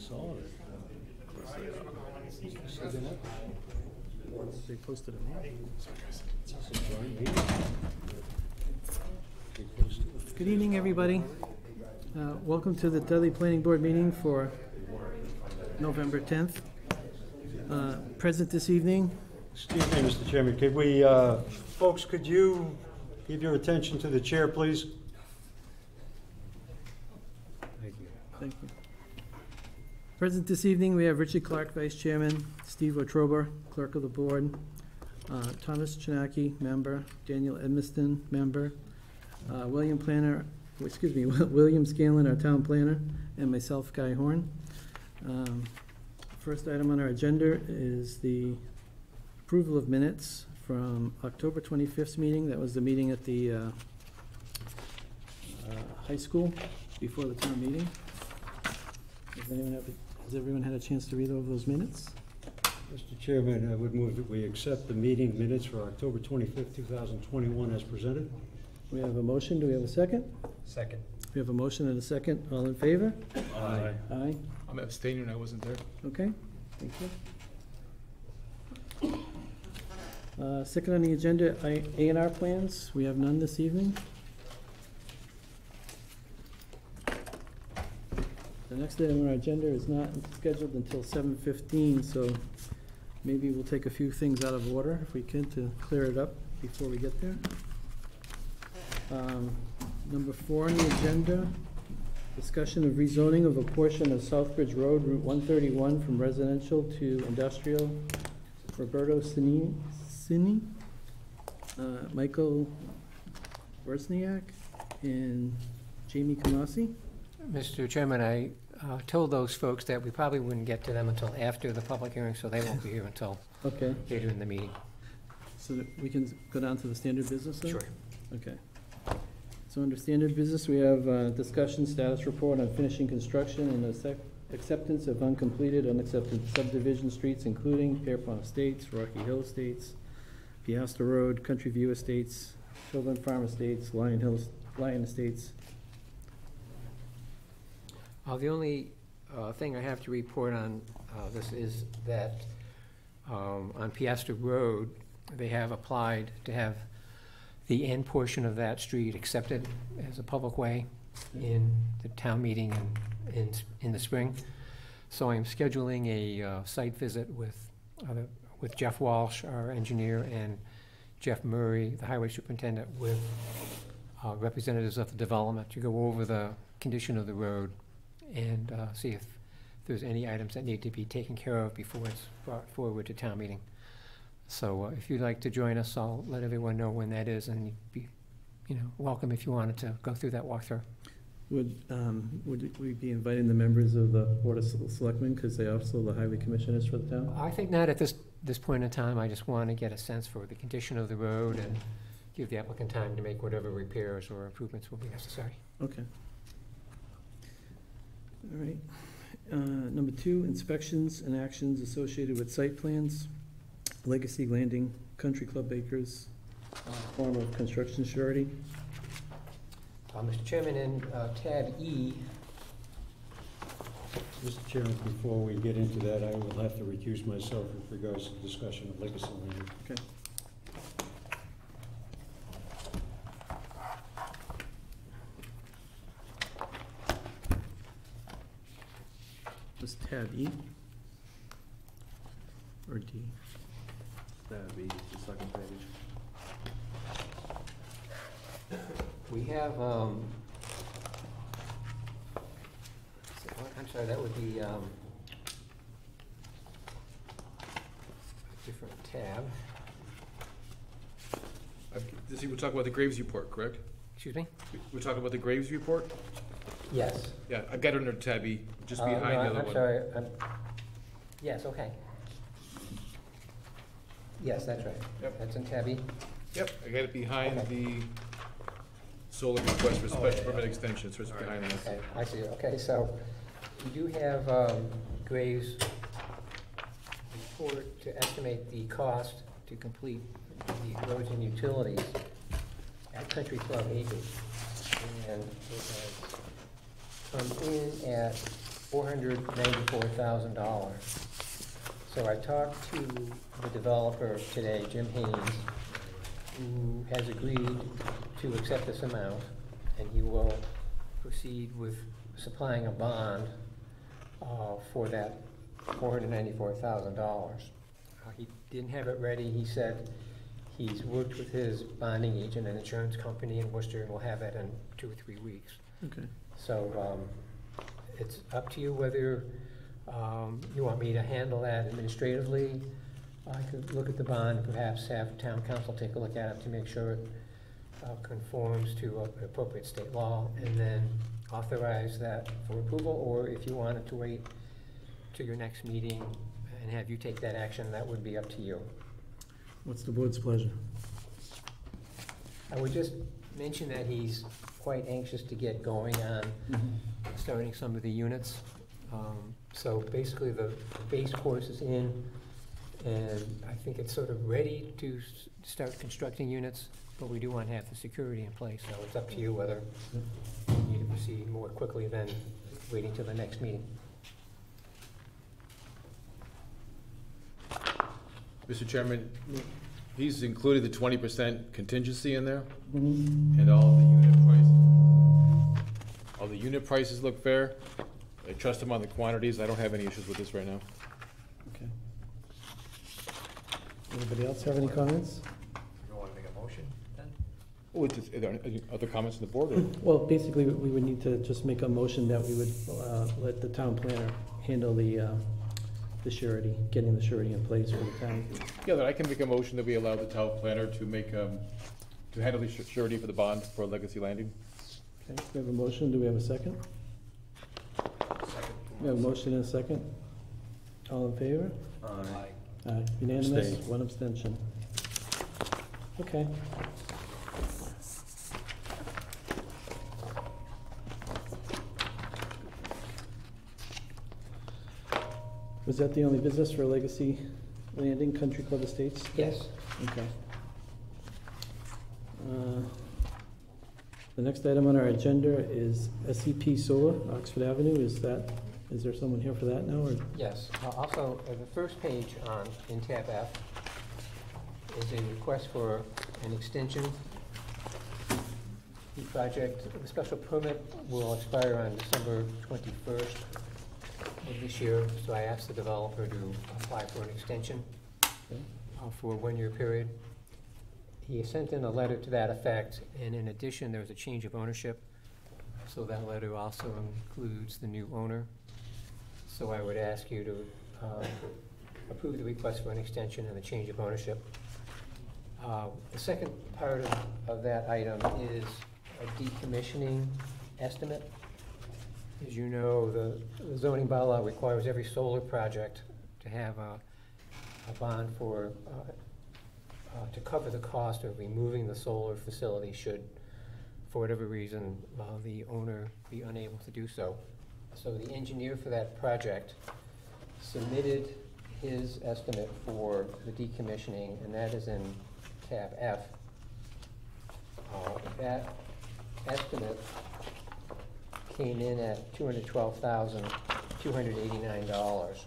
saw it. They posted a meeting. Good evening, everybody. Welcome to the Dudley Planning Board meeting for November 10th. Present this evening. Excuse me, Mr. Chairman, could we, folks, could you give your attention to the chair, please? Thank you. Thank you. Present this evening, we have Richard Clark, Vice Chairman, Steve Otrober, Clerk of the Board, Thomas Chinaki, Member, Daniel Edmiston, Member, William Scanlon, our Town Planner, and myself, Guy Horn. First item on our agenda is the approval of minutes from October 25th meeting. That was the meeting at the high school before the town meeting. Has everyone had a chance to read over those minutes? Mr. Chairman, I would move that we accept the meeting minutes for October 25th, 2021 as presented. We have a motion. Do we have a second? Second. We have a motion and a second. All in favor? Aye. Aye. I'm abstaining, I wasn't there. Okay, thank you. Second on the agenda, A&R plans. We have none this evening. The next item on our agenda is not scheduled until 7:15, so maybe we'll take a few things out of order if we can to clear it up before we get there. Number 4 on the agenda, discussion of rezoning of a portion of Southbridge Road, Route 131, from residential to industrial. Roberto Cini, Michael Wozniak, and Jamie Kamasi. Mr. Chairman, I told those folks that we probably wouldn't get to them until after the public hearing, so they won't be here until Okay, later in the meeting. so that we can go down to the standard business then? Sure. Okay. So under standard business, we have discussion status report on finishing construction and acceptance of unaccepted subdivision streets, including Pierpont Estates, Rocky Hill Estates, Piasta Road, Country View Estates, Sylvan Farm Estates, Lion Estates. The only thing I have to report on this is that on Piasta Road, they have applied to have the end portion of that street accepted as a public way in the town meeting in the spring. So I'm scheduling a site visit with Jeff Walsh, our engineer, and Jeff Murray, the highway superintendent, with representatives of the development to go over the condition of the road and see if there's any items that need to be taken care of before it's brought forward to town meeting. So if you'd like to join us, I'll let everyone know when that is, and you'd be, welcome if you wanted to go through that walkthrough. Would we be inviting the members of the Board of Selectmen, because they're also the highway commissioners for the town? I think not at this point in time. I just want to get a sense for the condition of the road and give the applicant time to make whatever repairs or improvements will be necessary. Okay. All right. Number 2, inspections and actions associated with site plans. Legacy Landing, Country Club Acres, form of construction surety. Mr. Chairman, in tab E. Mr. Chairman, before we get into that, I will have to recuse myself with regards to discussion of legacy land. Okay. This tab E or D? That would be the second page. We have, I'm sorry, that would be a different tab. We're talking about the Graves report, correct? Excuse me? We're talking about the Graves report? Yes. Yeah, I've got it under tab E, just behind the other one. I'm sorry. Yes, okay. Yes, that's right. Yep. That's in tab E? Yep, I got it behind Okay. the solar request for special permit extension, so it's behind us. Okay, I see. Okay, so we do have Graves' report to estimate the cost to complete the roads and utilities at Country Club Acres. And it has come in at $494,000. So I talked to the developer today, Jim Haynes, who has agreed to accept this amount, and he will proceed with supplying a bond for that $494,000. He didn't have it ready. He said he's worked with his bonding agent, an insurance company in Worcester, and will have it in 2 or 3 weeks. Okay. So it's up to you whether you want me to handle that administratively. I could look at the bond, perhaps have town council take a look at it to make sure it conforms to appropriate state law, and then authorize that for approval, or if you wanted to wait to your next meeting and have you take that action, that would be up to you. What's the board's pleasure? I would just mention that he's quite anxious to get going on starting some of the units. So basically the base course is in, and I think it's sort of ready to start constructing units, but we do want to have the security in place, so it's up to you whether you need to proceed more quickly than waiting till the next meeting. Mr. Chairman, he's included the 20% contingency in there, Mm-hmm. and all the unit prices look fair. I trust him on the quantities. I don't have any issues with this right now. Okay. Anybody else have any comments? You want to make a motion then? Oh, are there any other comments on the board? Or? Well, basically, we would need to just make a motion that we would let the town planner handle the surety, getting the surety in place for the town. Yeah, then I can make a motion that we allow the town planner to make, to handle the surety for the bond for Legacy Landing. Okay, we have a motion, do we have a second? Second. We have a motion and a second. All in favor? Aye. Aye, unanimous, Abstain. 1 abstention. Okay. Was that the only business for Legacy Landing Country Club Estates? Yes. Okay. The next item on our agenda is SEP Solar, Oxford Avenue. Is there someone here for that now, or? Yes. Also, the first page in tab F is a request for an extension. The project, the special permit will expire on December 21st of this year, so I asked the developer to apply for an extension for a 1-year period. He sent in a letter to that effect, and in addition, there's a change of ownership, so that letter also includes the new owner. So I would ask you to approve the request for an extension and the change of ownership. The second part of that item is a decommissioning estimate. As you know, the zoning bylaw requires every solar project to have a bond for to cover the cost of removing the solar facility should, for whatever reason, the owner be unable to do so. So the engineer for that project submitted his estimate for the decommissioning, and that is in tab F. That estimate came in at $212,289.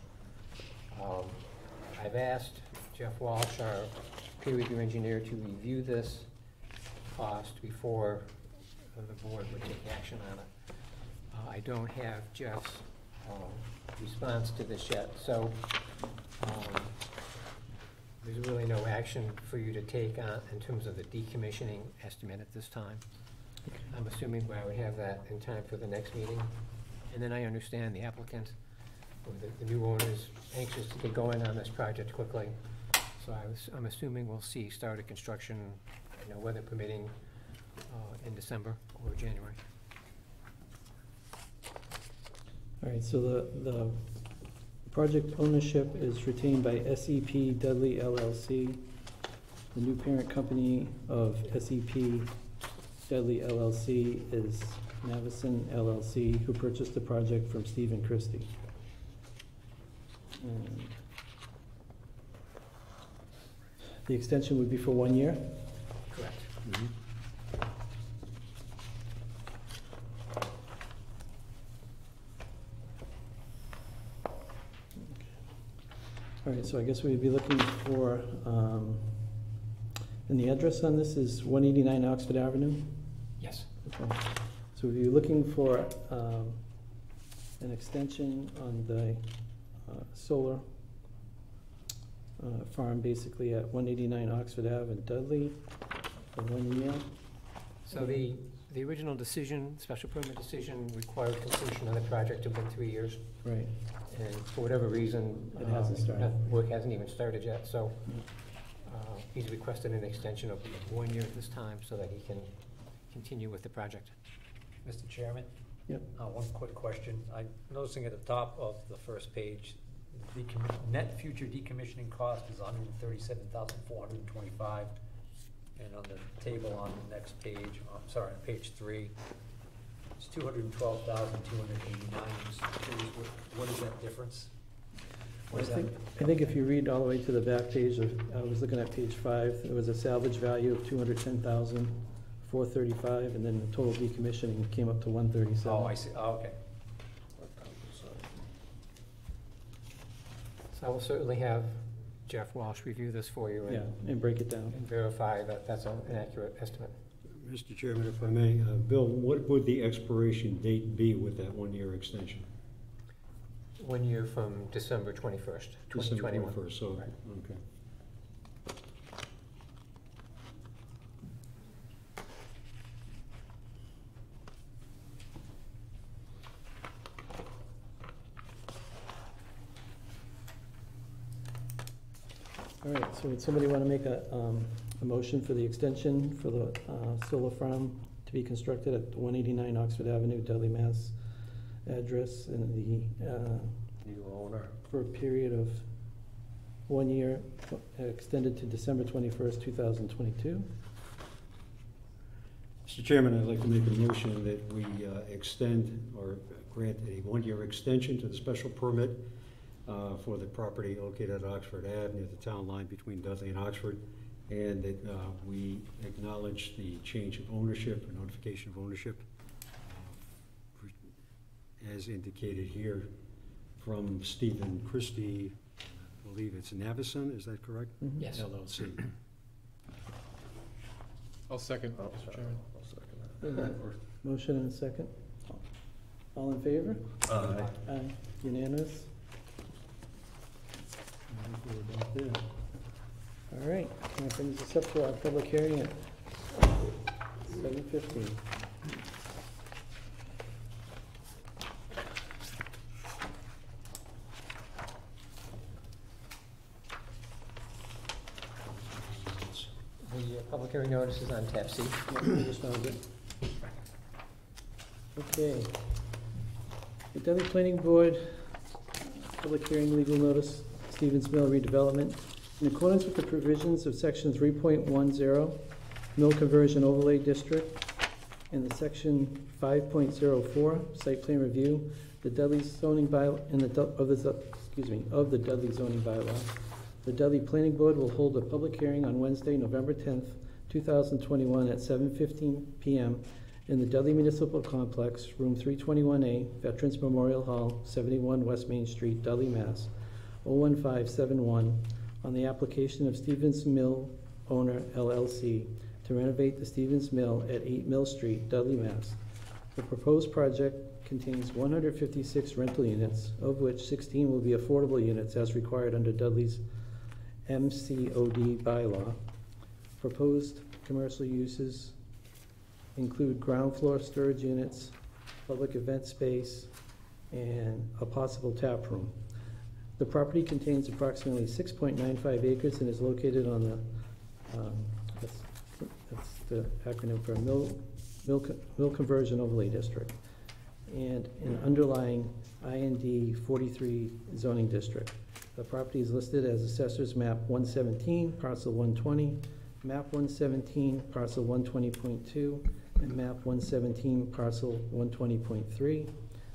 I've asked Jeff Walsh, our peer review engineer, to review this cost before the board would take action on it. I don't have Jeff's response to this yet, so there's really no action for you to take on in terms of the decommissioning estimate at this time. I'm assuming I would have that in time for the next meeting. And then I understand the applicant, or the new owner, is anxious to get going on this project quickly. So I'm assuming we'll see start of construction, weather permitting, in December or January. All right, so the project ownership is retained by SEP Dudley LLC. The new parent company of SEP Dudley LLC is Navison LLC, who purchased the project from Stephen Christie. And the extension would be for 1 year? Correct. Mm-hmm. All right, so I guess we'd be looking for, and the address on this is 189 Oxford Avenue? Yes. Okay. So we'd be looking for an extension on the solar farm, basically at 189 Oxford Ave in Dudley for 1 year. So the original decision, special permit decision, required completion of the project within 3 years. Right. And for whatever reason. It hasn't started. Work hasn't even started yet, so he's requested an extension of 1 year at this time so that he can continue with the project. Mr. Chairman? Yep. One quick question. I'm noticing at the top of the first page, the net future decommissioning cost is $137,425. And on the table on the next page, I'm sorry, on page 3, it's $212,289. What is that difference? What is that? I think if you read all the way to the back page, I was looking at page 5, there was a salvage value of $210,435, and then the total decommissioning came up to $137,000. Oh, I see. Oh, okay. So I will certainly have Jeff Walsh review this for you Yeah, and break it down. and verify that that's an accurate estimate. Mr. Chairman, if I may, Bill, what would the expiration date be with that 1 year extension? 1 year from December 21st, 2021. December 21st, so, Right. okay. All right, so would somebody want to make a motion for the extension for the solar farm to be constructed at 189 Oxford Avenue, Dudley, Mass. Address and the, New owner. for a period of 1 year, extended to December 21st, 2022. Mr. Chairman, I'd like to make a motion that we extend or grant a 1 year extension to the special permit for the property located at Oxford Ave near the town line between Dudley and Oxford, and that we acknowledge the change of ownership, or notification of ownership, as indicated here from Stephen Christie, I believe it's Navison, is that correct? Mhm. Yes. LLC. I'll second, Mr. Chairman. Motion and a second. All in favor? Aye. Aye. Unanimous? All right, that brings us up to our public hearing at 7:15. The public hearing notice is on tab C. Yep, I just found it. Okay. The Dudley Planning Board, public hearing legal notice, Stevens Mill redevelopment. In accordance with the provisions of section 3.10, Mill Conversion Overlay District, and the section 5.04, site plan review, the Dudley zoning bylaw, of the Dudley zoning bylaw, the Dudley Planning Board will hold a public hearing on Wednesday, November 10th, 2021 at 7:15 p.m. in the Dudley Municipal Complex, room 321A, Veterans Memorial Hall, 71 West Main Street, Dudley, Mass. 01571, on the application of Stevens Mill Owner LLC to renovate the Stevens Mill at 8 Mill Street, Dudley, Mass. The proposed project contains 156 rental units, of which 16 will be affordable units as required under Dudley's MCOD bylaw. Proposed commercial uses include ground floor storage units, public event space, and a possible tap room. The property contains approximately 6.95 acres and is located on the, that's the acronym for Mill Conversion Overlay District, and an underlying IND 43 zoning district. The property is listed as Assessor's Map 117, Parcel 120, Map 117, Parcel 120.2, and Map 117, Parcel 120.3.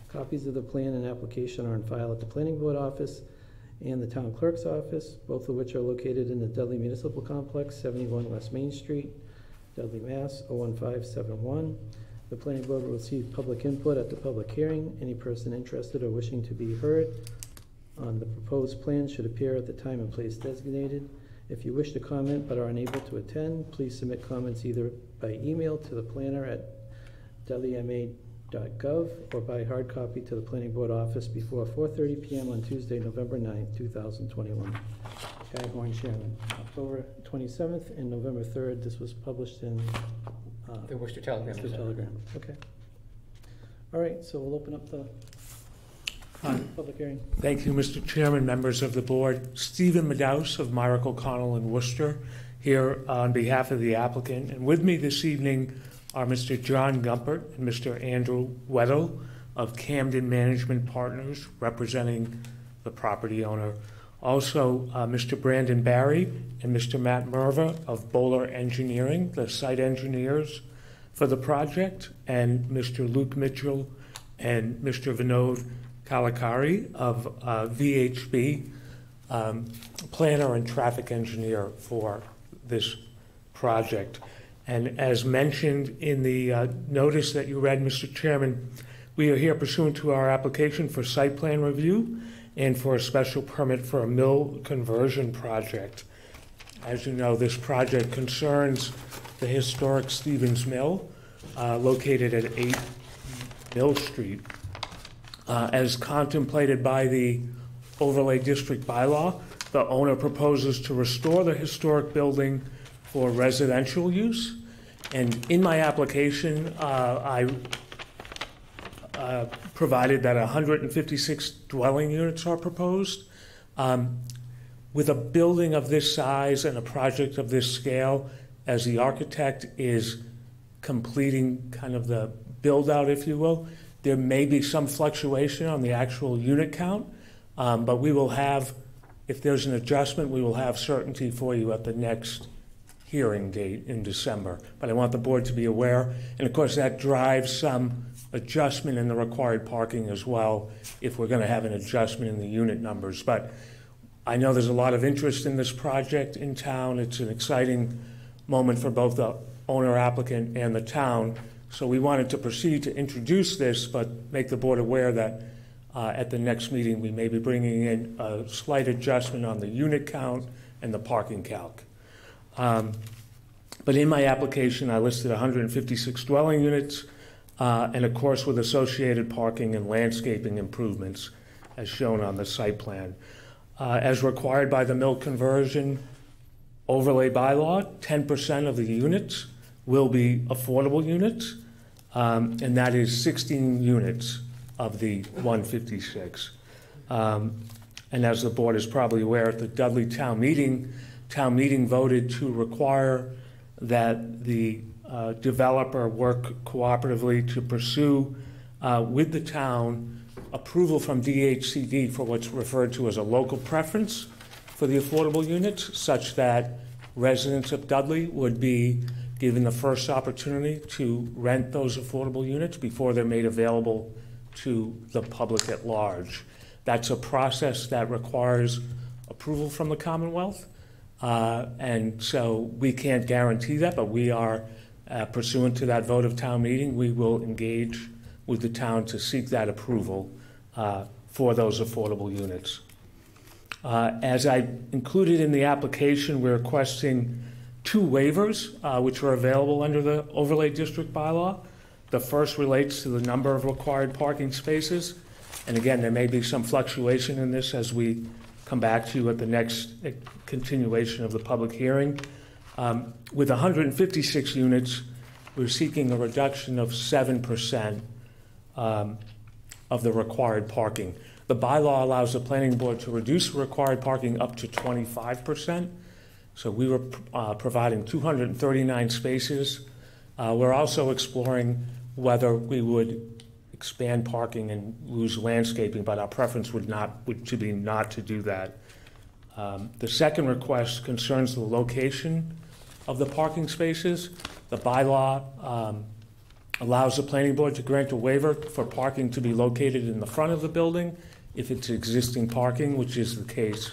Copies of the plan and application are on file at the Planning Board office and the Town Clerk's office, both of which are located in the Dudley Municipal Complex, 71 West Main Street, Dudley, Mass. 01571. The Planning Board will receive public input at the public hearing. Any person interested or wishing to be heard on the proposed plan should appear at the time and place designated. If you wish to comment but are unable to attend, please submit comments either by email to the planner at dudleyma.gov or by hard copy to the planning board office before 4:30 p.m. on Tuesday, November 9th, 2021. Guy Horn, Chairman. October 27th and November 3rd, this was published in The Worcester Telegram. Worcester Telegram. Okay. All right, so we'll open up the public hearing. Thank you, Mr. Chairman, members of the board. Stephen Madaus of Myrick O'Connell in Worcester, here on behalf of the applicant. And with me this evening are Mr. John Gumpert and Mr. Andrew Weddle of Camden Management Partners, representing the property owner. Also, Mr. Brandon Barry and Mr. Matt Merva of Bowler Engineering, the site engineers for the project, and Mr. Luke Mitchell and Mr. Vinod Kalakari of VHB, planner and traffic engineer for this project. And as mentioned in the notice that you read, Mr. Chairman, we are here pursuant to our application for site plan review and for a special permit for a mill conversion project. As you know, this project concerns the historic Stevens Mill, located at 8 Mill Street. As contemplated by the overlay district bylaw, the owner proposes to restore the historic building for residential use. And in my application, I provided that 156 dwelling units are proposed. With a building of this size and a project of this scale, as the architect is completing kind of the build-out, if you will, there may be some fluctuation on the actual unit count, but we will have, if there's an adjustment, we will have certainty for you at the next hearing date in December. But I want the board to be aware, and of course that drives some adjustment in the required parking as well, if we're going to have an adjustment in the unit numbers. But I know there's a lot of interest in this project in town. It's an exciting moment for both the owner applicant and the town. So we wanted to proceed to introduce this, but make the board aware that at the next meeting, we may be bringing in a slight adjustment on the unit count and the parking calc. But in my application, I listed 156 dwelling units, and of course with associated parking and landscaping improvements as shown on the site plan. As required by the mill conversion overlay bylaw, 10% of the units will be affordable units, and that is 16 units of the 156. And as the board is probably aware, at the Dudley town meeting voted to require that the developer work cooperatively to pursue with the town approval from DHCD for what's referred to as a local preference for the affordable units, such that residents of Dudley would be given the first opportunity to rent those affordable units before they're made available to the public at large. That's a process that requires approval from the Commonwealth, and so we can't guarantee that, but we are, pursuant to that vote of town meeting, we will engage with the town to seek that approval for those affordable units. As I included in the application, we're requesting 2 waivers, which are available under the overlay district bylaw. The first relates to the number of required parking spaces. And again, there may be some fluctuation in this as we come back to you at the next continuation of the public hearing. With 156 units, we're seeking a reduction of 7% of the required parking. The bylaw allows the planning board to reduce required parking up to 25%. So we were providing 239 spaces. We're also exploring whether we would expand parking and lose landscaping, but our preference would be not to do that. The second request concerns the location of the parking spaces. The bylaw allows the planning board to grant a waiver for parking to be located in the front of the building if it's existing parking, which is the case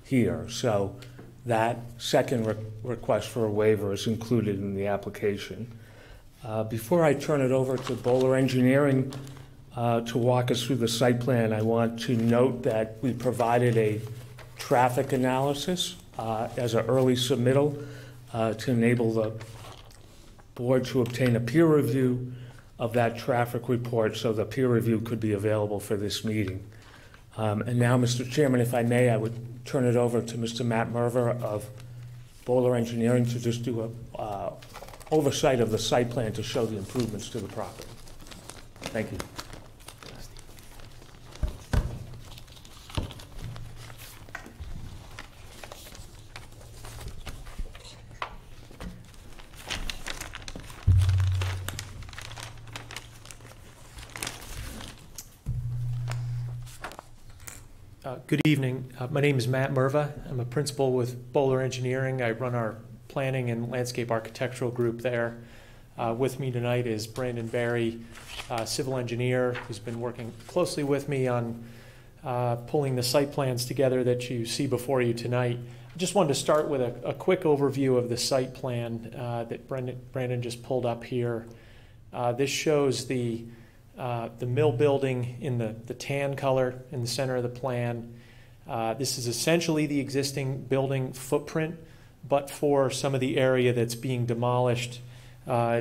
here. So that second request for a waiver is included in the application. Before I turn it over to Bowler Engineering, to walk us through the site plan, I want to note that we provided a traffic analysis as an early submittal to enable the board to obtain a peer review of that traffic report, so the peer review could be available for this meeting. And now, Mr. Chairman, if I may, I would turn it over to Mr. Matt Merver of Bowler Engineering to just do a oversight of the site plan to show the improvements to the property. Thank you. Good evening. My name is Matt Merva. I'm a principal with Bowler Engineering. I run our planning and landscape architectural group there. With me tonight is Brandon Barry, civil engineer, who's been working closely with me on pulling the site plans together that you see before you tonight. I just wanted to start with a quick overview of the site plan that Brandon just pulled up here. This shows the mill building in the tan color in the center of the plan. This is essentially the existing building footprint, but for some of the area that's being demolished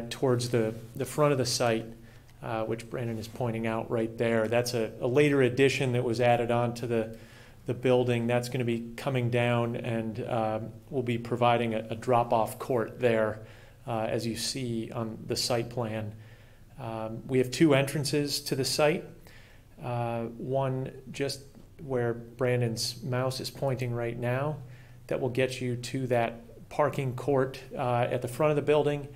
towards the front of the site, which Brandon is pointing out right there. That's a later addition that was added on to the building. That's going to be coming down, and we'll be providing a drop-off court there, as you see on the site plan. We have two entrances to the site. One just where Brandon's mouse is pointing right now, that will get you to that parking court at the front of the building,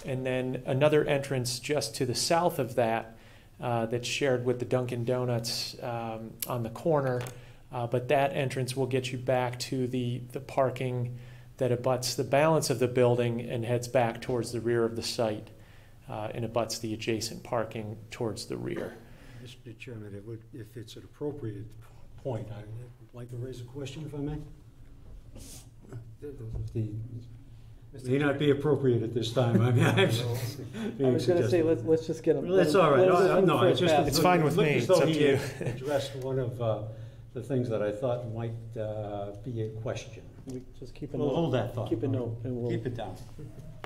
and then another entrance just to the south of that that's shared with the Dunkin' Donuts on the corner. But that entrance will get you back to the parking that abuts the balance of the building and heads back towards the rear of the site. And abuts the adjacent parking towards the rear. Mr. Chairman, if it's an appropriate point, I would like to raise a question, if I may. It may not be appropriate at this time. I mean, I was going to say, let's just get them. Well, that's all right. No, it's just it's fine with me. It's up to you. Addressed one of the things that I thought might be a question. We just keep a note. We'll hold that thought. Keep a note, and we'll keep it down.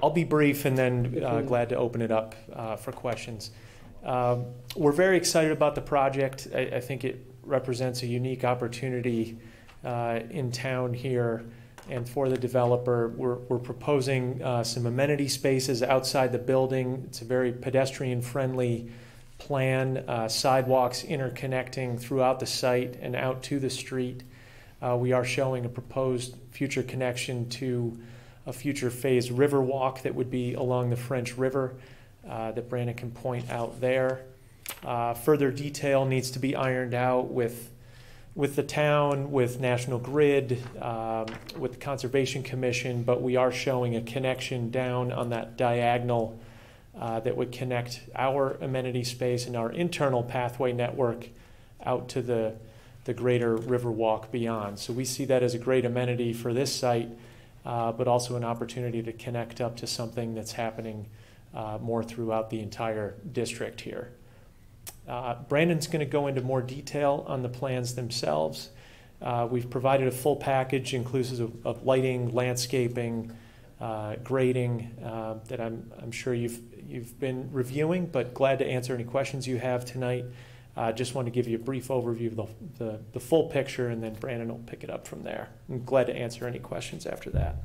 I'll be brief and then glad to open it up for questions. We're very excited about the project. I think it represents a unique opportunity in town here, and for the developer. We're proposing some amenity spaces outside the building. It's a very pedestrian-friendly plan, sidewalks interconnecting throughout the site and out to the street. We are showing a proposed future connection to a future phased river walk that would be along the French River that Brandon can point out there. Further detail needs to be ironed out with the town, with National Grid, with the Conservation Commission, but we are showing a connection down on that diagonal that would connect our amenity space and our internal pathway network out to the greater river walk beyond. So we see that as a great amenity for this site, but also an opportunity to connect up to something that's happening more throughout the entire district here. Brandon's going to go into more detail on the plans themselves. We've provided a full package inclusive of lighting, landscaping, grading that I'm sure you've been reviewing, but glad to answer any questions you have tonight. Just want to give you a brief overview of the full picture, and then Brandon will pick it up from there. I'm glad to answer any questions after that.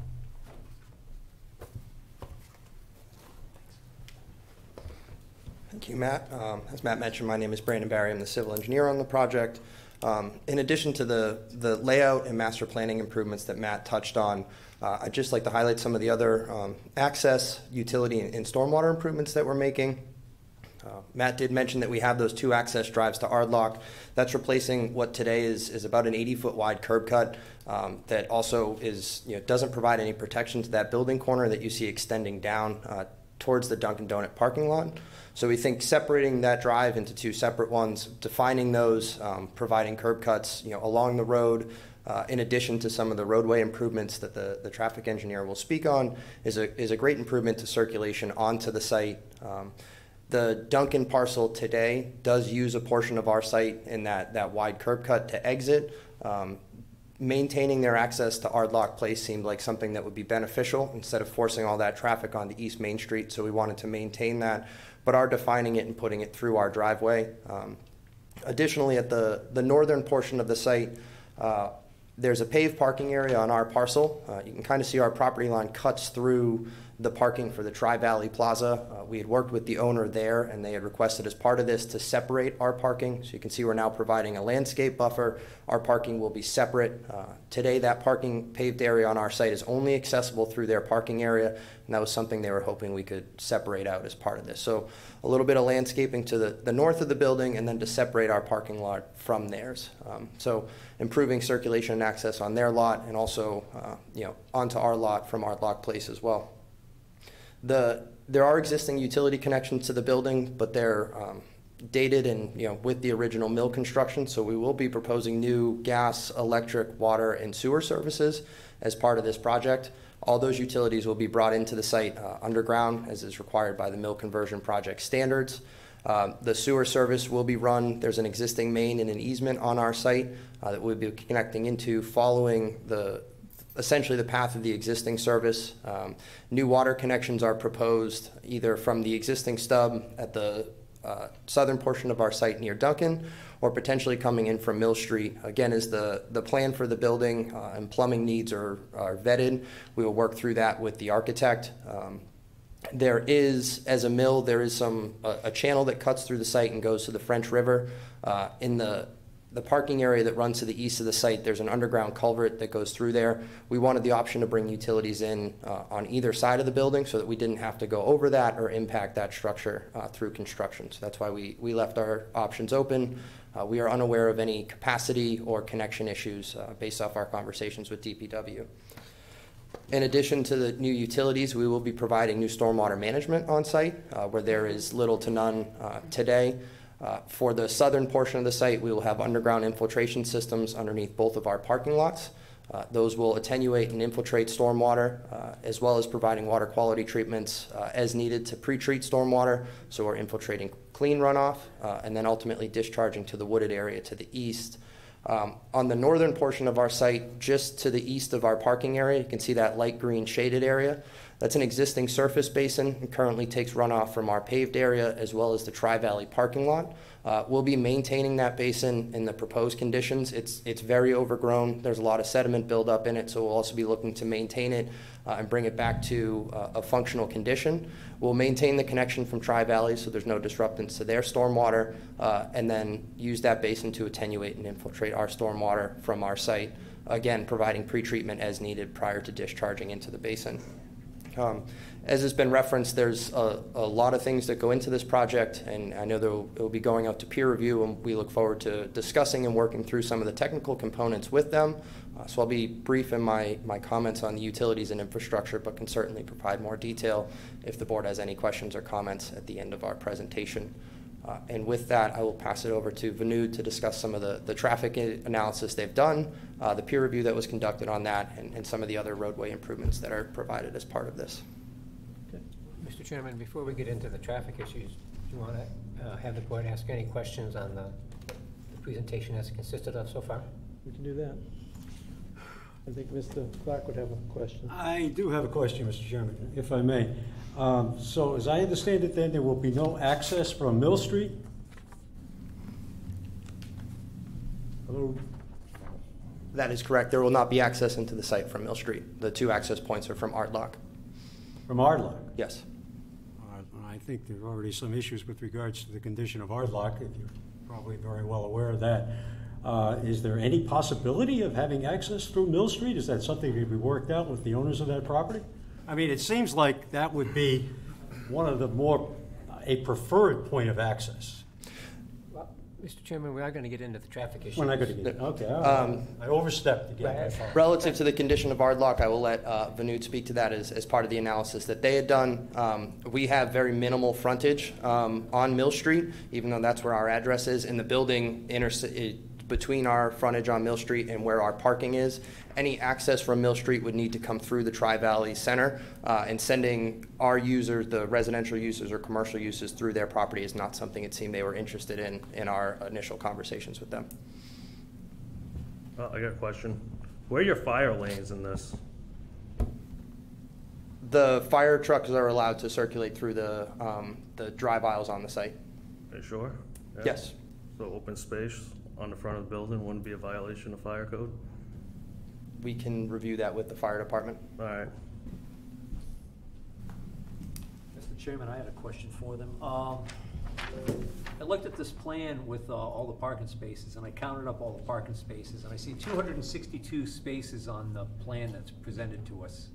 Thank you, Matt. As Matt mentioned, my name is Brandon Barry. I'm the civil engineer on the project. In addition to the layout and master planning improvements that Matt touched on, I'd just like to highlight some of the other access, utility, and stormwater improvements that we're making. Matt did mention that we have those 2 access drives to Irdloc. That's replacing what today is about an 80-foot wide curb cut that also doesn't provide any protection to that building corner that you see extending down towards the Dunkin' Donut parking lot. So we think separating that drive into 2 separate ones, defining those, providing curb cuts along the road, in addition to some of the roadway improvements that the traffic engineer will speak on, is a great improvement to circulation onto the site. The Duncan parcel today does use a portion of our site in that wide curb cut to exit. Maintaining their access to Irdloc Place seemed like something that would be beneficial instead of forcing all that traffic onto East Main Street, so we wanted to maintain that, but are defining it and putting it through our driveway. Additionally, at the northern portion of the site, there's a paved parking area on our parcel. You can kind of see our property line cuts through the parking for the Tri-Valley Plaza. We had worked with the owner there, and they had requested as part of this to separate our parking. So you can see we're now providing a landscape buffer. Our parking will be separate. Today, that parking paved area on our site is only accessible through their parking area, and that was something they were hoping we could separate out as part of this. So a little bit of landscaping to the north of the building, and then to separate our parking lot from theirs. So improving circulation and access on their lot, and also onto our lot from Irdloc Place as well. There are existing utility connections to the building, but they're dated and with the original mill construction. So we will be proposing new gas, electric, water, and sewer services as part of this project. All those utilities will be brought into the site underground, as is required by the mill conversion project standards. The sewer service will be run. There's an existing main and an easement on our site that we'll be connecting into, following essentially the path of the existing service. New water connections are proposed either from the existing stub at the southern portion of our site near Duncan, or potentially coming in from Mill Street. Again, as the plan for the building and plumbing needs are vetted, we will work through that with the architect. There is, as a mill, there is a channel that cuts through the site and goes to the French River. In the parking area that runs to the east of the site, there's an underground culvert that goes through there. We wanted the option to bring utilities in on either side of the building so that we didn't have to go over that or impact that structure through construction. So that's why we left our options open. We are unaware of any capacity or connection issues based off our conversations with DPW. In addition to the new utilities, we will be providing new stormwater management on site where there is little to none today. For the southern portion of the site, we will have underground infiltration systems underneath both of our parking lots. Those will attenuate and infiltrate stormwater, as well as providing water quality treatments as needed to pre-treat stormwater. So we're infiltrating clean runoff and then ultimately discharging to the wooded area to the east. On the northern portion of our site, just to the east of our parking area, you can see that light green shaded area. That's an existing surface basin and currently takes runoff from our paved area as well as the Tri-Valley parking lot. We'll be maintaining that basin in the proposed conditions. It's very overgrown. There's a lot of sediment buildup in it, so we'll also be looking to maintain it and bring it back to a functional condition. We'll maintain the connection from Tri-Valley so there's no disruptance to their stormwater, and then use that basin to attenuate and infiltrate our stormwater from our site, again providing pretreatment as needed prior to discharging into the basin. As has been referenced, there's a lot of things that go into this project, and I know it will be going out to peer review, and we look forward to discussing and working through some of the technical components with them. So I'll be brief in my comments on the utilities and infrastructure, but can certainly provide more detail if the board has any questions or comments at the end of our presentation. And with that, I will pass it over to Vanud to discuss some of the traffic analysis they've done, the peer review that was conducted on that, and some of the other roadway improvements that are provided as part of this. Okay. Mr. Chairman, before we get into the traffic issues, do you want to have the board ask any questions on the presentation as it consisted of so far? We can do that. I think Mr. Clark would have a question. I do have a question, Mr. Chairman, if I may. So as I understand it, then there will be no access from Mill Street? Hello? That is correct. There will not be access into the site from Mill Street. The two access points are from Irdloc. From Irdloc? Yes. I think there are already some issues with regards to the condition of Irdloc, if you're probably very well aware of that. Is there any possibility of having access through Mill Street? Is that something that could be worked out with the owners of that property? I mean, it seems like that would be one of the a preferred point of access. Well, Mr. Chairman, we are going to get into the traffic issues. We're not going to get okay. I overstepped again. Relative to the condition of Irdloc, I will let Vanud speak to that as part of the analysis that they had done. We have very minimal frontage on Mill Street, even though that's where our address is, and the building between our frontage on Mill Street and where our parking is. Any access from Mill Street would need to come through the Tri-Valley Center, and sending our users, the residential users or commercial users, through their property is not something it seemed they were interested in our initial conversations with them. I got a question. Where are your fire lanes in this? The fire trucks are allowed to circulate through the drive aisles on the site. Are you sure? Yeah. Yes. So open space on the front of the building wouldn't be a violation of fire code? We can review that with the fire department. All right. Mr. Chairman, I had a question for them. I looked at this plan with all the parking spaces, and I counted up all the parking spaces, and I see 262 spaces on the plan that's presented to us.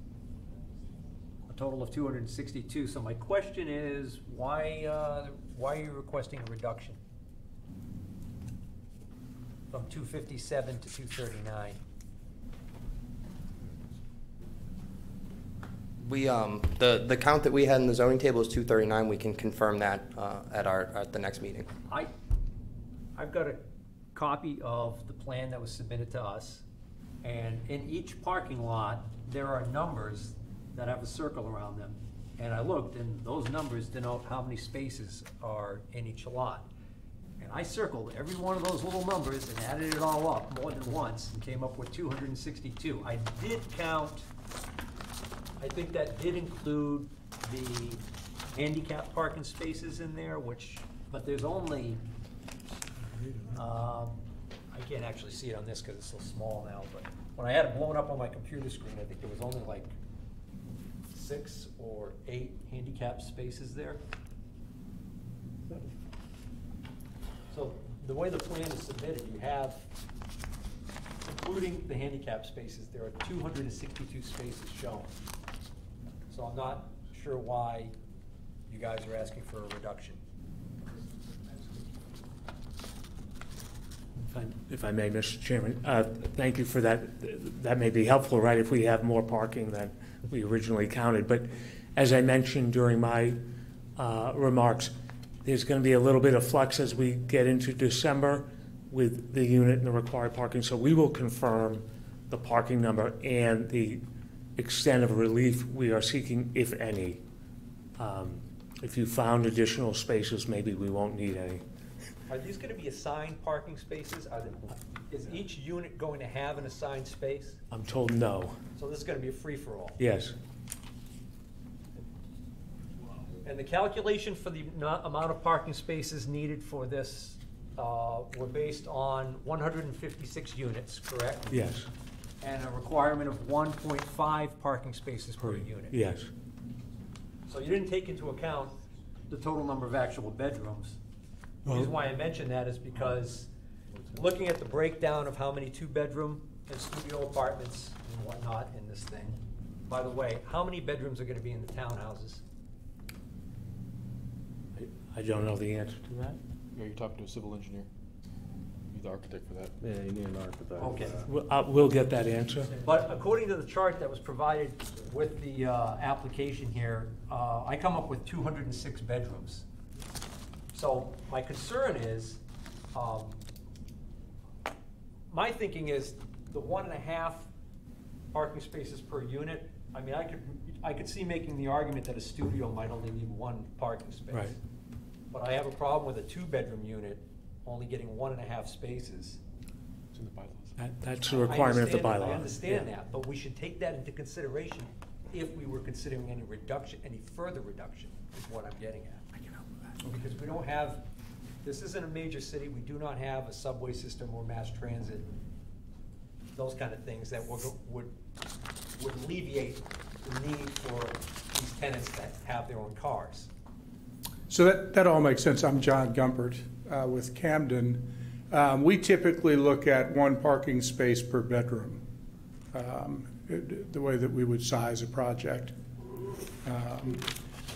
A total of 262. So my question is, why are you requesting a reduction from 257 to 239? We, the count that we had in the zoning table is 239. We can confirm that at the next meeting. I've got a copy of the plan that was submitted to us, and in each parking lot, there are numbers that have a circle around them. And I looked, and those numbers denote how many spaces are in each lot. And I circled every one of those little numbers and added it all up more than once and came up with 262. I did count, I think that did include the handicap parking spaces in there, but there's only, I can't actually see it on this because it's so small now, but when I had it blown up on my computer screen, I think there was only like 6 or 8 handicap spaces there. So the way the plan is submitted, you have, including the handicap spaces, there are 262 spaces shown. So I'm not sure why you guys are asking for a reduction. If I may, Mr. Chairman, thank you for that. That may be helpful, right, if we have more parking than we originally counted. But as I mentioned during my remarks, there's going to be a little bit of flux as we get into December with the unit and the required parking. So we will confirm the parking number and the extent of relief we are seeking, if any. If you found additional spaces, maybe we won't need any. Are these going to be assigned parking spaces? Is each unit going to have an assigned space? I'm told no. So this is going to be a free-for-all? Yes. And the calculation for the amount of parking spaces needed for this were based on 156 units, correct? Yes. And a requirement of 1.5 parking spaces per unit. Yes. So you didn't take into account the total number of actual bedrooms. The reason why I mention that is because looking at the breakdown of how many 2-bedroom and studio apartments and whatnot in this thing, by the way, how many bedrooms are going to be in the townhouses? I don't know the answer to that. Yeah, you're talking to a civil engineer. You're the architect for that. Yeah, you need an architect. Okay. We'll get that answer. But according to the chart that was provided with the application here, I come up with 206 bedrooms. So my concern is, my thinking is the 1.5 parking spaces per unit. I mean, I could see making the argument that a studio might only need 1 parking space. Right. But I have a problem with a 2-bedroom unit only getting 1.5 spaces. It's in the bylaws. That's a requirement of the bylaw. I understand that, but we should take that into consideration if we were considering any reduction, any further reduction, is what I'm getting at. Because we don't have, this isn't a major city, we do not have a subway system or mass transit, those kind of things that would alleviate the need for these tenants that have their own cars. So that all makes sense. I'm John Gumpert with Camden. We typically look at 1 parking space per bedroom, the way that we would size a project.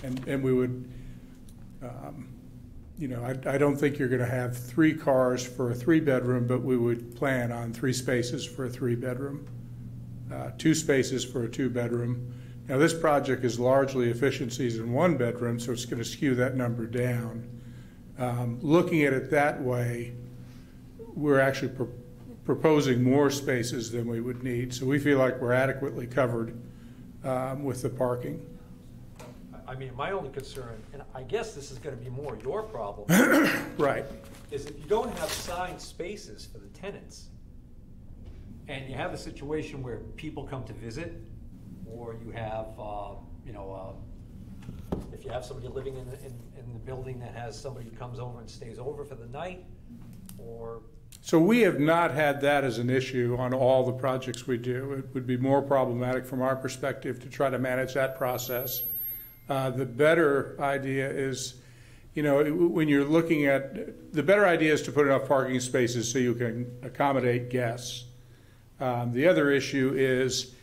And we would, I don't think you're going to have 3 cars for a 3-bedroom, but we would plan on 3 spaces for a 3-bedroom, 2 spaces for a 2-bedroom. Now, this project is largely efficiencies in 1-bedroom, so it's going to skew that number down. Looking at it that way, we're actually proposing more spaces than we would need. So we feel like we're adequately covered with the parking. I mean, my only concern, and I guess this is gonna be more your problem, Right. is if you don't have assigned spaces for the tenants, and you have a situation where people come to visit, or you have, if you have somebody living in the building that has somebody who comes over and stays over for the night, or. So we have not had that as an issue on all the projects we do. It would be more problematic from our perspective to try to manage that process. The better idea is, when you're looking at, the better idea is to put enough parking spaces so you can accommodate guests. The other issue is,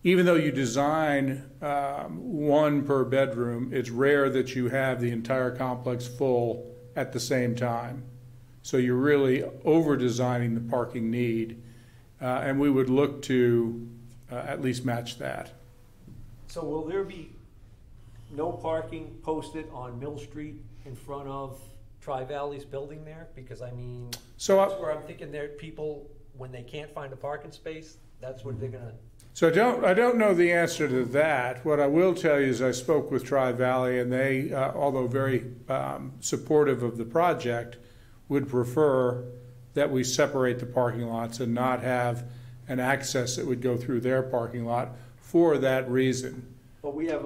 even though you design one per bedroom, it's rare that you have the entire complex full at the same time. So you're really over-designing the parking need, and we would look to at least match that. So will there be no parking posted on Mill Street in front of Tri-Valley's building there? Because I mean, So that's where I'm thinking there, people, when they can't find a parking space, that's what they're gonna. So I don't know the answer to that. What I will tell you is I spoke with Tri-Valley, and they, although very supportive of the project, would prefer that we separate the parking lots and not have an access that would go through their parking lot for that reason. But we have,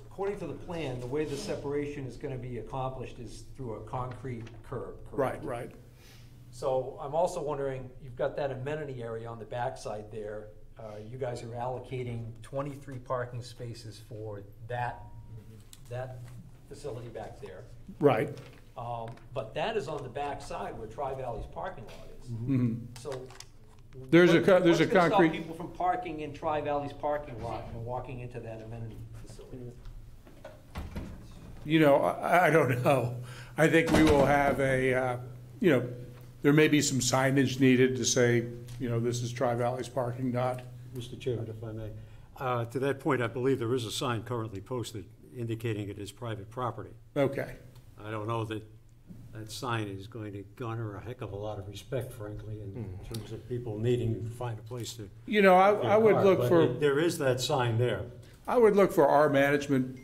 according to the plan, the way the separation is gonna be accomplished is through a concrete curb, correct? Right. So I'm also wondering, you've got that amenity area on the backside there. You guys are allocating 23 parking spaces for that facility back there. Right. But that is on the backside where Tri-Valley's parking lot is. Mm-hmm. So There's a what's gonna stop concrete. people from parking in Tri-Valley's parking lot and walking into that amenity facility? I don't know. I think we will have a, there may be some signage needed to say, this is Tri-Valley's parking lot. Mr. Chairman, if I may. To that point, I believe there is a sign currently posted indicating it is private property. Okay. I don't know that that sign is going to garner a heck of a lot of respect, frankly, in terms of people needing to find a place to. I would look for. There is that sign there. I would look for our management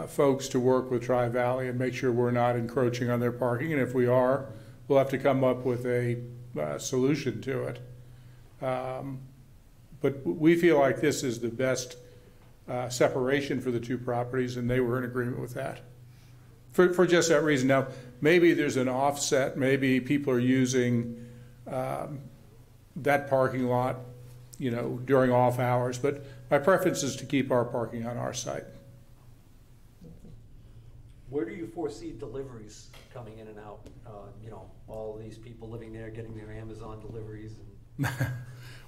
folks to work with Tri-Valley and make sure we're not encroaching on their parking. And if we are, we'll have to come up with a solution to it. But we feel like this is the best separation for the two properties, and they were in agreement with that. For just that reason. Now, maybe there's an offset. Maybe people are using that parking lot, during off hours. But my preference is to keep our parking on our site. Where do you foresee deliveries coming in and out? All these people living there getting their Amazon deliveries.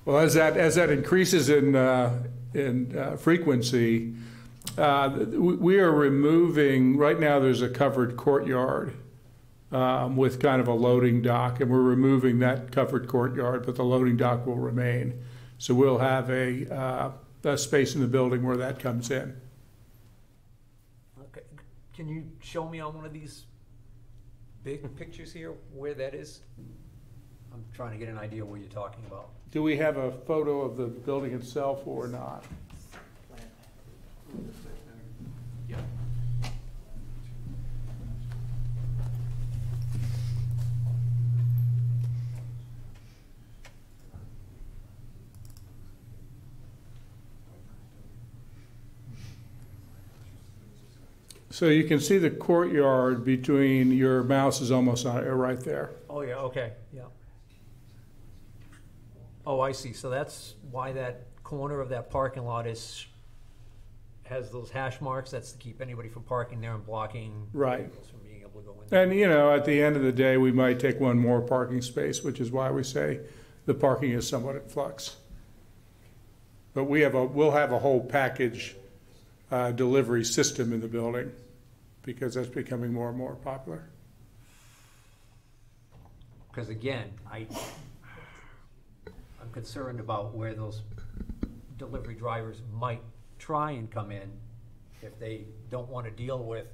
Well, as that increases in frequency, we are removing. Right now, there's a covered courtyard with kind of a loading dock, and we're removing that covered courtyard, but the loading dock will remain. So we'll have a space in the building where that comes in. Okay, can you show me on one of these big pictures here where that is? I'm trying to get an idea what you're talking about. Do we have a photo of the building itself or not? Yeah. So you can see the courtyard between, your mouse is almost on it right there. Oh, yeah, okay, yeah. Oh, I see. So that's why that corner of that parking lot has those hash marks. That's to keep anybody from parking there and blocking Right. vehicles from being able to go in there. And, at the end of the day, we might take one more parking space, which is why we say the parking is somewhat in flux. But we'll have a whole package delivery system in the building because that's becoming more and more popular. Because again, I'm concerned about where those delivery drivers might try and come in if they don't want to deal with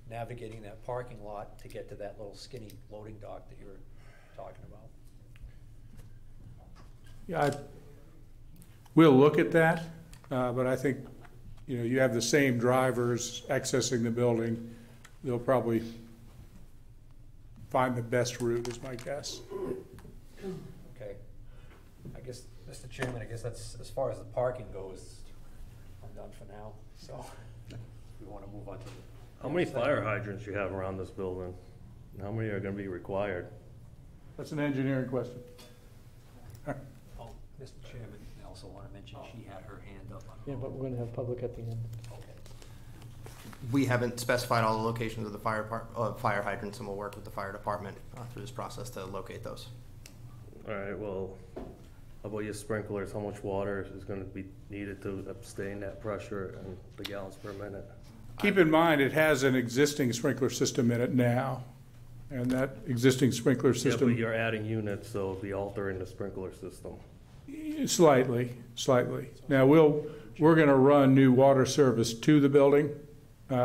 navigating that parking lot to get to that little skinny loading dock that you were talking about. We'll look at that, but I think, you know, you have the same drivers accessing the building. They'll probably find the best route, is my guess. Okay. I guess, Mr. Chairman, I guess that's, as far as the parking goes, I'm done for now, so we want to move on to the. How many fire hydrants you have around this building? And how many are gonna be required? That's an engineering question. Oh, Mr. Chairman, I also want to mention she had her hand up. Yeah, but we're gonna have public at the end. Okay. We haven't specified all the locations of the fire hydrants, and we'll work with the fire department through this process to locate those. All right, well, how about your sprinklers? How much water is gonna be needed to sustain that pressure and the gallons per minute? Keep in mind, it has an existing sprinkler system in it now, and that existing sprinkler Yeah, but system, you're adding units, so it'll be altering the sprinkler system. slightly. Now, we're gonna run new water service to the building,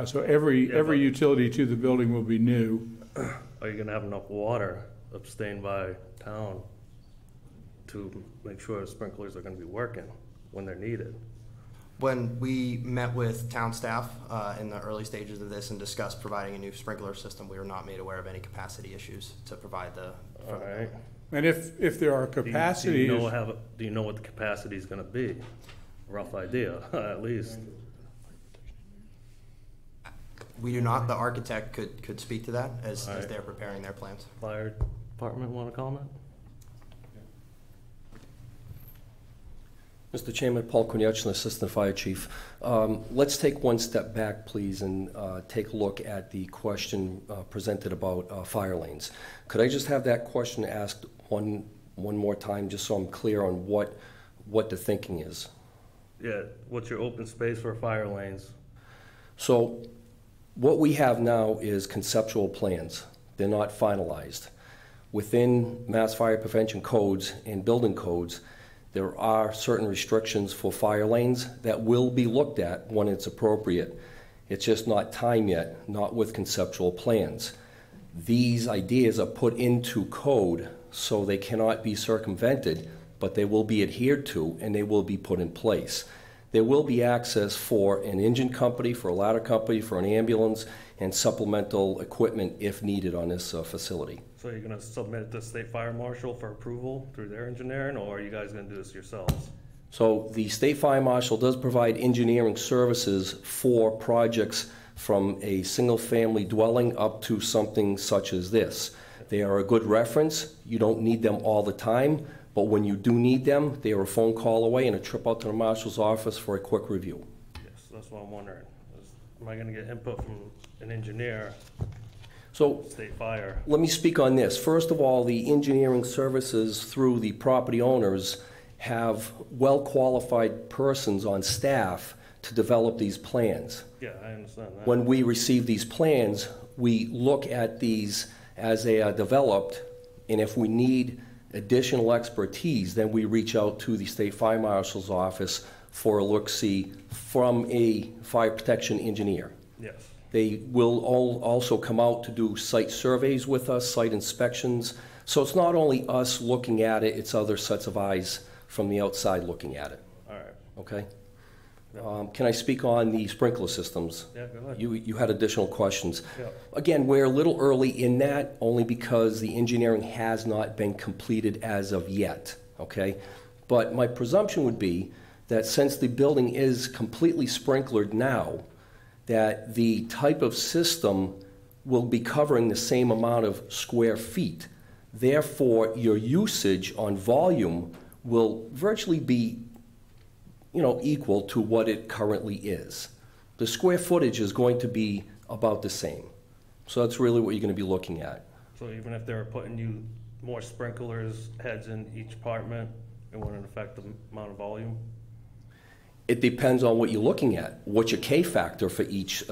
so every but- utility to the building will be new. Are you gonna have enough water abstained by town to make sure the sprinklers are gonna be working when they're needed? When we met with town staff in the early stages of this and discussed providing a new sprinkler system, we were not made aware of any capacity issues to provide the. All right. And if there are Do capacity you issues. do you know what the capacity is gonna be? Rough idea, at least. We do not. The architect could speak to that as All right. they're preparing their plans. Fire department wanna comment? Mr. Chairman, Paul Konieczny, Assistant Fire Chief. Let's take one step back, please, and take a look at the question presented about fire lanes. Could I just have that question asked one more time, just so I'm clear on what the thinking is? Yeah, what's your open space for fire lanes? So what we have now is conceptual plans. They're not finalized. Within Mass Fire Prevention codes and building codes, there are certain restrictions for fire lanes that will be looked at when it's appropriate. It's just not time yet, not with conceptual plans. These ideas are put into code so they cannot be circumvented, but they will be adhered to and they will be put in place. There will be access for an engine company, for a ladder company, for an ambulance, and supplemental equipment if needed on this facility. So you're gonna submit it to State Fire Marshal for approval through their engineering, or are you guys gonna do this yourselves? So the State Fire Marshal does provide engineering services for projects from a single-family dwelling up to something such as this. They are a good reference. You don't need them all the time, but when you do need them, they are a phone call away and a trip out to the Marshal's office for a quick review. Yes, that's what I'm wondering. Am I gonna get input from an engineer, So State Fire? let me speak on this. First of all, the engineering services through the property owners have well-qualified persons on staff to develop these plans. Yeah, I understand that. When we receive these plans, we look at these as they are developed, and if we need additional expertise, then we reach out to the State Fire Marshal's office for a look-see from a fire protection engineer. Yes. They will also come out to do site surveys with us, site inspections. So it's not only us looking at it, it's other sets of eyes from the outside looking at it, All right. okay? Can I speak on the sprinkler systems? Yeah, go ahead. You had additional questions. Yeah. Again, we're a little early in that, only because the engineering has not been completed as of yet, okay? But my presumption would be that since the building is completely sprinklered now, that the type of system will be covering the same amount of square feet. Therefore, your usage on volume will virtually be, equal to what it currently is. The square footage is going to be about the same. So that's really what you're going to be looking at. So even if they're putting you more sprinklers heads in each apartment, it wouldn't affect the amount of volume? It depends on what you're looking at. What's your K factor for each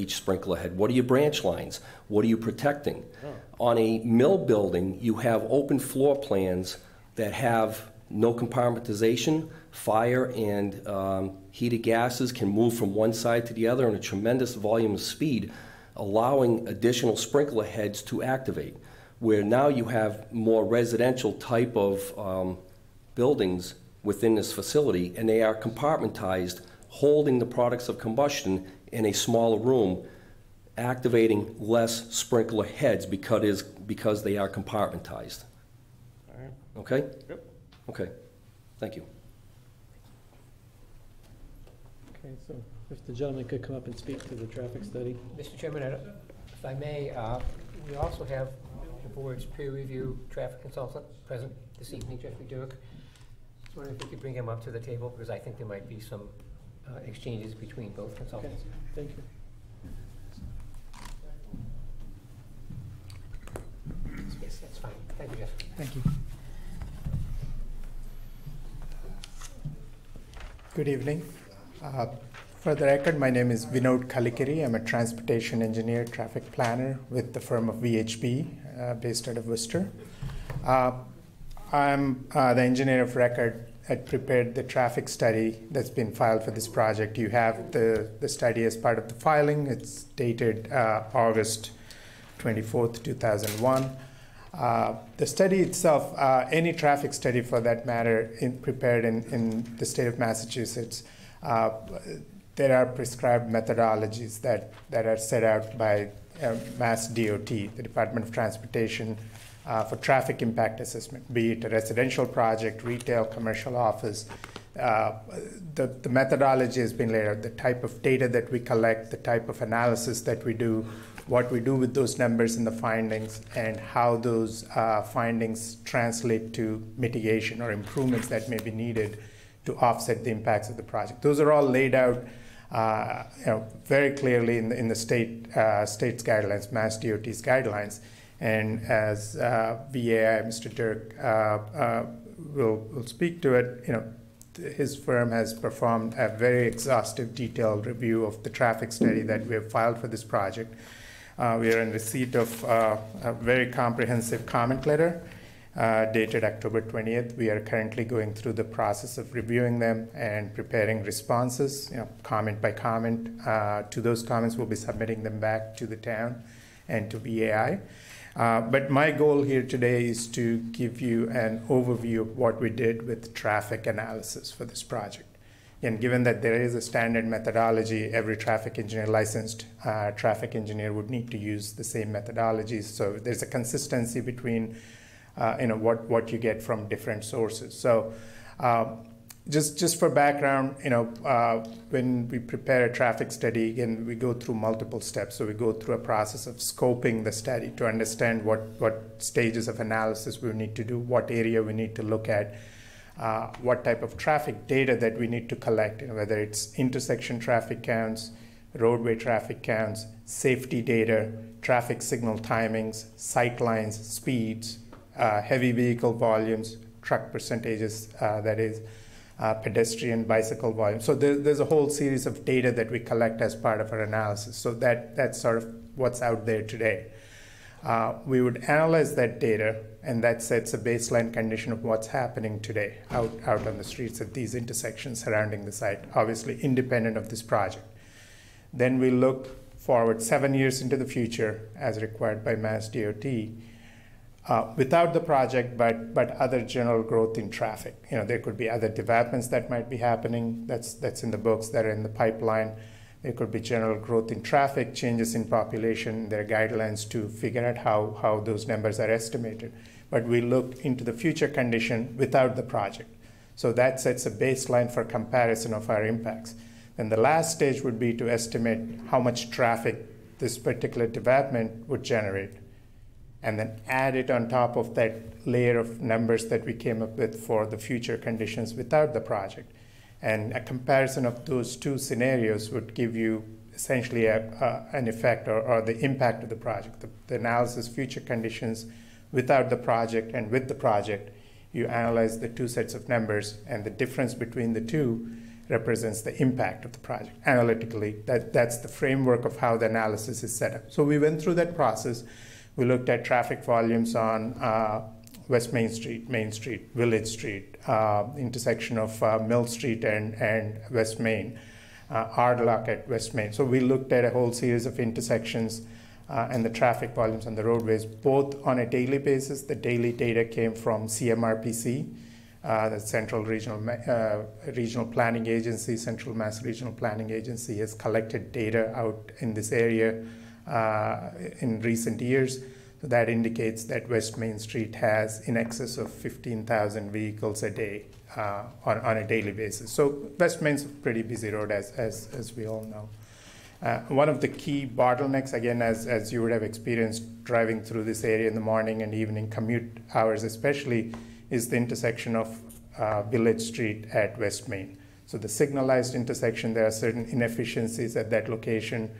sprinkler head? What are your branch lines? What are you protecting? Oh. On a mill building, you have open floor plans that have no compartmentalization. Fire and heated gases can move from one side to the other in a tremendous volume of speed, allowing additional sprinkler heads to activate. Where now you have more residential type of buildings within this facility, and they are compartmentized, holding the products of combustion in a smaller room, activating less sprinkler heads because they are compartmentized. All right. Okay? Yep. Okay. Thank you. Okay, so if the gentleman could come up and speak to the traffic study. Mr. Chairman, if I may, we also have the board's peer review traffic consultant present this evening, Jeffrey Dirk. Just wondering if we could bring him up to the table, because I think there might be some exchanges between both Okay, consultants. thank you. Yes, that's fine. Thank you, Jeff. Thank you. Good evening. For the record, my name is Vinod Kalikiri. I'm a transportation engineer, traffic planner with the firm of VHB, based out of Worcester. I'm the engineer of record. I prepared the traffic study that's been filed for this project. You have the study as part of the filing. It's dated August 24th, 2001. The study itself, any traffic study for that matter, prepared in the state of Massachusetts, there are prescribed methodologies that are set out by Mass DOT, the Department of Transportation, for traffic impact assessment, be it a residential project, retail, commercial office. The methodology has been laid out, the type of data that we collect, the type of analysis that we do, what we do with those numbers and the findings, and how those findings translate to mitigation or improvements that may be needed to offset the impacts of the project. Those are all laid out very clearly in the state's guidelines, Mass DOT's guidelines. And as VAI, Mr. Dirk, will speak to it, his firm has performed a very exhaustive, detailed review of the traffic study that we have filed for this project. We are in receipt of a very comprehensive comment letter dated October 20th. We are currently going through the process of reviewing them and preparing responses, comment by comment. To those comments, we'll be submitting them back to the town and to VAI. But my goal here today is to give you an overview of what we did with traffic analysis for this project. And given that there is a standard methodology, every traffic engineer, licensed traffic engineer, would need to use the same methodologies. So there's a consistency between what you get from different sources. So just for background, when we prepare a traffic study, again, we go through multiple steps. So we go through a process of scoping the study to understand what stages of analysis we need to do, what area we need to look at, what type of traffic data that we need to collect, whether it's intersection traffic counts, roadway traffic counts, safety data, traffic signal timings, sight lines, speeds, heavy vehicle volumes, truck percentages, that is, pedestrian, bicycle volume. So there's a whole series of data that we collect as part of our analysis. So that's sort of what's out there today. We would analyze that data, and that sets a baseline condition of what's happening today out on the streets at these intersections surrounding the site, obviously independent of this project. Then we look forward 7 years into the future as required by Mass DOT, without the project, but other general growth in traffic. There could be other developments that might be happening that's in the books, that are in the pipeline. There could be general growth in traffic, changes in population. There are guidelines to figure out how those numbers are estimated. But we look into the future condition without the project. So that sets a baseline for comparison of our impacts. Then the last stage would be to estimate how much traffic this particular development would generate, and then add it on top of that layer of numbers that we came up with for the future conditions without the project. And a comparison of those two scenarios would give you essentially an effect or the impact of the project. The analysis, future conditions without the project and with the project, you analyze the two sets of numbers, and the difference between the two represents the impact of the project. Analytically, that's the framework of how the analysis is set up. So we went through that process. We looked at traffic volumes on West Main Street, Village Street, intersection of Mill Street and West Main, Irdloc at West Main. So we looked at a whole series of intersections and the traffic volumes on the roadways, both on a daily basis. The daily data came from CMRPC, the Central Regional Planning Agency, Central Mass Regional Planning Agency, has collected data out in this area in recent years. So that indicates that West Main Street has in excess of 15,000 vehicles a day on a daily basis. So West Main's a pretty busy road, as we all know. One of the key bottlenecks, again, as you would have experienced driving through this area in the morning and evening commute hours especially, is the intersection of Village Street at West Main. So the signalized intersection, there are certain inefficiencies at that location.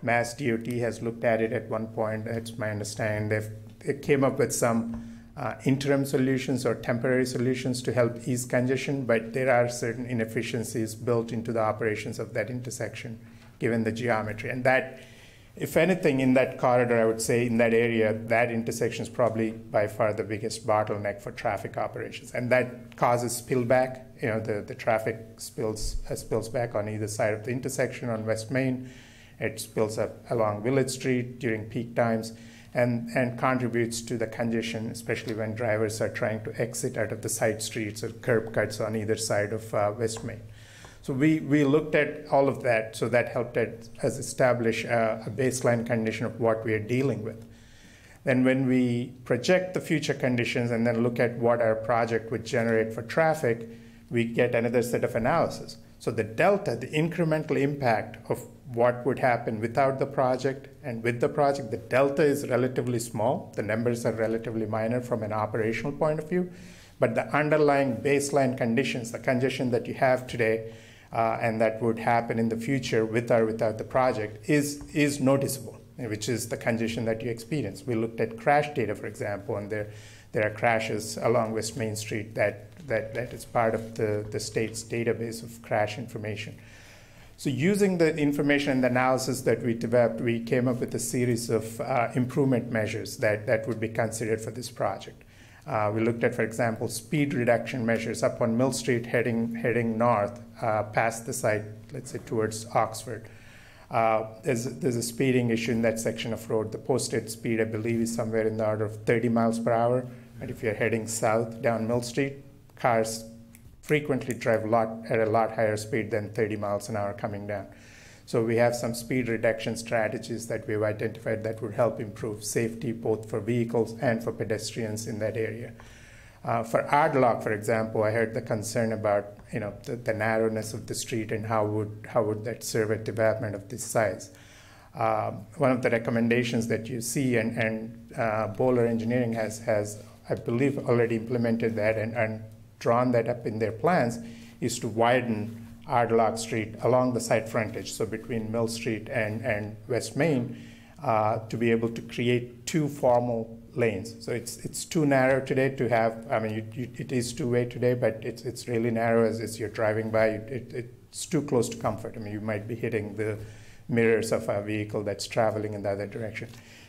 Mass DOT has looked at it at one point, that's my understanding. It came up with some interim solutions or temporary solutions to help ease congestion, but there are certain inefficiencies built into the operations of that intersection, given the geometry. And that, if anything, in that corridor, I would say in that area, that intersection is probably by far the biggest bottleneck for traffic operations. And that causes spillback. You know, the traffic spills back on either side of the intersection on West Main. It spills up along Village Street during peak times and contributes to the congestion, especially when drivers are trying to exit out of the side streets or curb cuts on either side of West Main. So we looked at all of that, so that helped us establish a baseline condition of what we are dealing with. Then when we project the future conditions and then look at what our project would generate for traffic, we get another set of analysis. So the delta, the incremental impact of what would happen without the project and with the project, the delta is relatively small. The numbers are relatively minor from an operational point of view, but the underlying baseline conditions, the congestion that you have today, and that would happen in the future with or without the project is noticeable, which is the congestion that you experience. We looked at crash data, for example, and there are crashes along West Main Street that is part of the state's database of crash information. So using the information and the analysis that we developed, we came up with a series of improvement measures that would be considered for this project. We looked at, for example, speed reduction measures up on Mill Street heading north past the site, let's say towards Oxford. There's a speeding issue in that section of road. The posted speed, I believe, is somewhere in the order of 30 miles per hour. And if you're heading south down Mill Street, cars frequently drive at a lot higher speed than 30 miles an hour coming down. So we have some speed reduction strategies that we've identified that would help improve safety both for vehicles and for pedestrians in that area. For Irdloc, for example, I heard the concern about the narrowness of the street and how would that serve a development of this size. One of the recommendations that you see, and Bowler Engineering has, I believe, already implemented that and drawn that up in their plans, is to widen Irdloc Street along the site frontage, so between Mill Street and West Main, to be able to create two formal lanes. So it's too narrow today to have, it is two-way today, but it's really narrow as you're driving by. It's too close to comfort. You might be hitting the mirrors of a vehicle that's traveling in the other direction.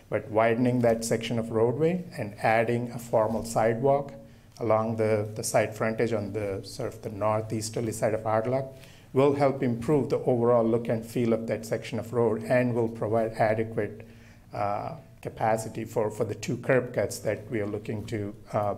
But widening that section of roadway and adding a formal sidewalk along the site frontage on the sort of the northeasterly side of Irdloc will help improve the overall look and feel of that section of road and will provide adequate capacity for the two curb cuts that we are looking to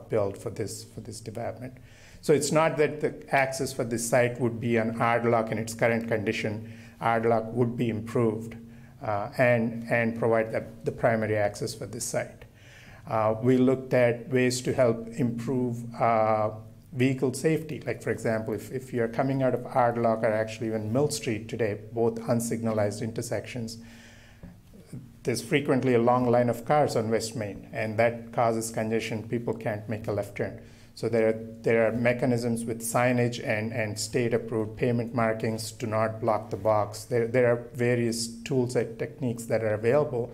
build for this development. So it's not that the access for this site would be on Irdloc in its current condition. Irdloc would be improved and provide the primary access for this site. We looked at ways to help improve vehicle safety. Like, for example, if you're coming out of Irdloc or actually even Mill Street today, both unsignalized intersections, there's frequently a long line of cars on West Main, and that causes congestion. People can't make a left turn. So there are mechanisms with signage and state-approved pavement markings to not block the box. There are various tools and techniques that are available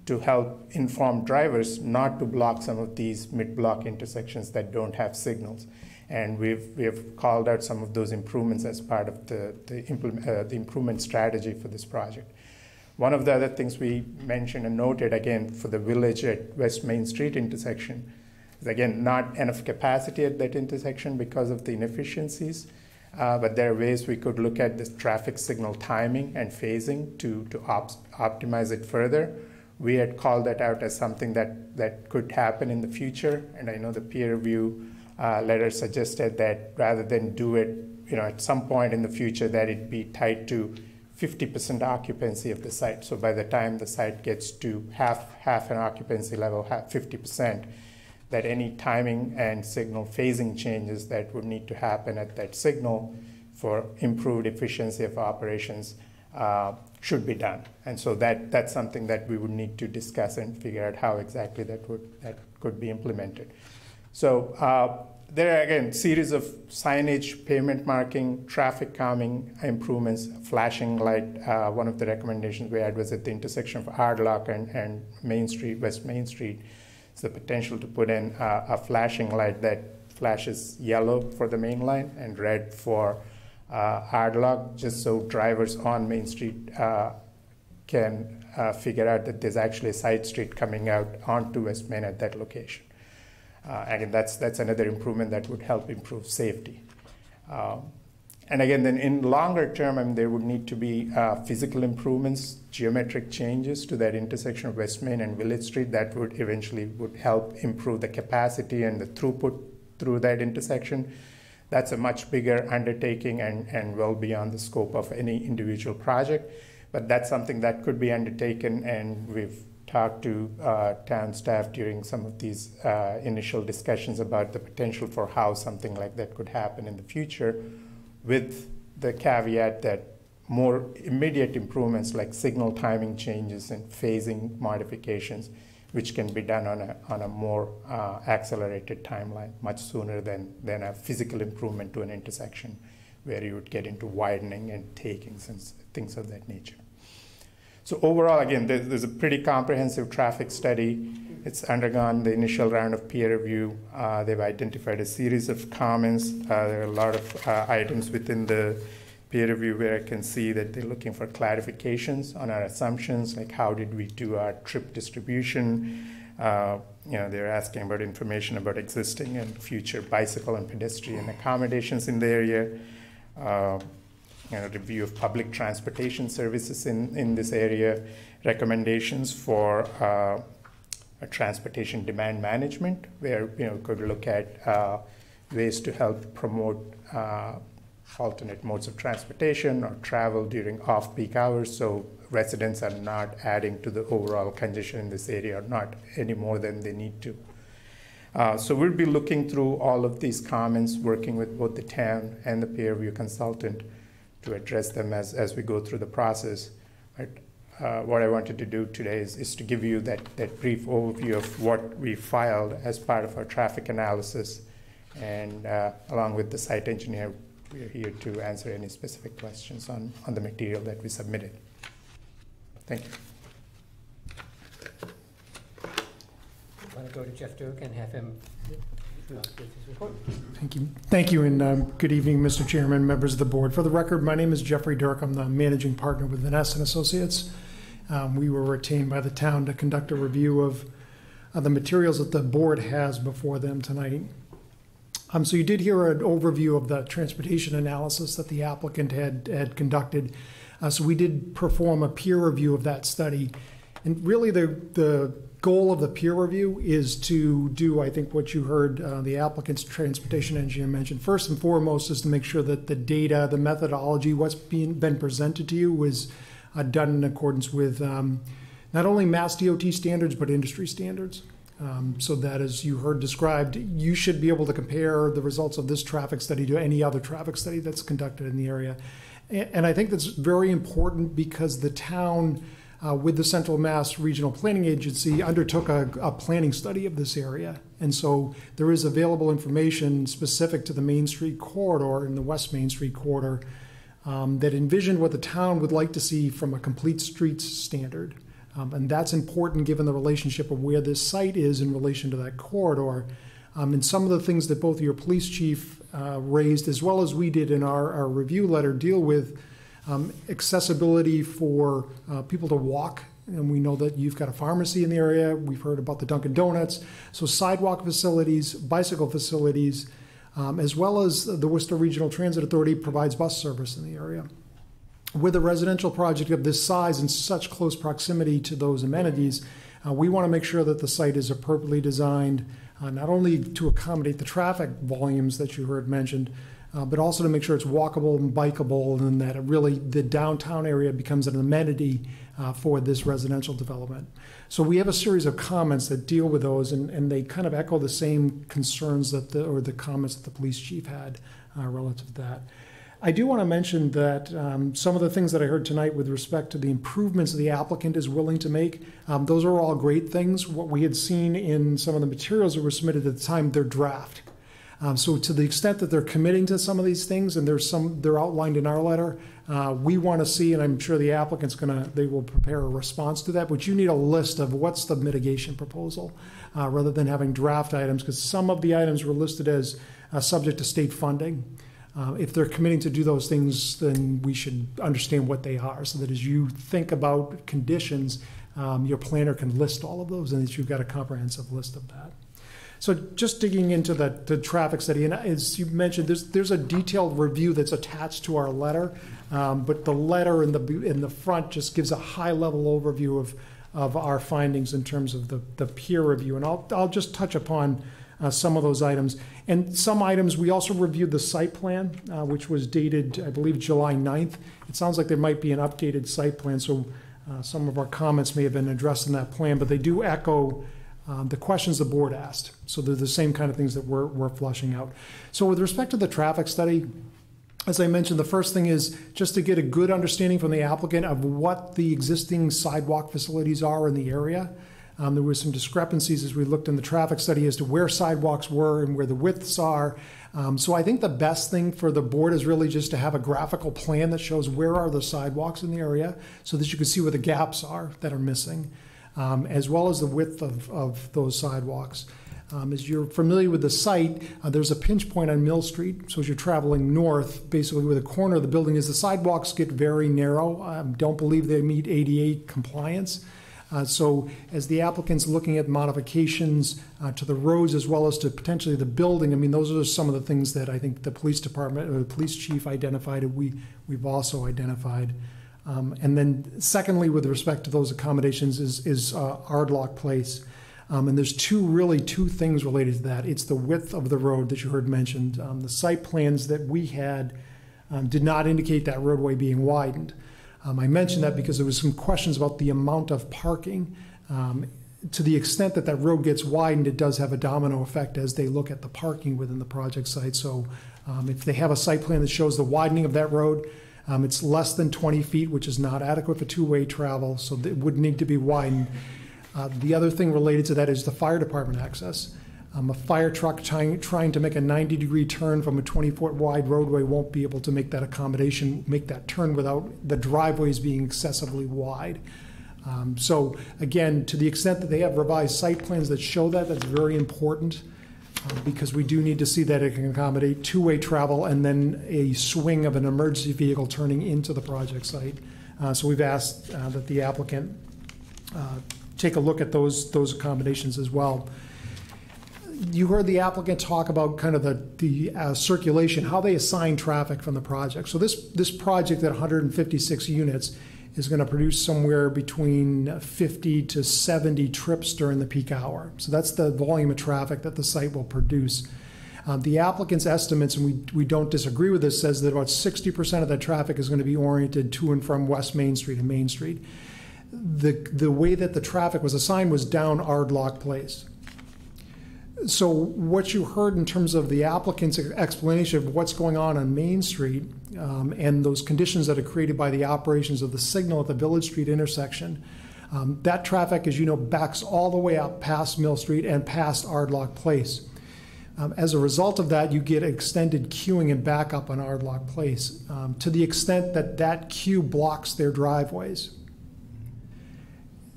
to help inform drivers not to block some of these mid-block intersections that don't have signals. And we have called out some of those improvements as part of the improvement strategy for this project. One of the other things we mentioned and noted, again, for the Village at West Main Street intersection, is again not enough capacity at that intersection because of the inefficiencies, but there are ways we could look at this traffic signal timing and phasing to optimize it further. We had called that out as something that could happen in the future, and I know the peer review letter suggested that rather than do it, at some point in the future, that it be tied to 50% occupancy of the site. So by the time the site gets to half an occupancy level, 50%, that any timing and signal phasing changes that would need to happen at that signal for improved efficiency of operations should be done. And so that's something that we would need to discuss and figure out how exactly that could be implemented. So there are, again, series of signage, pavement marking, traffic calming improvements, flashing light. One of the recommendations we had was at the intersection of Irdloc and Main Street, West Main Street, is the potential to put in a flashing light that flashes yellow for the main line and red for Irdloc, just so drivers on Main Street can figure out that there's actually a side street coming out onto West Main at that location. Again, that's another improvement that would help improve safety. And again, then in longer term, there would need to be physical improvements, geometric changes to that intersection of West Main and Village Street that would eventually help improve the capacity and the throughput through that intersection. That's a much bigger undertaking and well beyond the scope of any individual project, but that's something that could be undertaken, and we've talked to town staff during some of these initial discussions about the potential for how something like that could happen in the future, with the caveat that more immediate improvements like signal timing changes and phasing modifications, which can be done on a more accelerated timeline, much sooner than a physical improvement to an intersection where you would get into widening and takings and things of that nature. So overall, again, there's a pretty comprehensive traffic study. It's undergone the initial round of peer review. They've identified a series of comments. There are a lot of items within the peer review where I can see that they're looking for clarifications on our assumptions, like how did we do our trip distribution. They're asking about information about existing and future bicycle and pedestrian accommodations in the area. Review of public transportation services in this area, recommendations for a transportation demand management, where could look at ways to help promote alternate modes of transportation or travel during off-peak hours, so residents are not adding to the overall congestion in this area, or not any more than they need to. So we'll be looking through all of these comments, working with both the town and the peer review consultant to address them as we go through the process. But what I wanted to do today is to give you that brief overview of what we filed as part of our traffic analysis, and along with the site engineer, we are here to answer any specific questions on the material that we submitted. Thank you. Want to go to Jeff Dirk and have him give his report? Thank you. Thank you, and good evening, Mr. Chairman, members of the board. For the record, my name is Jeffrey Dirk. I'm the managing partner with Vanessa & Associates. We were retained by the town to conduct a review of the materials that the board has before them tonight. So you did hear an overview of the transportation analysis that the applicant had conducted. So we did perform a peer review of that study. And really the goal of the peer review is to do, I think, what you heard the applicant's transportation engineer mention. First and foremost is to make sure that the data, the methodology, what's been presented to you was done in accordance with not only Mass DOT standards, but industry standards. So that, as you heard described, you should be able to compare the results of this traffic study to any other traffic study that's conducted in the area. And I think that's very important because the town, with the Central Mass Regional Planning Agency, undertook a planning study of this area. And so there is available information specific to the Main Street corridor and the West Main Street corridor that envisioned what the town would like to see from a complete streets standard. And that's important given the relationship of where this site is in relation to that corridor. And some of the things that both your police chief raised, as well as we did in our review letter, deal with accessibility for people to walk. And we know that you've got a pharmacy in the area. We've heard about the Dunkin' Donuts. So sidewalk facilities, bicycle facilities, as well as the Worcester Regional Transit Authority provides bus service in the area. With a residential project of this size and such close proximity to those amenities, We want to make sure that the site is appropriately designed, not only to accommodate the traffic volumes that you heard mentioned, but also to make sure it's walkable and bikeable, and that the downtown area becomes an amenity for this residential development. So we have a series of comments that deal with those, and they kind of echo the same concerns or the comments that the police chief had relative to that. I do want to mention that some of the things that I heard tonight with respect to the improvements the applicant is willing to make, those are all great things. What we had seen in some of the materials that were submitted at the time, they're draft. So to the extent that they're committing to some of these things, and they're outlined in our letter, we want to see, and I'm sure the applicant's they will prepare a response to that, but you need a list of what's the mitigation proposal, rather than having draft items, because some of the items were listed as subject to state funding. If they're committing to do those things, then we should understand what they are, so that as you think about conditions, your planner can list all of those, and that you've got a comprehensive list of that. So just digging into the traffic study, and as you mentioned, there's a detailed review that's attached to our letter, but the letter in the front just gives a high-level overview of our findings in terms of the peer review, and I'll just touch upon some of those items. And some items, we also reviewed the site plan, which was dated, I believe, July 9th. It sounds like there might be an updated site plan, so some of our comments may have been addressed in that plan, but they do echo the questions the board asked. So they're the same kind of things that we're flushing out. So with respect to the traffic study, as I mentioned, the first thing is just to get a good understanding from the applicant of what the existing sidewalk facilities are in the area. There were some discrepancies as we looked in the traffic study as to where sidewalks were and where the widths are. So I think the best thing for the board is really just to have a graphical plan that shows where are the sidewalks in the area, so that you can see where the gaps are that are missing, as well as the width of those sidewalks. As you're familiar with the site, there's a pinch point on Mill Street. So as you're traveling north, basically where the corner of the building is, the sidewalks get very narrow. Don't believe they meet ADA compliance. So as the applicant's looking at modifications to the roads as well as to potentially the building, I mean, those are some of the things that I think the police department or the police chief identified, and we've also identified. And then secondly, with respect to those accommodations is Irdloc Place. And there's two things related to that. It's the width of the road that you heard mentioned. The site plans that we had did not indicate that roadway being widened. I mentioned that because there was some questions about the amount of parking. To the extent that road gets widened, it does have a domino effect as they look at the parking within the project site. So if they have a site plan that shows the widening of that road, it's less than 20 feet, which is not adequate for two-way travel, so it would need to be widened. The other thing related to that is the fire department access. A fire truck trying to make a 90-degree turn from a 20-foot wide roadway won't be able to make that accommodation, make that turn without the driveways being excessively wide. So again, to the extent that they have revised site plans that show that, that's very important, because we do need to see that it can accommodate two-way travel and then a swing of an emergency vehicle turning into the project site. So we've asked that the applicant take a look at those accommodations as well. You heard the applicant talk about kind of the circulation, how they assign traffic from the project. So this project at 156 units is going to produce somewhere between 50 to 70 trips during the peak hour. So that's the volume of traffic that the site will produce. The applicant's estimates, and we don't disagree with this, says that about 60% of that traffic is going to be oriented to and from West Main Street and Main Street. The way that the traffic was assigned was down Irdloc Place. So what you heard in terms of the applicant's explanation of what's going on Main Street and those conditions that are created by the operations of the signal at the Village Street intersection, that traffic, as you know, backs all the way up past Mill Street and past Irdloc Place. As a result of that, you get extended queuing and backup on Irdloc Place to the extent that queue blocks their driveways.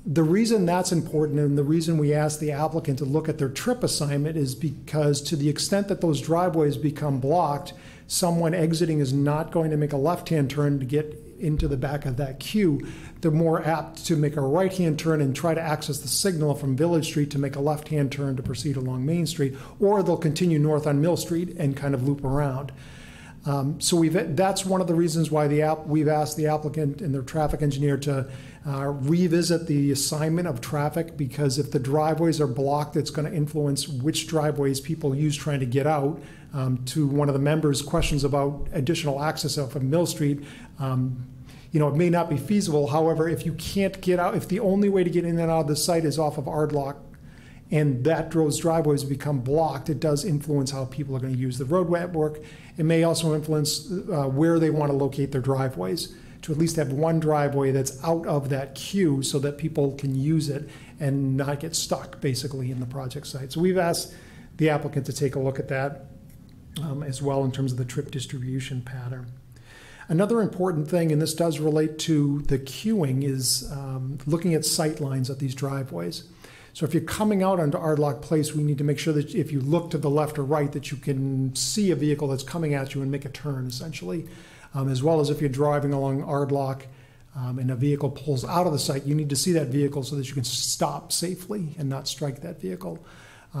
The reason that's important, and the reason we ask the applicant to look at their trip assignment, is because to the extent that those driveways become blocked, someone exiting is not going to make a left-hand turn to get into the back of that queue. They're more apt to make a right-hand turn and try to access the signal from Village Street to make a left-hand turn to proceed along Main Street, or they'll continue north on Mill Street and kind of loop around. So that's one of the reasons why we've asked the applicant and their traffic engineer to revisit the assignment of traffic, because if the driveways are blocked, it's going to influence which driveways people use trying to get out. To one of the members' questions about additional access off of Mill Street, it may not be feasible. However, if you can't get out, if the only way to get in and out of the site is off of Irdloc, and those driveways become blocked, it does influence how people are going to use the road network. It may also influence where they want to locate their driveways, to at least have one driveway that's out of that queue so that people can use it and not get stuck basically in the project site. So we've asked the applicant to take a look at that as well in terms of the trip distribution pattern. Another important thing, and this does relate to the queuing, is looking at sight lines at these driveways. So if you're coming out onto Irdloc Place, we need to make sure that if you look to the left or right, that you can see a vehicle that's coming at you and make a turn, essentially. As well as if you're driving along Irdloc and a vehicle pulls out of the site, you need to see that vehicle so that you can stop safely and not strike that vehicle.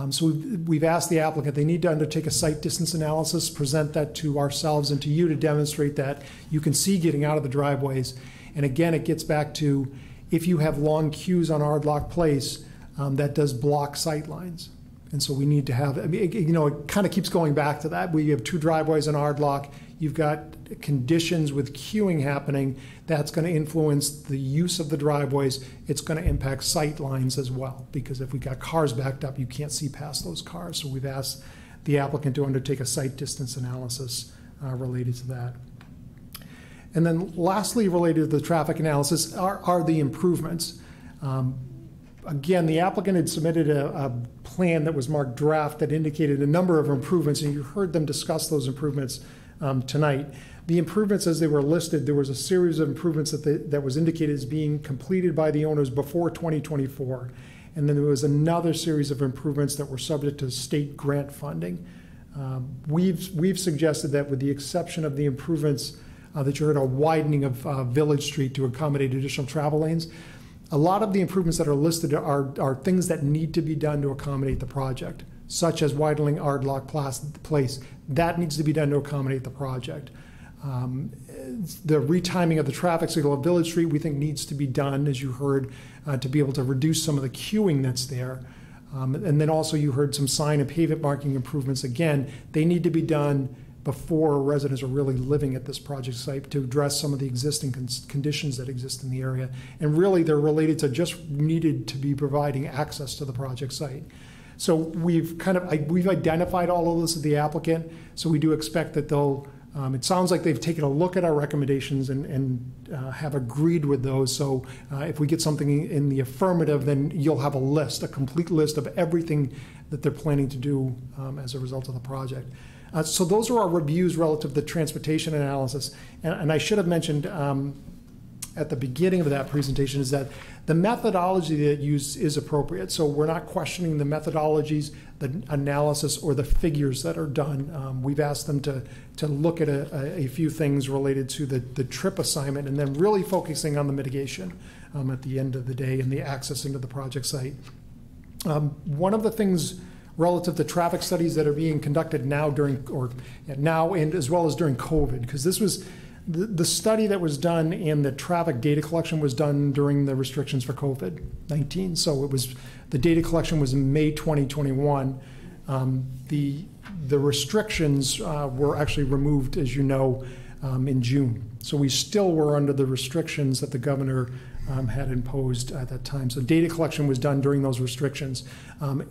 So we've asked the applicant, they need to undertake a site distance analysis, present that to ourselves and to you to demonstrate that you can see getting out of the driveways. And again, it gets back to, if you have long queues on Irdloc Place, that does block sight lines. And so we need to have, it kind of keeps going back to that. We have two driveways on Irdloc. You've got conditions with queuing happening. That's going to influence the use of the driveways. It's going to impact sight lines as well, because if we've got cars backed up, you can't see past those cars. So we've asked the applicant to undertake a site distance analysis related to that. And then lastly, related to the traffic analysis are the improvements. Again, the applicant had submitted a plan that was marked draft that indicated a number of improvements, and you heard them discuss those improvements tonight. The improvements as they were listed, there was a series of improvements that was indicated as being completed by the owners before 2024. And then there was another series of improvements that were subject to state grant funding. We've suggested that, with the exception of the improvements that you heard, a widening of Village Street to accommodate additional travel lanes, a lot of the improvements that are listed are things that need to be done to accommodate the project, such as widening Irdloc Place. That needs to be done to accommodate the project. The retiming of the traffic signal at Village Street, we think, needs to be done, as you heard, to be able to reduce some of the queuing that's there. And then also you heard some sign and pavement marking improvements. Again, they need to be done before residents are really living at this project site, to address some of the existing conditions that exist in the area. And really, they're related to just needed to be providing access to the project site. So we've identified all of this with the applicant. So we do expect that they'll, it sounds like they've taken a look at our recommendations and have agreed with those. So if we get something in the affirmative, then you'll have a complete list of everything that they're planning to do as a result of the project. So those are our reviews relative to the transportation analysis. And I should have mentioned at the beginning of that presentation is that the methodology that used is appropriate. So we're not questioning the methodologies, the analysis, or the figures that are done. We've asked them to look at a few things related to the trip assignment, and then really focusing on the mitigation at the end of the day and the access into the project site. One of the things relative to traffic studies that are being conducted now and as well as during COVID, because this was the study that was done and the traffic data collection was done during the restrictions for COVID-19. So the data collection was in May 2021. The restrictions were actually removed, as you know, in June. So we still were under the restrictions that the governor had imposed at that time. So data collection was done during those restrictions.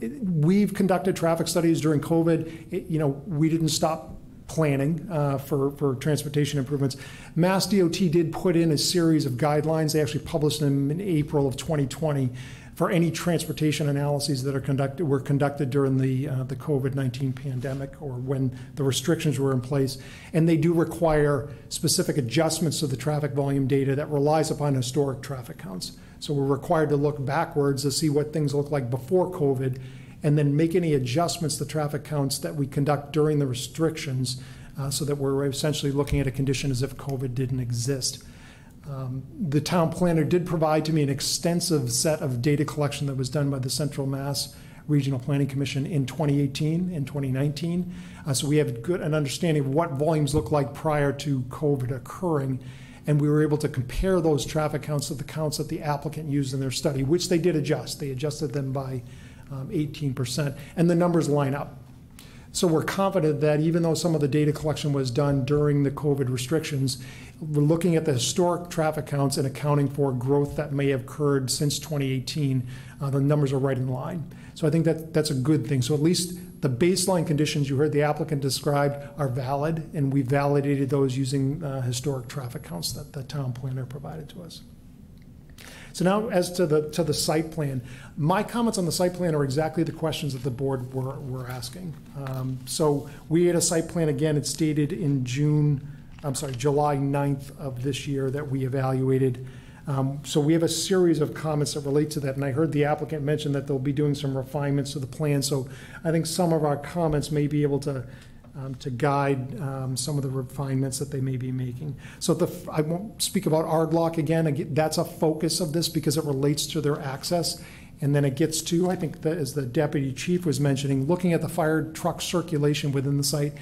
We've conducted traffic studies during COVID. We didn't stop planning for transportation improvements. Mass DOT did put in a series of guidelines. They actually published them in April of 2020 for any transportation analyses that were conducted during the COVID-19 pandemic, or when the restrictions were in place. And they do require specific adjustments to the traffic volume data that relies upon historic traffic counts. So we're required to look backwards to see what things look like before COVID, and then make any adjustments to traffic counts that we conduct during the restrictions, so that we're essentially looking at a condition as if COVID didn't exist. The town planner did provide to me an extensive set of data collection that was done by the Central Mass Regional Planning Commission in 2018 and 2019. So we have an understanding of what volumes look like prior to COVID occurring. And we were able to compare those traffic counts to the counts that the applicant used in their study, which they did adjust. They adjusted them by 18%, and the numbers line up. So we're confident that even though some of the data collection was done during the COVID restrictions, we're looking at the historic traffic counts and accounting for growth that may have occurred since 2018. The numbers are right in line. So I think that's a good thing. So at least the baseline conditions you heard the applicant describe are valid, and we validated those using historic traffic counts that the town planner provided to us. So now, as to the site plan, my comments on the site plan are exactly the questions that the board were asking. So we had a site plan, again, it's dated in July 9th of this year that we evaluated. So we have a series of comments that relate to that, and I heard the applicant mention that they'll be doing some refinements to the plan. So I think some of our comments may be able to guide some of the refinements that they may be making. So I won't speak about Irdloc again. That's a focus of this because it relates to their access. And then it gets to, I think, as the deputy chief was mentioning, looking at the fire truck circulation within the site.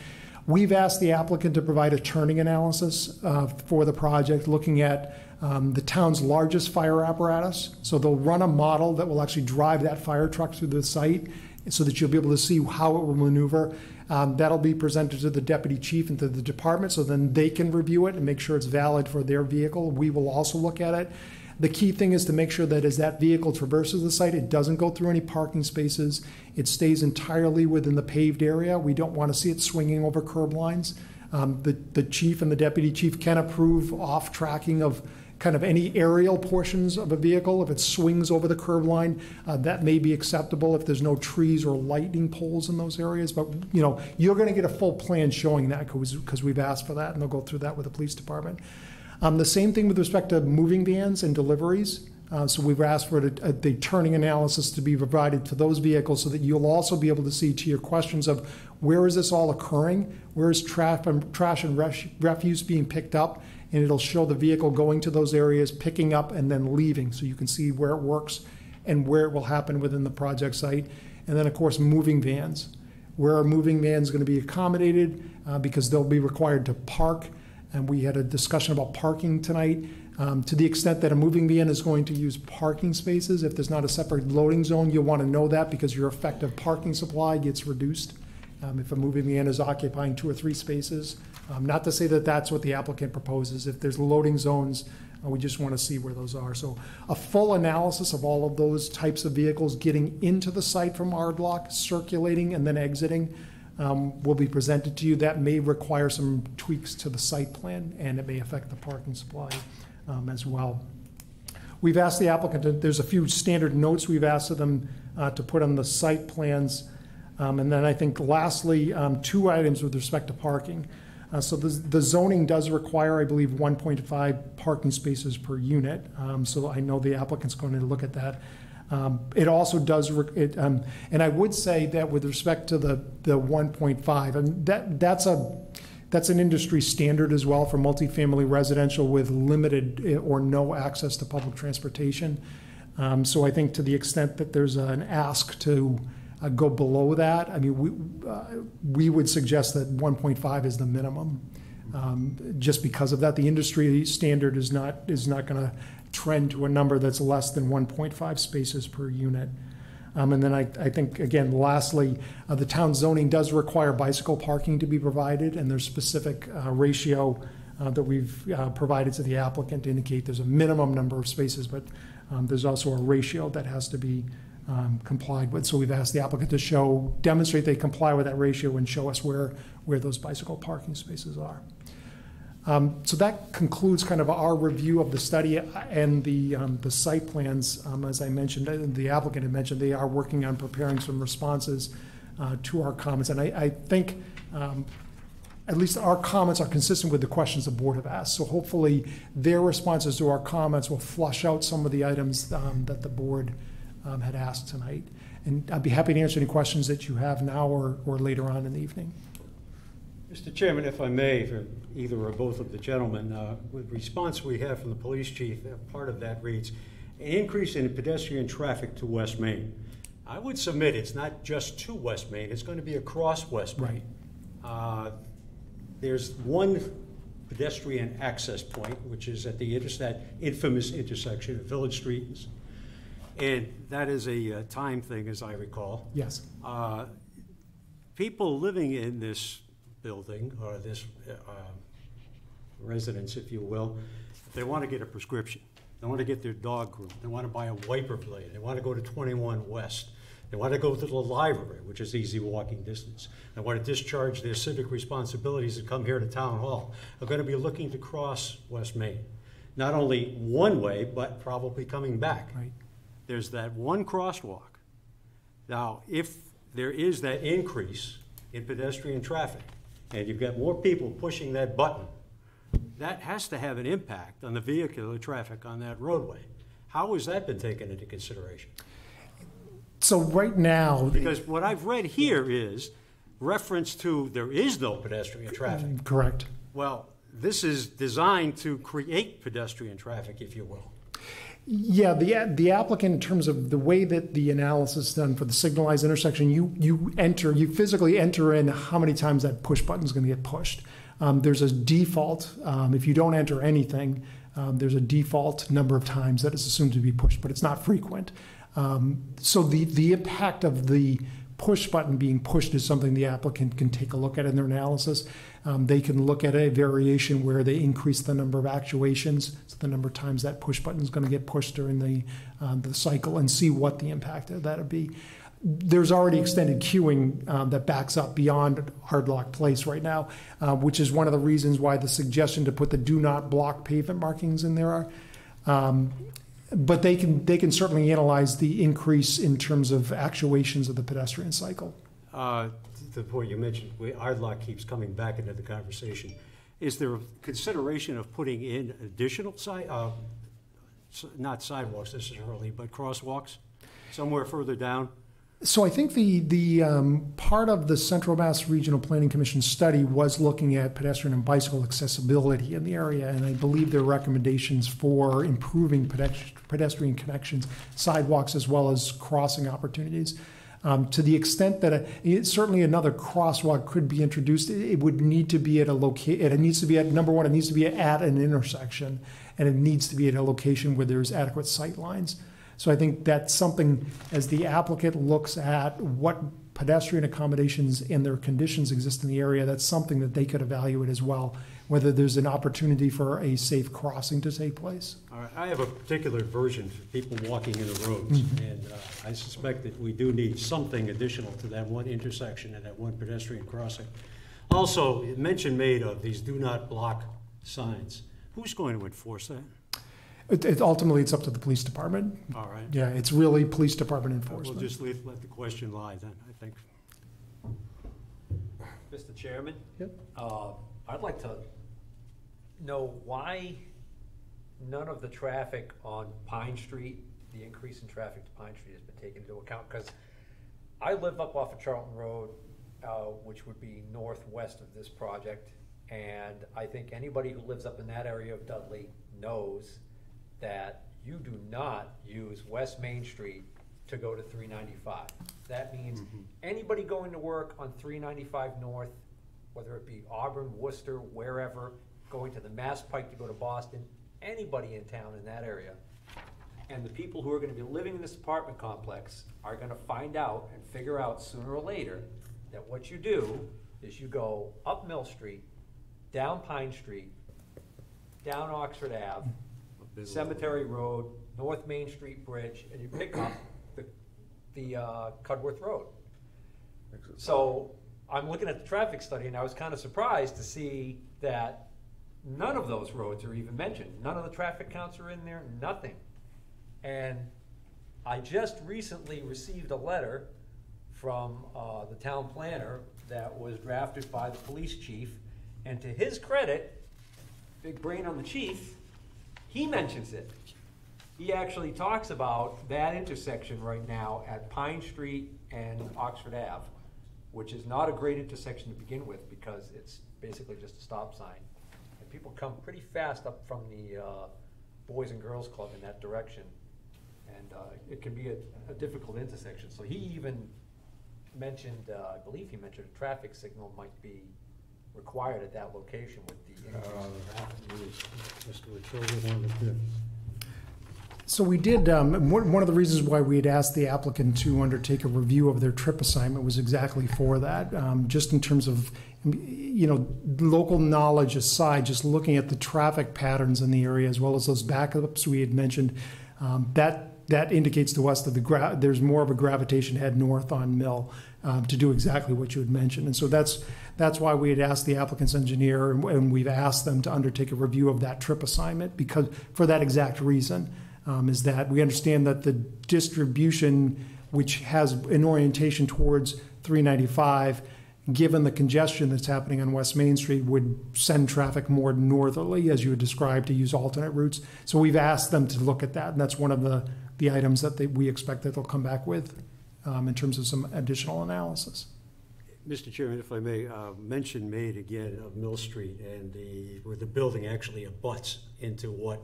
We've asked the applicant to provide a turning analysis for the project, looking at the town's largest fire apparatus. So they'll run a model that will actually drive that fire truck through the site so that you'll be able to see how it will maneuver. That'll be presented to the deputy chief and to the department, so then they can review it and make sure it's valid for their vehicle. We will also look at it. The key thing is to make sure that as that vehicle traverses the site, it doesn't go through any parking spaces. It stays entirely within the paved area. We don't want to see it swinging over curb lines. The chief and the deputy chief can approve off tracking of kind of any aerial portions of a vehicle. If it swings over the curb line, that may be acceptable if there's no trees or lighting poles in those areas. But you're going to get a full plan showing that because we've asked for that, and they'll go through that with the police department. The same thing with respect to moving vans and deliveries. So we've asked for the turning analysis to be provided to those vehicles so that you'll also be able to see, to your questions of where is this all occurring, where is trash and refuse being picked up, and it'll show the vehicle going to those areas, picking up, and then leaving, so you can see where it works and where it will happen within the project site. And then, of course, moving vans. Where are moving vans going to be accommodated because they'll be required to park. And we had a discussion about parking tonight. To the extent that a moving van is going to use parking spaces, if there's not a separate loading zone, you'll want to know that because your effective parking supply gets reduced if a moving van is occupying 2 or 3 spaces. Not to say that that's what the applicant proposes. If there's loading zones, we just want to see where those are. So a full analysis of all of those types of vehicles getting into the site from Irdloc, circulating and then exiting, will be presented to you. That may require some tweaks to the site plan, and it may affect the parking supply as well. We've asked the applicant, there's a few standard notes we've asked of them to put on the site plans. And then I think lastly, 2 items with respect to parking. So the zoning does require, I believe, 1.5 parking spaces per unit. So I know the applicant's going to look at that. It also does, and I would say that with respect to the 1.5, and that's an industry standard as well for multifamily residential with limited or no access to public transportation. So I think to the extent that there's an ask to go below that, I mean, we would suggest that 1.5 is the minimum. Just because of that, the industry standard is not going to trend to a number that's less than 1.5 spaces per unit. And then I think, again, lastly, the town zoning does require bicycle parking to be provided, and there's specific ratio that we've provided to the applicant to indicate there's a minimum number of spaces, but there's also a ratio that has to be complied with. So we've asked the applicant to demonstrate they comply with that ratio and show us where those bicycle parking spaces are. So that concludes kind of our review of the study and the site plans. As I mentioned, the applicant had mentioned they are working on preparing some responses to our comments. And I think at least our comments are consistent with the questions the board have asked. So hopefully their responses to our comments will flush out some of the items that the board had asked tonight. And I'd be happy to answer any questions that you have now or later on in the evening. Mr. Chairman, if I may, for either or both of the gentlemen, with response we have from the police chief, part of that reads, an increase in pedestrian traffic to West Main. I would submit it's not just to West Main, it's going to be across West Main. Right. There's one pedestrian access point, which is at that infamous intersection of Village Street, and that is a time thing, as I recall. Yes. People living in this building, or this residence, if you will, they want to get a prescription. They want to get their dog groomed. They want to buy a wiper blade. They want to go to 21 West. They want to go to the library, which is easy walking distance. They want to discharge their civic responsibilities and come here to Town Hall. They're going to be looking to cross West Main. Not only one way, but probably coming back. Right. There's that one crosswalk. Now, if there is that increase in pedestrian traffic, and you've got more people pushing that button, that has to have an impact on the vehicular traffic on that roadway. How has that been taken into consideration? So right now, Because what I've read here is reference to there is no pedestrian traffic. correct. Well, this is designed to create pedestrian traffic, if you will. Yeah, the applicant, in terms of the way that the analysis is done for the signalized intersection, you physically enter in how many times that push button is going to get pushed. There's a default, if you don't enter anything, there's a default number of times that is assumed to be pushed, but it's not frequent. So the impact of the push button being pushed is something the applicant can take a look at in their analysis. They can look at a variation where they increase the number of actuations, so the number of times that push button is going to get pushed during the cycle, and see what the impact of that would be. There's already extended queuing that backs up beyond Irdloc Place right now, which is one of the reasons why the suggestion to put the do not block pavement markings in there are. But they can certainly analyze the increase in terms of actuations of the pedestrian cycle. To the point you mentioned, Irdloc keeps coming back into the conversation. Is there a consideration of putting in additional not sidewalks necessarily, but crosswalks somewhere further down? So I think the part of the Central Mass Regional Planning Commission study was looking at pedestrian and bicycle accessibility in the area, and I believe their recommendations for improving pedestrian connections, sidewalks, as well as crossing opportunities. To the extent that certainly another crosswalk could be introduced, it would need to be at a location. It needs to be at, number one, it needs to be at an intersection, and it needs to be at a location where there's adequate sight lines. So I think that's something, as the applicant looks at what pedestrian accommodations and their conditions exist in the area, that's something that they could evaluate as well, whether there's an opportunity for a safe crossing to take place. All right, I have a particular version for people walking in the roads, and I suspect that we do need something additional to that one intersection and that one pedestrian crossing. Also, mention made of these do not block signs. Who's going to enforce that? Ultimately, it's up to the police department. All right. Yeah, it's really police department enforcement. We'll just let the question lie then, I think. Mr. Chairman? Yep. I'd like to know why none of the traffic on Pine Street, the increase in traffic to Pine Street, has been taken into account, because I live up off of Charlton Road, which would be northwest of this project, and I think anybody who lives up in that area of Dudley knows that you do not use West Main Street to go to 395. That means anybody going to work on 395 North, whether it be Auburn, Worcester, wherever, going to the Mass Pike to go to Boston, anybody in town in that area, and the people who are going to be living in this apartment complex are going to find out and figure out sooner or later that what you do is you go up Mill Street, down Pine Street, down Oxford Ave, Cemetery Road, North Main Street Bridge, and you pick up the Cudworth Road. So I'm looking at the traffic study, and I was kind of surprised to see that none of those roads are even mentioned. None of the traffic counts are in there, nothing. And I just recently received a letter from the town planner that was drafted by the police chief, and to his credit, big brain on the chief, he mentions it. He actually talks about that intersection right now at Pine Street and Oxford Ave, which is not a great intersection to begin with because it's basically just a stop sign. And people come pretty fast up from the Boys and Girls Club in that direction. And it can be a difficult intersection. So he even mentioned, I believe he mentioned a traffic signal might be required at that location with the increase in traffic. So we did, one of the reasons why we had asked the applicant to undertake a review of their trip assignment was exactly for that. Just in terms of, local knowledge aside, just looking at the traffic patterns in the area as well as those backups we had mentioned, that indicates to us that there's more of a gravitation head north on Mill to do exactly what you had mentioned. And so that's why we had asked the applicant's engineer, and we've asked them to undertake a review of that trip assignment, because for that exact reason. Is that we understand that the distribution, which has an orientation towards 395, given the congestion that's happening on West Main Street, would send traffic more northerly, as you had described, to use alternate routes. So we've asked them to look at that, and that's one of the items that we expect that they'll come back with in terms of some additional analysis. Mr. Chairman, if I may, mention made again of Mill Street and where the building actually abuts into what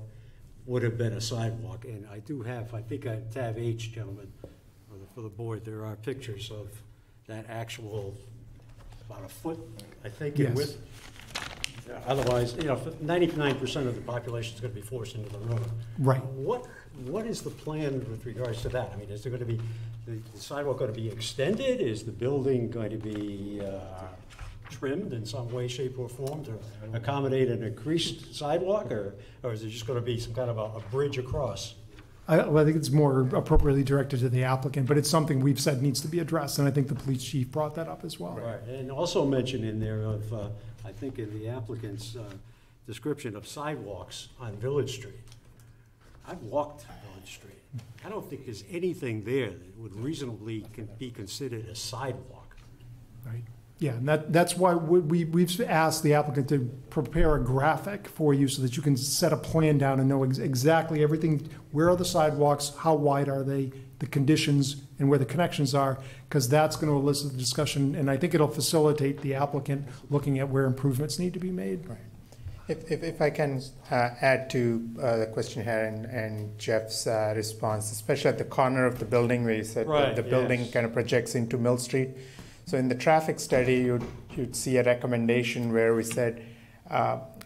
would have been a sidewalk. And I do have, I think on tab H, gentlemen, for the board, there are pictures of that actual, about a foot, I think, in width. Otherwise, 99% of the population is going to be forced into the road. Right. What is the plan with regards to that? I mean, is there going to be, the sidewalk going to be extended? Is the building going to be trimmed in some way, shape, or form to accommodate an increased sidewalk, or is it just going to be some kind of a bridge across? I think it's more appropriately directed to the applicant, but it's something we've said needs to be addressed, and I think the police chief brought that up as well. Right, and also mention in there of, I think in the applicant's description of sidewalks on Village Street. I've walked Village Street. I don't think there's anything there that would reasonably be considered a sidewalk. Right. Yeah, and that's why we've asked the applicant to prepare a graphic for you so that you can set a plan down and know exactly everything. Where are the sidewalks? How wide are they? The conditions and where the connections are, because that's going to elicit the discussion, and I think it'll facilitate the applicant looking at where improvements need to be made. Right. If I can add to the question here and Jeff's response, especially at the corner of the building where you said the building kind of projects into Mill Street. So in the traffic study, you'd see a recommendation where we said,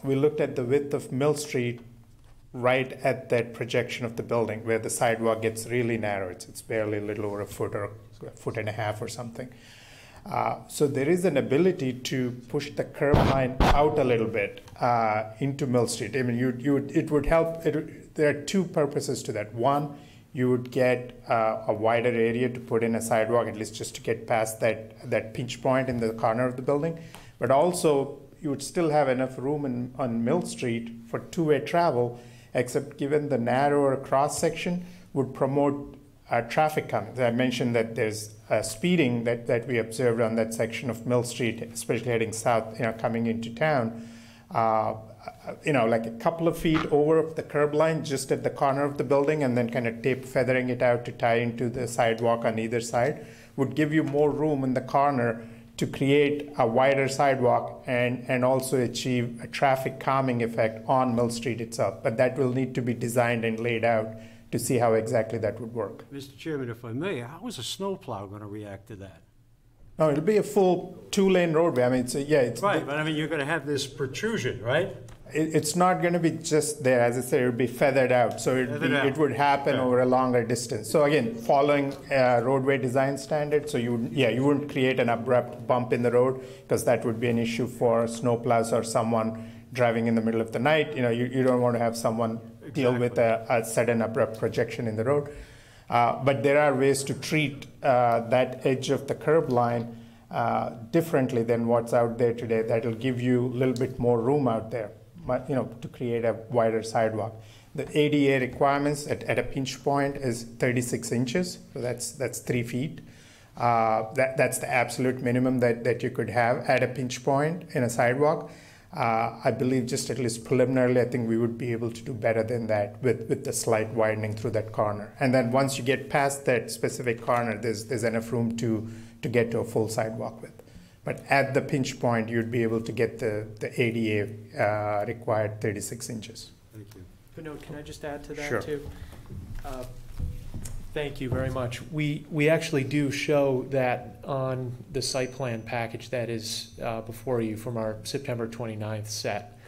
we looked at the width of Mill Street right at that projection of the building where the sidewalk gets really narrow. It's barely a little over a foot or a foot and a half or something. So there is an ability to push the curb line out a little bit into Mill Street. I mean, it would help. There are two purposes to that. One, you would get a wider area to put in a sidewalk, at least just to get past that pinch point in the corner of the building. But also, you would still have enough room on Mill Street for two-way travel, except given the narrower cross-section would promote traffic coming. I mentioned that there's speeding that we observed on that section of Mill Street, especially heading south, coming into town. Like a couple of feet over the curb line, just at the corner of the building, and then kind of feathering it out to tie into the sidewalk on either side, would give you more room in the corner to create a wider sidewalk and also achieve a traffic calming effect on Mill Street itself. But that will need to be designed and laid out to see how exactly that would work. Mr. Chairman, if I may, how is a snowplow going to react to that? No, it'll be a full two-lane roadway. I mean, it's right, but I mean, you're going to have this protrusion, right? It's not going to be just there. As I said, it'll be feathered out, so it would happen over a longer distance. So again, following roadway design standards, so you wouldn't create an abrupt bump in the road, because that would be an issue for snowplows or someone driving in the middle of the night. You don't want to have someone deal with a sudden abrupt projection in the road. But there are ways to treat that edge of the curb line differently than what's out there today. That'll give you a little bit more room out there, to create a wider sidewalk. The ADA requirements at a pinch point is 36 inches, so that's 3 feet. That's the absolute minimum that you could have at a pinch point in a sidewalk. I believe just at least preliminarily, I think we would be able to do better than that with the slight widening through that corner. And then once you get past that specific corner, there's enough room to get to a full sidewalk width. But at the pinch point, you'd be able to get the ADA required 36 inches. Thank you. Vinod, can I just add to that Sure. too? Thank you very much. We actually do show that on the site plan package that is before you from our September 29th set.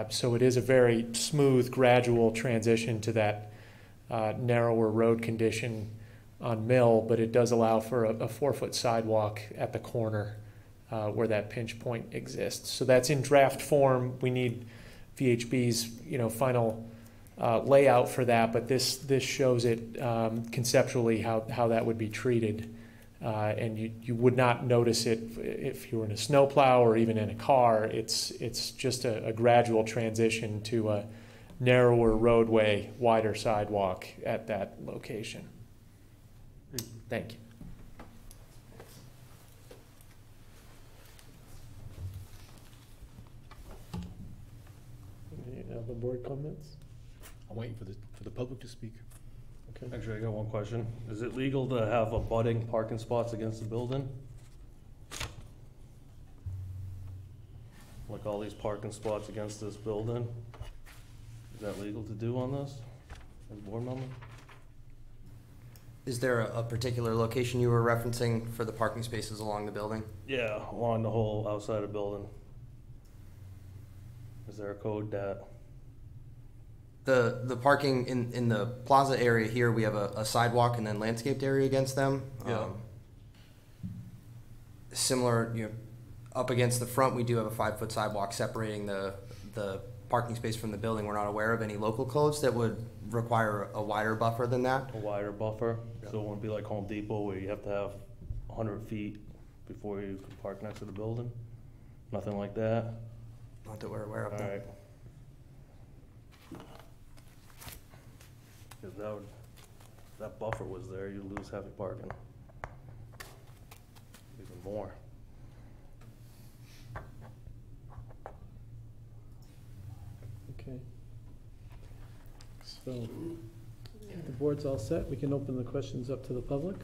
So it is a very smooth, gradual transition to that narrower road condition on Mill, but it does allow for a 4-foot sidewalk at the corner where that pinch point exists. So that's in draft form. We need VHB's final layout for that, but this shows it conceptually how that would be treated, and you would not notice it if you were in a snowplow or even in a car. It's just a gradual transition to a narrower roadway, wider sidewalk at that location. Thank you. Any other board comments? I'm waiting for the public to speak. Okay. Actually, I got one question. Is it legal to have abutting parking spots against the building? Like all these parking spots against this building? Is that legal to do on this, as a board member? Is there a particular location you were referencing for the parking spaces along the building? Yeah, along the whole outside of the building. Is there a code that? The parking in the plaza area here, we have a sidewalk and then landscaped area against them. Yeah. Similar, up against the front, we do have a 5-foot sidewalk separating the parking space from the building. We're not aware of any local codes that would require a wider buffer than that. A wider buffer? So it wouldn't be like Home Depot where you have to have 100 feet before you can park next to the building? Nothing like that? Not that we're aware of. All right. Because that buffer was there, you lose heavy parking. Even more. Okay. So, the board's all set. We can open the questions up to the public.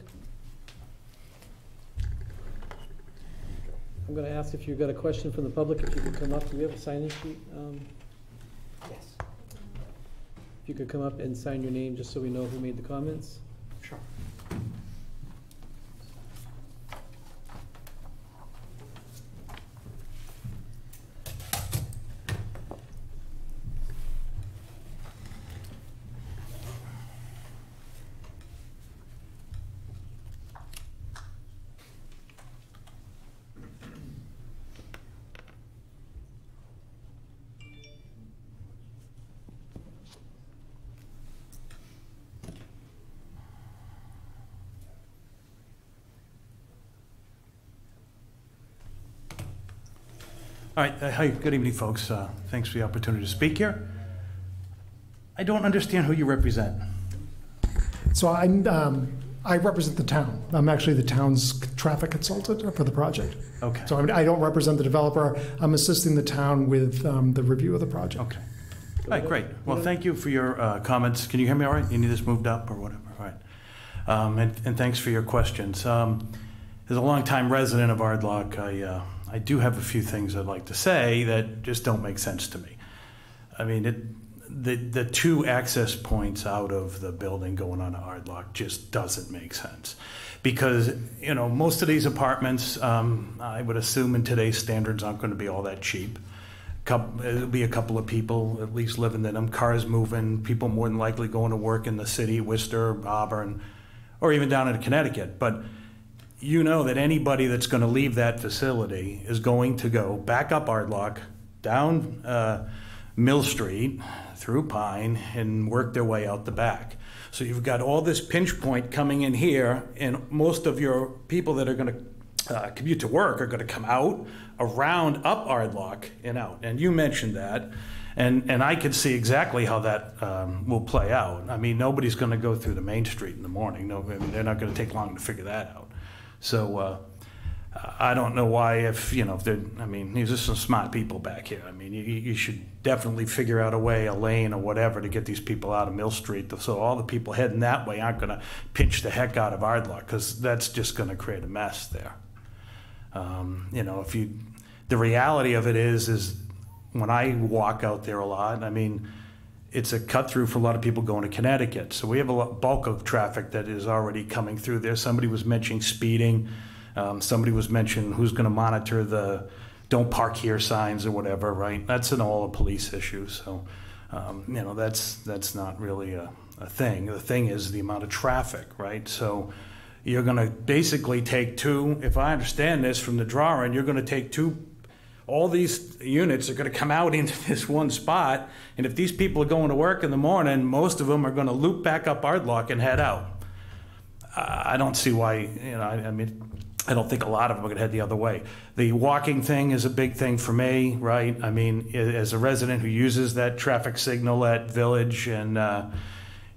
I'm going to ask if you've got a question from the public, if you could come up. Do we have a sign-in sheet? Yes. If you could come up and sign your name, just so we know who made the comments. Sure. All right, hi, good evening, folks. Thanks for the opportunity to speak here. I don't understand who you represent. So I represent the town. I'm actually the town's traffic consultant for the project. Okay. So I don't represent the developer. I'm assisting the town with the review of the project. Okay. All right, great. Well, thank you for your comments. Can you hear me all right? You need this moved up or whatever? All right. And thanks for your questions. As a longtime resident of Irdloc, I do have a few things I'd like to say that just don't make sense to me. I mean, the two access points out of the building going on to Irdloc just doesn't make sense. Because, most of these apartments, I would assume in today's standards, aren't going to be all that cheap. It'll be a couple of people at least living in them, cars moving, people more than likely going to work in the city, Worcester, Auburn, or even down in Connecticut. But you know that anybody that's going to leave that facility is going to go back up Irdloc, down Mill Street, through Pine, and work their way out the back. So you've got all this pinch point coming in here, and most of your people that are going to commute to work are going to come out, around, up Irdloc, and out. And you mentioned that, and I could see exactly how that will play out. I mean, nobody's going to go through the main street in the morning. No, I mean, they're not going to take long to figure that out. So I don't know why, if they're, I mean, these are some smart people back here. I mean, you should definitely figure out a way, a lane or whatever, to get these people out of Mill Street, so all the people heading that way aren't going to pinch the heck out of Irdloc, because that's just going to create a mess there. The reality of it is when I walk out there a lot, I mean, it's a cut through for a lot of people going to Connecticut. So we have a bulk of traffic that is already coming through there. Somebody was mentioning speeding. Somebody was mentioning who's going to monitor the "don't park here" signs or whatever, right? That's all a police issue. So, you know, that's not really a thing. The thing is the amount of traffic, right? So you're going to basically take two, if I understand this from the drawing, you're going to take two, all these units are going to come out into this one spot, and if these people are going to work in the morning, most of them are going to loop back up Irdloc and head out. I don't see why, you know, I mean, I don't think a lot of them are going to head the other way. The walking thing is a big thing for me, right? I mean, as a resident who uses that traffic signal at Village and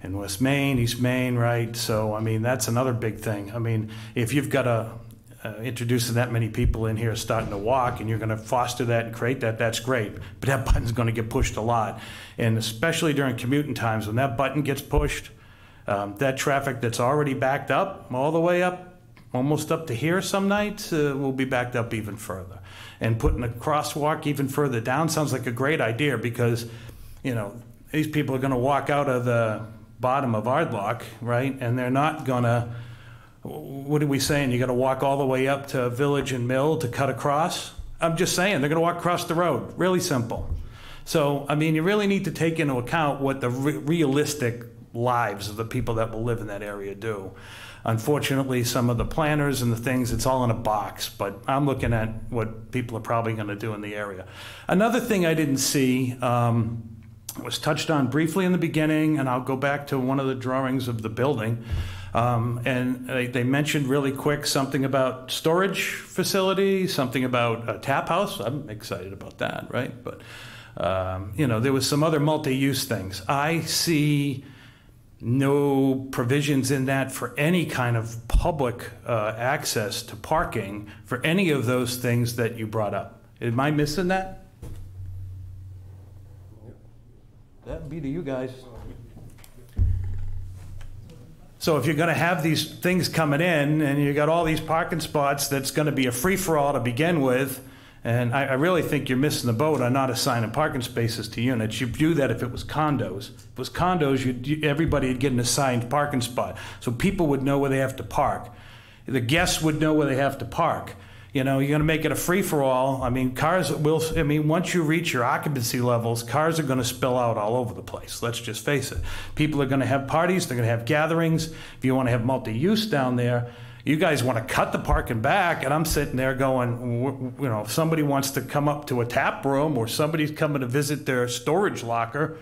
in West Main, East Main, right? So, I mean, that's another big thing. I mean, if you've got introducing that many people in here starting to walk and you're going to foster that and create that, that's great. But that button's going to get pushed a lot. And especially during commuting times, when that button gets pushed, that traffic that's already backed up all the way up, almost up to here some nights, will be backed up even further. And putting a crosswalk even further down sounds like a great idea because, you know, these people are going to walk out of the bottom of Irdloc, right? And they're not going to, what are we saying? You got to walk all the way up to Village and Mill to cut across? I'm just saying, they're going to walk across the road. Really simple. So, I mean, you really need to take into account what the realistic lives of the people that will live in that area do. Unfortunately, some of the planners and the things, it's all in a box, but I'm looking at what people are probably going to do in the area. Another thing I didn't see was touched on briefly in the beginning, and I'll go back to one of the drawings of the building. And they mentioned really quick something about storage facility, something about a tap house. I'm excited about that, right? But, you know, there was some other multi-use things. I see no provisions in that for any kind of public access to parking for any of those things that you brought up. Am I missing that? That'd be to you guys. So if you're going to have these things coming in and you got all these parking spots, that's going to be a free-for-all to begin with. And I really think you're missing the boat on not assigning parking spaces to units. You view that if it was condos. If it was condos, everybody would get an assigned parking spot. So people would know where they have to park. The guests would know where they have to park. You know, you're going to make it a free-for-all. I mean, cars will, I mean, once you reach your occupancy levels, cars are going to spill out all over the place. Let's just face it. People are going to have parties. They're going to have gatherings. If you want to have multi-use down there, you guys want to cut the parking back, and I'm sitting there going, you know, if somebody wants to come up to a tap room or somebody's coming to visit their storage locker,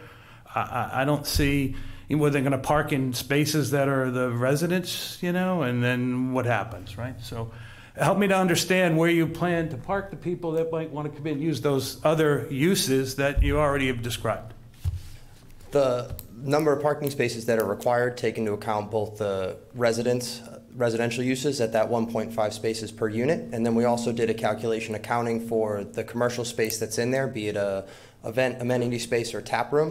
I don't see where they're going to park in spaces that are the residents, you know, and then what happens, right? So help me to understand where you plan to park the people that might want to come in and use those other uses that you already have described. The number of parking spaces that are required take into account both the residential uses at that 1.5 spaces per unit, and then we also did a calculation accounting for the commercial space that's in there, be it a event amenity space or tap room.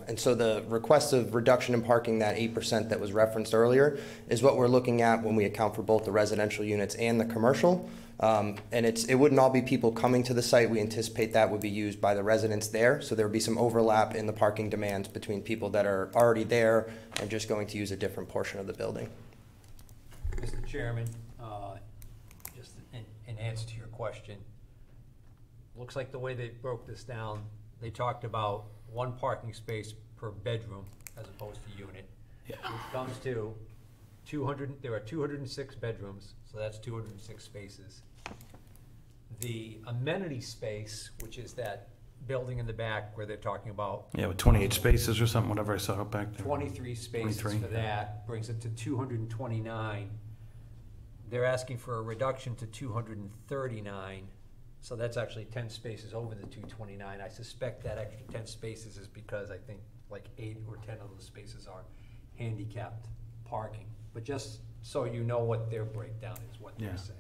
And so the request of reduction in parking, that 8% that was referenced earlier, is what we're looking at when we account for both the residential units and the commercial. And it wouldn't all be people coming to the site. We anticipate that would be used by the residents there. So there would be some overlap in the parking demands between people that are already there and just going to use a different portion of the building. Mr. Chairman, just in answer to your question, looks like the way they broke this down, they talked about one parking space per bedroom as opposed to unit, which comes to 200. There are 206 bedrooms, so that's 206 spaces. The amenity space, which is that building in the back where they're talking about. Yeah, with 28 spaces or something, whatever I saw back there. 23 spaces 23. for that, brings it to 229. They're asking for a reduction to 239. So that's actually 10 spaces over the 229. I suspect that extra 10 spaces is because I think like 8 or 10 of those spaces are handicapped parking. But just so you know what their breakdown is, what they're saying.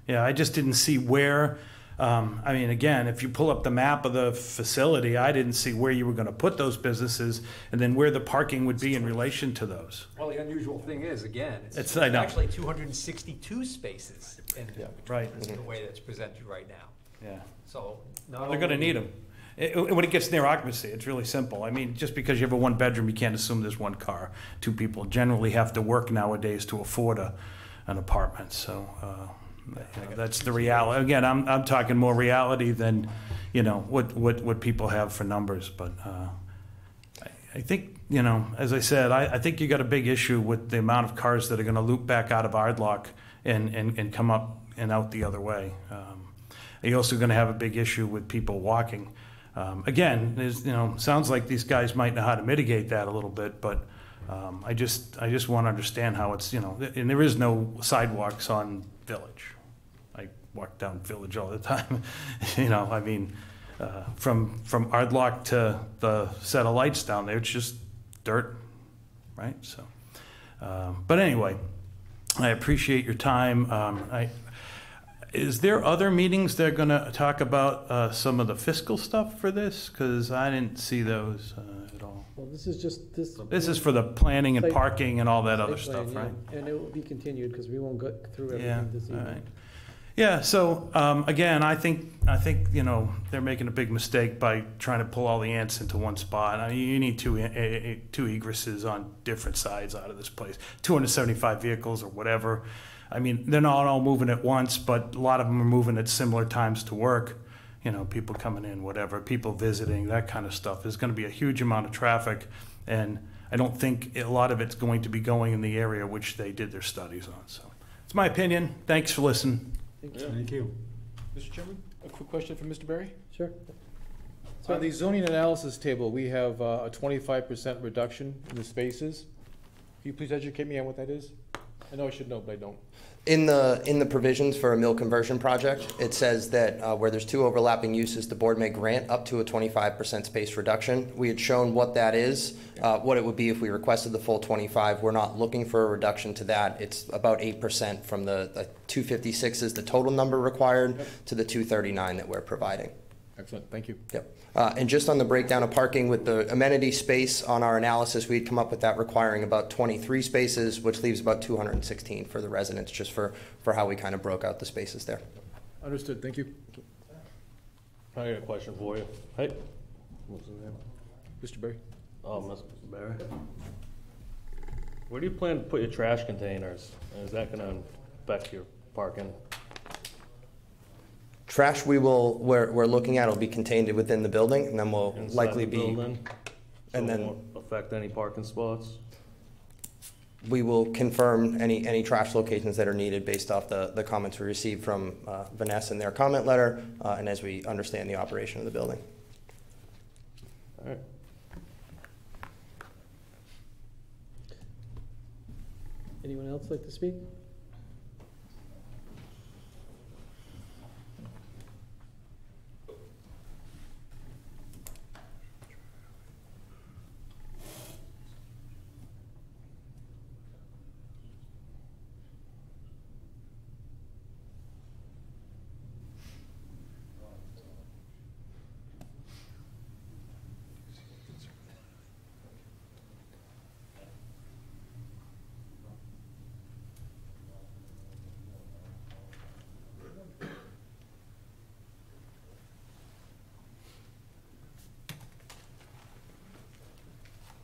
Yeah, I just didn't see where, I mean, again, if you pull up the map of the facility, I didn't see where you were going to put those businesses and then where the parking would be in relation to those. Well, the unusual thing is, again, it's I know. actually 262 spaces in right. the way that's presented right now. Yeah. So they're going to need them. when it gets near occupancy, it's really simple. I mean, just because you have a one-bedroom, you can't assume there's one car. Two people generally have to work nowadays to afford an apartment. So that's the reality. Again, I'm talking more reality than, what people have for numbers. But I think, as I said, I think you got a big issue with the amount of cars that are going to loop back out of Irdloc and come up and out the other way. You're also going to have a big issue with people walking. Again, there's, sounds like these guys might know how to mitigate that a little bit, but I just want to understand how it's, and there is no sidewalks on Village. I walk down Village all the time. I mean, from Irdloc to the set of lights down there, it's just dirt, right? So, but anyway, I appreciate your time. Is there other meetings they're going to talk about some of the fiscal stuff for this? Because I didn't see those at all. Well, this is just this. This is for the planning and Site- parking and all that other site plan, stuff, yeah. right? And it will be continued because we won't go through Yeah, everything this all evening. right. Yeah, so again, I think they're making a big mistake by trying to pull all the ants into one spot. I mean, you need two egresses on different sides out of this place, 275 vehicles or whatever. I mean, they're not all moving at once, but a lot of them are moving at similar times to work. People coming in, whatever, people visiting, that kind of stuff. There's going to be a huge amount of traffic, and I don't think a lot of it's going to be going in the area which they did their studies on. So it's my opinion. Thanks for listening. Thank you. Mr. Chairman, a quick question for Mr. Berry. Sure. On the zoning analysis table, we have a 25% reduction in the spaces. Can you please educate me on what that is? I know I should know, but I don't. In the provisions for a mill conversion project, it says that where there's two overlapping uses, the board may grant up to a 25% space reduction. We had shown what that is, what it would be if we requested the full 25. We're not looking for a reduction to that. It's about 8% from the 256 is the total number required to the 239 that we're providing. Excellent, thank you. Yep. And just on the breakdown of parking with the amenity space on our analysis, we'd come up with that requiring about 23 spaces, which leaves about 216 for the residents, just for how we kind of broke out the spaces there. Understood, thank you. I got a question for you. Hey, what's his name? Mr. Berry. Oh, Mr. Barry. Where do you plan to put your trash containers? And is that gonna affect your parking? Trash we're looking at will be contained within the building, and then we'll Inside likely the be, building? and So it then won't affect any parking spots? we will confirm any trash locations that are needed based off the comments we received from Vanessa in their comment letter, and as we understand the operation of the building. All right. Anyone else like to speak?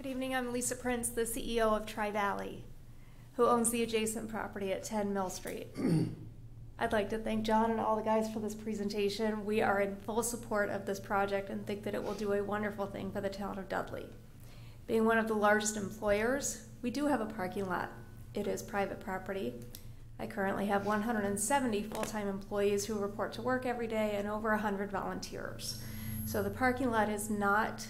Good evening, I'm Lisa Prince, the CEO of Tri-Valley, who owns the adjacent property at 10 Mill Street. I'd like to thank John and all the guys for this presentation. We are in full support of this project and think that it will do a wonderful thing for the town of Dudley. Being one of the largest employers, we do have a parking lot. It is private property. I currently have 170 full-time employees who report to work every day and over 100 volunteers. So the parking lot is not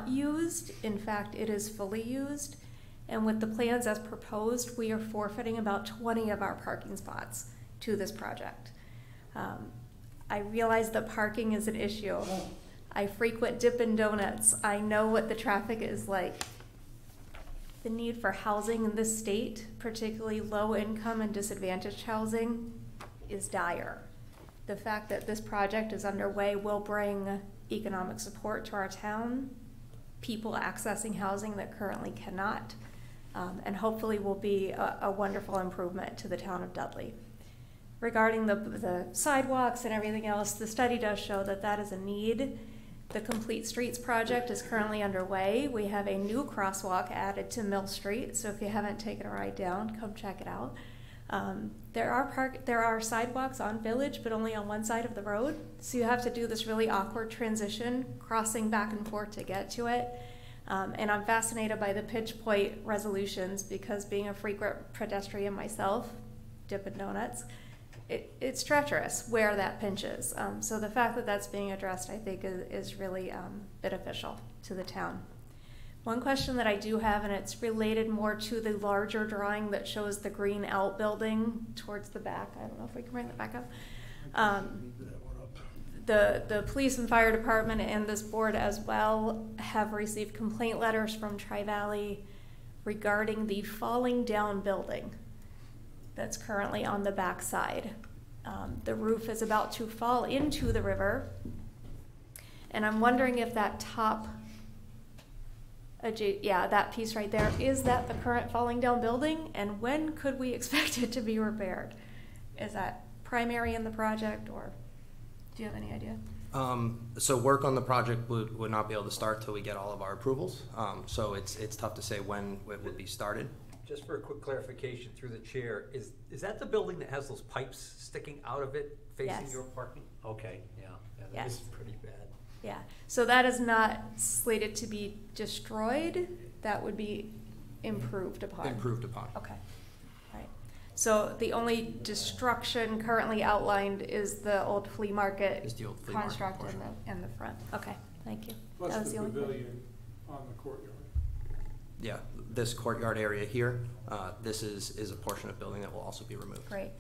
used. In fact, it is fully used. And with the plans as proposed, we are forfeiting about 20 of our parking spots to this project. I realize that parking is an issue. I frequent Dippin' Donuts. I know what the traffic is like. The need for housing in this state, particularly low income and disadvantaged housing, is dire. The fact that this project is underway will bring economic support to our town, people accessing housing that currently cannot, and hopefully will be a wonderful improvement to the town of Dudley. Regarding the sidewalks and everything else, the study does show that that is a need. The Complete Streets project is currently underway. We have a new crosswalk added to Mill Street, so if you haven't taken a ride down, come check it out. There are sidewalks on Village, but only on one side of the road, so you have to do this really awkward transition, crossing back and forth to get to it. And I'm fascinated by the pinch point resolutions because being a frequent pedestrian myself, Dippin' Donuts, it's treacherous where that pinches. So the fact that that's being addressed, I think, is really beneficial to the town. One question that I do have, and it's related more to the larger drawing that shows the green outbuilding towards the back. I don't know if we can bring that back up. The police and fire department and this board as well have received complaint letters from Tri-Valley regarding the falling down building that's currently on the back side. The roof is about to fall into the river, and I'm wondering if that top, that piece right there, is that the current falling down building, and when could we expect it to be repaired? Is that primary in the project, or do you have any idea? So work on the project would not be able to start till we get all of our approvals. So it's tough to say when it would be started. Just for a quick clarification through the chair, is that the building that has those pipes sticking out of it facing Yes. your parking? Okay, yeah, that Yes. is pretty bad. Yeah, so that is not slated to be destroyed, that would be improved upon. Improved upon. Okay, right. So the only destruction currently outlined is the old flea market Is the old flea market construct portion. in the front. Okay, thank you. Plus That was the only thing. pavilion on the courtyard. Yeah, this courtyard area here, this is a portion of building that will also be removed. Great,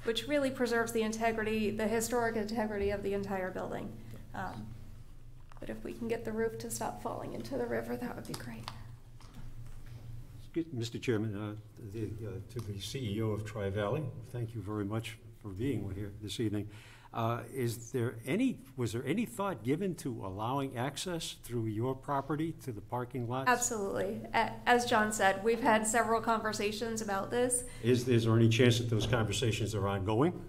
which really preserves the integrity, the historic integrity of the entire building. But if we can get the roof to stop falling into the river, that would be great. Mr. Chairman, to the CEO of Tri-Valley, thank you very much for being here this evening. Was there any thought given to allowing access through your property to the parking lots? Absolutely. As John said, we've had several conversations about this. Is there any chance that those conversations are ongoing?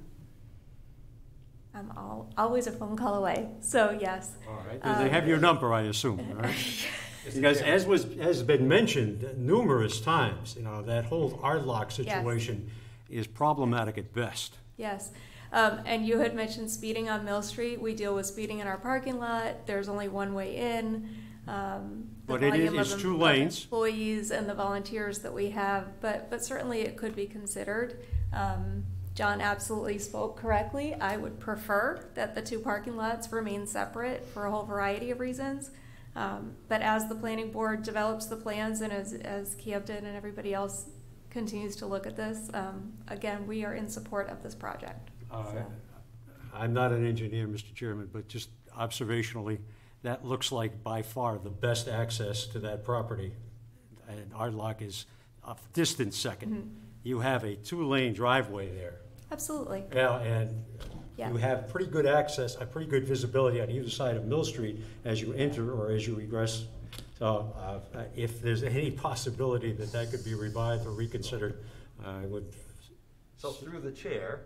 I'm always a phone call away, so yes. All right. They have your number, I assume, all right? Because has been mentioned numerous times, that whole Irdloc situation is problematic at best. Yes. And you had mentioned speeding on Mill Street. We deal with speeding in our parking lot. There's only one way in. But it's 2 lanes. Employees and the volunteers that we have, but certainly it could be considered. John absolutely spoke correctly. I would prefer that the 2 parking lots remain separate for a whole variety of reasons. But as the planning board develops the plans and as Camden and everybody else continues to look at this, again, we are in support of this project. I'm not an engineer, Mr. Chairman, but just observationally, that looks like by far the best access to that property. And Irdloc is a distant second. Mm-hmm. You have a 2-lane driveway there. Absolutely. Yeah, and you have pretty good access, pretty good visibility on either side of Mill Street as you enter or as you egress. So if there's any possibility that could be revived or reconsidered, I would. So through the chair,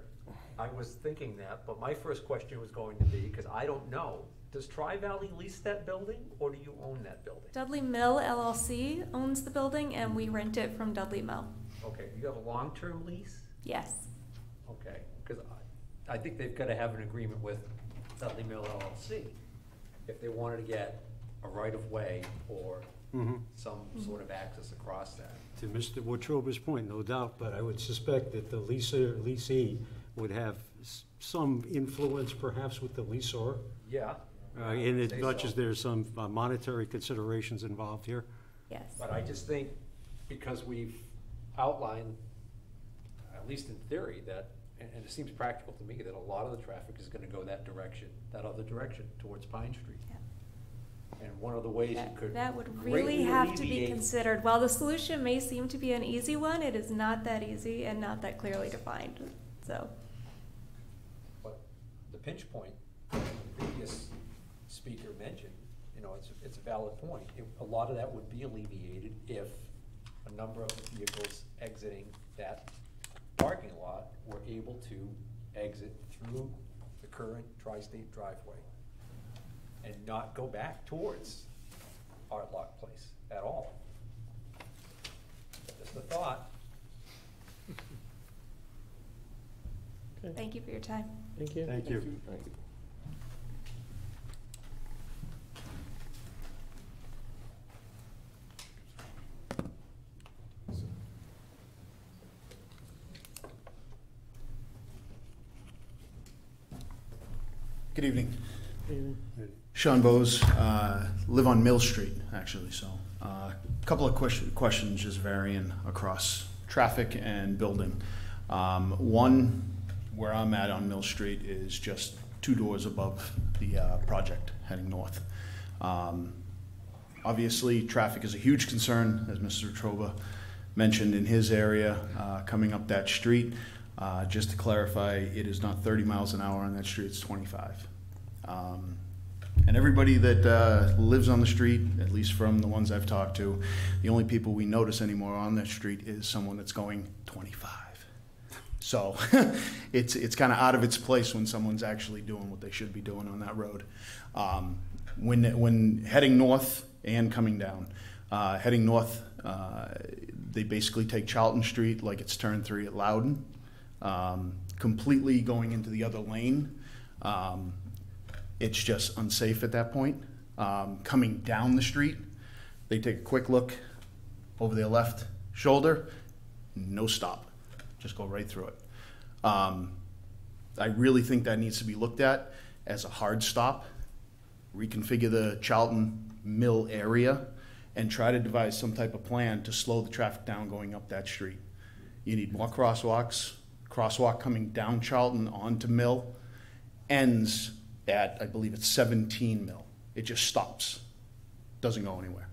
I was thinking that, but my first question was going to be, because I don't know, does Tri-Valley lease that building, or do you own that building? Dudley Mill LLC owns the building, and we rent it from Dudley Mill. Okay, you have a long-term lease? Yes. Okay, because I think they've got to have an agreement with Dudley Mill LLC if they wanted to get a right-of-way or some sort of access across that. To Mr. Wauchoba's point, no doubt, but I would suspect that the leasee would have some influence perhaps with the leaseor. Yeah. In as much as there's some monetary considerations involved here. Yes. But I just think because we've outlined, at least in theory, that, and it seems practical to me, that a lot of the traffic is gonna go that direction, that other direction, towards Pine Street. Yeah. And one of the ways you could That would really greatly have to be alleviate- considered. While the solution may seem to be an easy one, it is not that easy and not that clearly defined, so. But the pinch point, the previous speaker mentioned, it's a valid point. A lot of that would be alleviated if a number of the vehicles exiting that parking lot were able to exit through the current tri-state driveway. and not go back towards Irdloc Place at all. Just a thought. Thank you for your time. Thank you. Thank you. Good evening. Sean Bose, live on Mill Street, actually, so a couple of questions just varying across traffic and building. One, where I'm at on Mill Street is just 2 doors above the project heading north. Obviously, traffic is a huge concern, as Mr. Troba mentioned in his area, coming up that street. Just to clarify, it is not 30 miles an hour on that street, it's 25. And everybody that lives on the street, at least from the ones I've talked to, the only people we notice anymore on that street is someone that's going 25. So it's kind of out of its place when someone's actually doing what they should be doing on that road. When heading north and coming down, heading north, they basically take Charlton Street like it's turn 3 at Loudon, completely going into the other lane. It's just unsafe at that point. Coming down the street, they take a quick look over their left shoulder, no stop, just go right through it. I really think that needs to be looked at as a hard stop, reconfigure the Charlton Mill area, and try to devise some type of plan to slow the traffic down going up that street. You need more crosswalks. Crosswalk coming down Charlton onto Mill ends at, I believe it's 17 Mill. It just stops, doesn't go anywhere.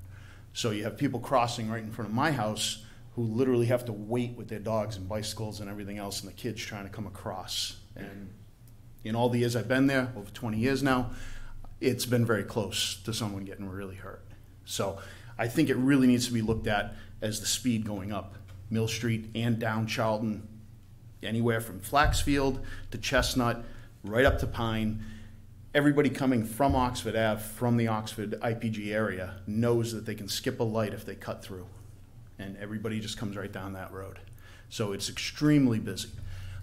So you have people crossing right in front of my house who literally have to wait with their dogs and bicycles and everything else, and the kids trying to come across. And in all the years I've been there, over 20 years now, it's been very close to someone getting really hurt. So I think it really needs to be looked at as the speed going up Mill Street and down Charlton, anywhere from Flaxfield to Chestnut, right up to Pine. Everybody coming from Oxford Ave, from the Oxford IPG area, knows that they can skip a light if they cut through. And everybody just comes right down that road. So it's extremely busy.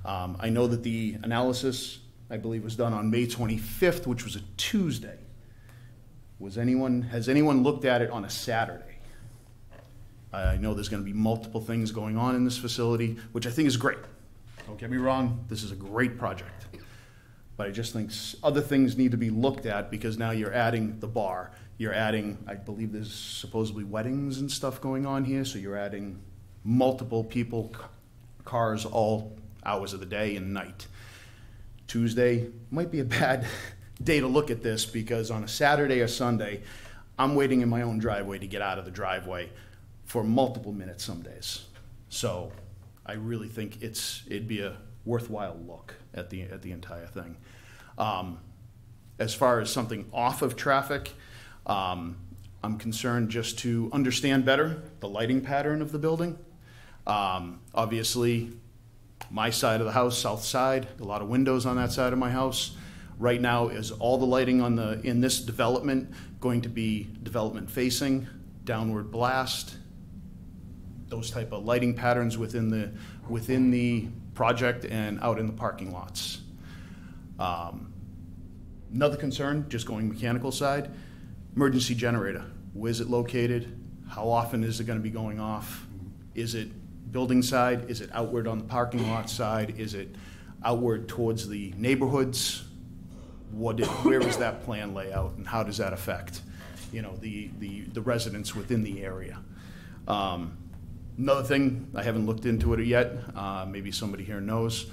I know that the analysis, I believe, was done on May 25th, which was a Tuesday. Has anyone looked at it on a Saturday? I know there's going to be multiple things going on in this facility, which I think is great. Don't get me wrong, this is a great project. But I just think other things need to be looked at, because now you're adding the bar. You're adding, I believe there's supposedly weddings and stuff going on here, so you're adding multiple people, cars, all hours of the day and night. Tuesday might be a bad day to look at this, because on a Saturday or Sunday, I'm waiting in my own driveway to get out of the driveway for multiple minutes some days. So I really think it'd be a worthwhile look at the entire thing. As far as something off of traffic, I'm concerned just to understand better the lighting pattern of the building. Obviously, my side of the house, south side, a lot of windows on that side of my house. Right now, is all the lighting in this development going to be development facing, downward blast, those type of lighting patterns within the project and out in the parking lots. Another concern, just going mechanical side, emergency generator. Where's it located? How often is it going to be going off? Is it building side? Is it outward on the parking lot side? Is it outward towards the neighborhoods? Where is that plan layout, and how does that affect, the residents within the area? Another thing, I haven't looked into it yet, maybe somebody here knows,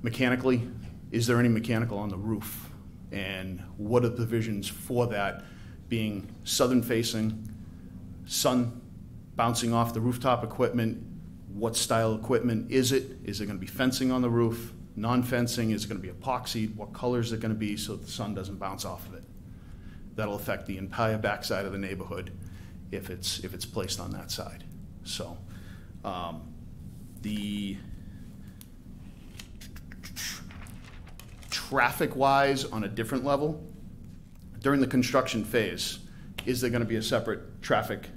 mechanically, is there any mechanical on the roof? And what are the provisions for that, being southern facing, sun bouncing off the rooftop equipment? What style equipment is it? Is it going to be fencing on the roof, non-fencing? Is it going to be epoxied? What color is it going to be so the sun doesn't bounce off of it? That'll affect the entire backside of the neighborhood if it's placed on that side. So the traffic-wise, on a different level, during the construction phase, is there gonna be a separate traffic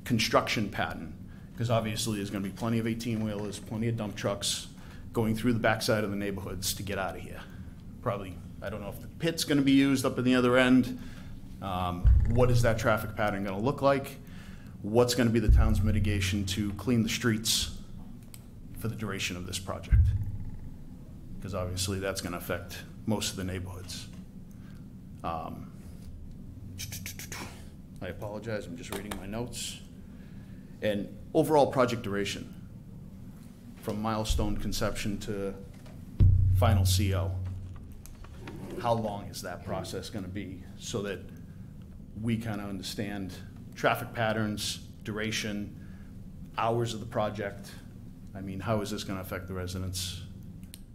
construction pattern? Because obviously there's gonna be plenty of 18-wheelers, plenty of dump trucks going through the backside of the neighborhoods to get out of here. Probably, I don't know if the pit's gonna be used up at the other end. What is that traffic pattern gonna look like? What's gonna be the town's mitigation to clean the streets for the duration of this project? Because obviously that's gonna affect most of the neighborhoods. I apologize, I'm just reading my notes. And overall project duration, from milestone conception to final CO, how long is that process gonna be, so that we kind of understand traffic patterns, duration, hours of the project? I mean, how is this gonna affect the residents?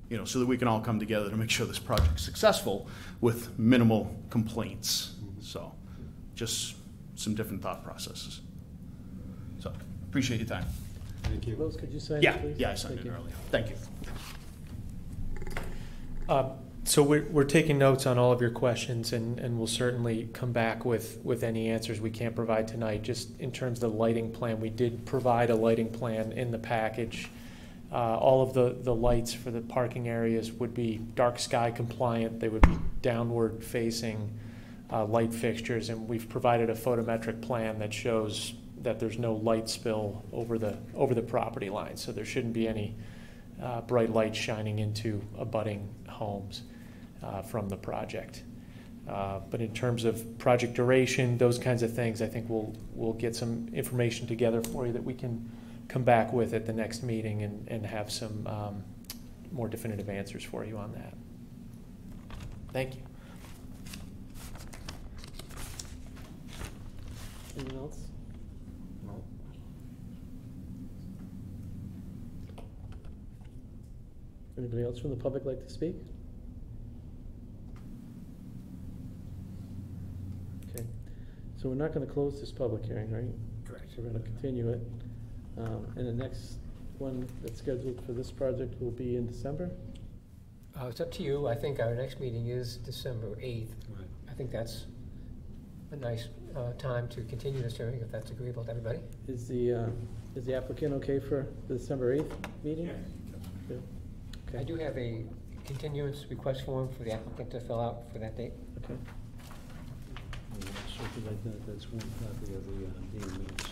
You know, so that we can all come together to make sure this project's successful with minimal complaints. So, just some different thought processes. So, appreciate your time. Thank you. Rose, could you sign it, Yeah, please? yeah, I signed it earlier. Thank you. So we're taking notes on all of your questions, and we'll certainly come back with any answers we can't provide tonight. Just in terms of the lighting plan, we did provide a lighting plan in the package. All of the lights for the parking areas would be dark sky compliant. They would be downward facing light fixtures, and we've provided a photometric plan that shows that there's no light spill over the property line, so there shouldn't be any bright light shining into abutting homes from the project. But in terms of project duration, those kinds of things, I think we'll get some information together for you that we can come back with at the next meeting and have some more definitive answers for you on that. Thank you. Anyone else? Anybody else from the public like to speak? Okay, so we're not going to close this public hearing, right? Correct. So we're going to continue it. And the next one that's scheduled for this project will be in December? It's up to you. I think our next meeting is December 8th. Right. I think that's a nice time to continue this hearing, if that's agreeable to everybody. Is the applicant okay for the December 8th meeting? Yeah. Okay. I do have a continuance request form for the applicant to fill out for that date. Okay. That's one copy of the meeting minutes.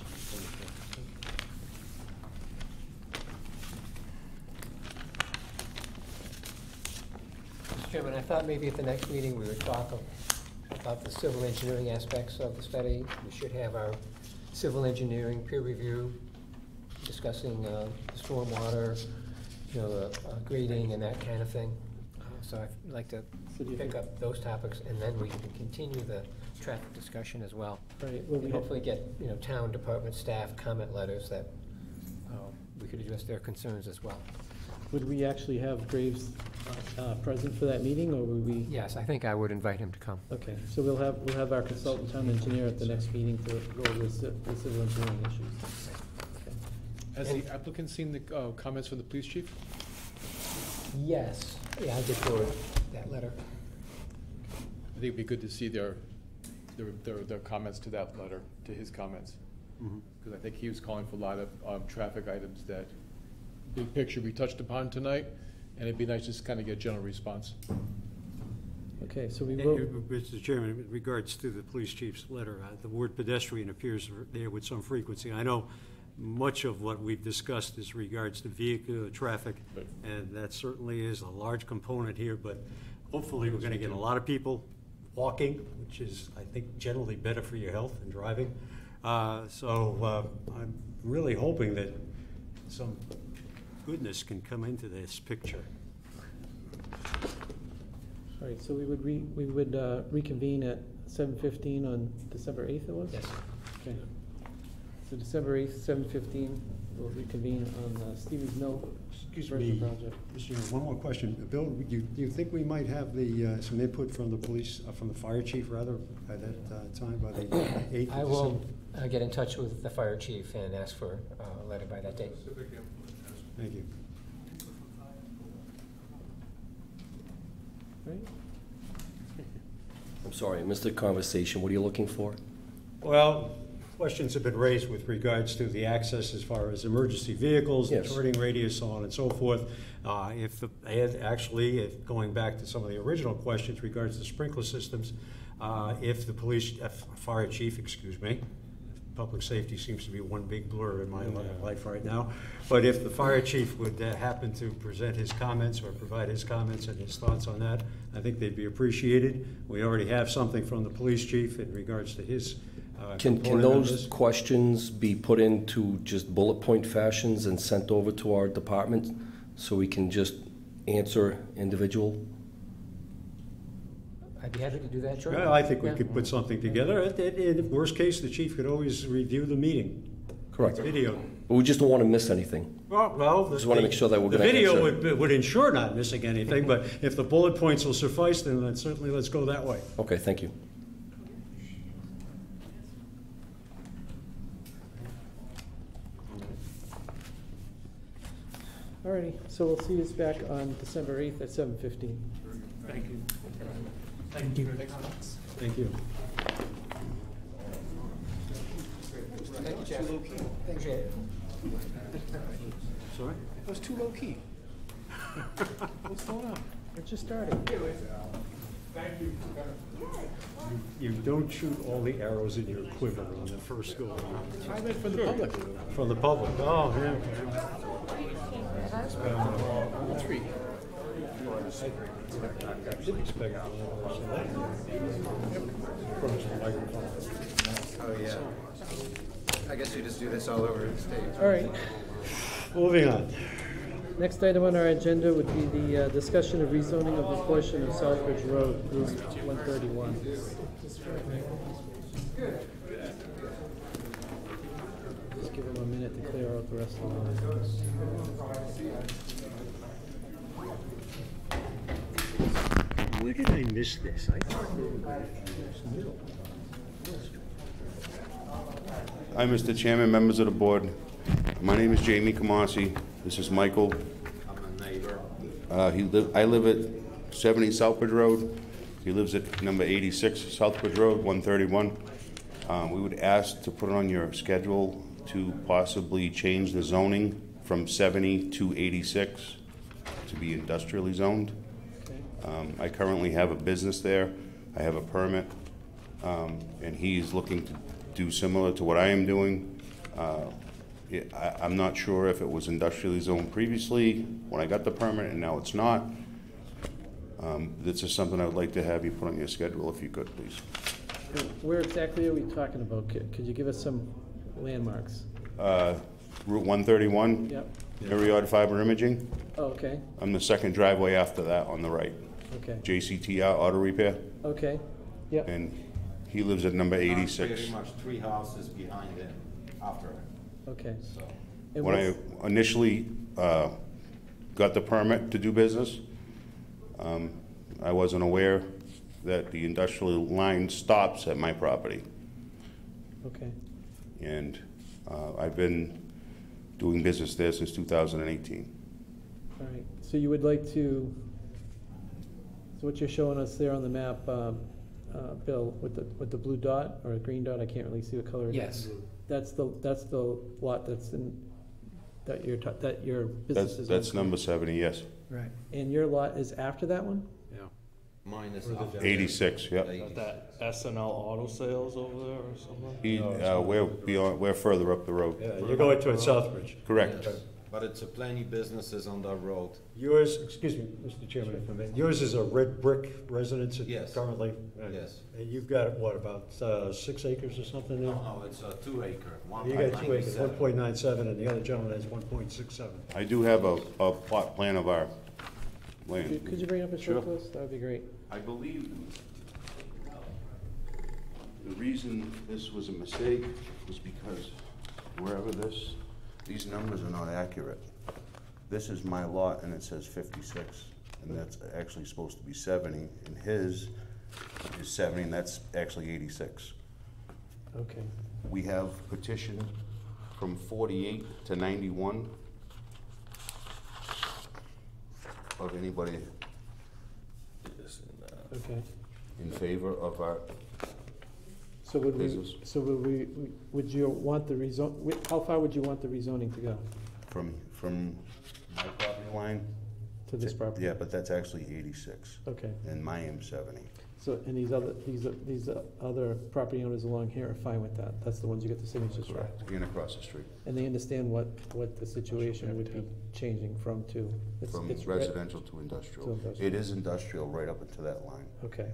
Mr. Chairman, I thought maybe at the next meeting we would talk about the civil engineering aspects of the study. We should have our civil engineering peer review discussing the stormwater, grading and that kind of thing. So I'd like to pick up those topics, and then we can continue the traffic discussion as well. Right. Well, And hopefully get, town department staff comment letters that we could address their concerns as well. Would we actually have Graves present for that meeting, or would we? Yes, I think I would invite him to come. Okay, so we'll have our consultant town engineer at the next meeting to go over the civil engineering issues. Okay. Has the applicant seen the comments from the police chief? Yes. Yeah, I did forward that letter. I think it'd be good to see their comments to that letter, to his comments. Because I think he was calling for a lot of traffic items that, big picture, we touched upon tonight, and it'd be nice just to kind of get a general response. Okay, so we will. Mr. Chairman, in regards to the police chief's letter, the word pedestrian appears there with some frequency. I know much of what we've discussed is regards to vehicular traffic, Right. and that certainly is a large component here, but hopefully we're going to get a lot of people walking, which is, I think, generally better for your health than driving. So I'm really hoping that some goodness can come into this picture. All right, so we would reconvene at 7:15 on December 8th, it was? Yes. Okay. So December 8th, 7:15, we'll reconvene on Stevens Mill. Excuse me, project. Mr. Chairman, one more question. Bill, do you think we might have some input from the police, from the fire chief, rather, by that time, by the 8th? I will get in touch with the fire chief and ask for a letter by that date. Thank you. Right? I'm sorry, I missed the conversation. What are you looking for? Well, questions have been raised with regards to the access as far as emergency vehicles, the Yes. turning radius, so on and so forth. Going back to some of the original questions regards to sprinkler systems, if the fire chief, public safety seems to be one big blur in my life right now, but if the fire chief would happen to present his comments or provide his comments and his thoughts on that, I think they'd be appreciated. We already have something from the police chief in regards to his Can component of those this. questions be put into just bullet point fashions and sent over to our department so we can just answer individual? I'd be happy to do that, sure. Well, I think we Yeah. could put something together. In worst case, the chief could always review the meeting. Correct. Video. But we just don't want to miss anything. Well, Just want to make sure that we're the going to video answer. would ensure not missing anything, but if the bullet points will suffice, then certainly let's go that way. Okay, thank you. Alrighty, so we'll see us back on December 8th at 7:15. Thank you. Thank you. Thank you. Thank you, Jeff. Appreciate it. Sorry? That was too low-key. What's going on? We're just starting. You don't shoot all the arrows in your quiver on the first go. I meant for the public. For the public. Oh, yeah. Three. I did expect that. Approach the microphone. Oh, yeah. I guess you just do this all over the stage. Alright, Moving on. next item on our agenda would be the discussion of rezoning of a portion of Southbridge Road, Route 131. Just give them a minute to clear out the rest of the line. Where did I miss this? I thought we were going to middle. Hi, Mr. Chairman, members of the board. My name is Jamie Kamasi. This is Michael. I'm a neighbor. I live at 70 Southbridge Road. He lives at number 86 Southbridge Road, 131. We would ask to put it on your schedule to possibly change the zoning from 70 to 86 to be industrially zoned. I currently have a business there. I have a permit, and he's looking to do similar to what I am doing. I'm not sure if it was industrially zoned previously when I got the permit and now it's not. This is something I would like to have you put on your schedule if you could, please. Where exactly are we talking about? Could you give us some landmarks? Route 131, Yep. Myriad Fiber Imaging. Oh, okay, I'm the second driveway after that on the right. okay, JCTR Auto Repair, okay, yep, and he lives at number 86. Pretty much 3 houses behind him after him. okay. So And When I what's- initially got the permit to do business, I wasn't aware that the industrial line stops at my property. Okay, And I've been doing business there since 2018. all right, so you would like to, so what you're showing us there on the map, Bill, with the blue dot or a green dot, I can't really see the color. Yes. That's the lot that's in, that your business is on. That's number 70, yes. Right, and your lot is after that one? mine is 86, yep. That SNL Auto Sales over there or something? We're further up the road. Yeah, you're going towards Southbridge. Correct. But it's a plenty businesses on that road. Yours, excuse me, Mr. Chairman, if I may, yours is a red brick residence Yes. currently? Yes. And you've got, what, about 6 acres or something there? No, it's a 2 acre. You got 2 acres, 1.97, and the other gentleman has 1.67. I do have a plot plan of our land. Could you bring up a Sure. short list? That would be great. I believe the reason this was a mistake was because wherever these numbers are not accurate. This is my lot and it says 56, and that's actually supposed to be 70, and his is 70, and that's actually 86. Okay. We have petitioned from 48 to 91 of anybody. Okay. in favor of our So would we, business would you want the how far would you want the rezoning to go? from my property line. To this property? Yeah, but that's actually 86. Okay. And my am 70. So, and these other property owners along here are fine with that? That's the ones you get the signatures for? Correct. And across the street. And they understand what the situation would be changing from to? From residential to industrial. It is industrial right up into that line. Okay.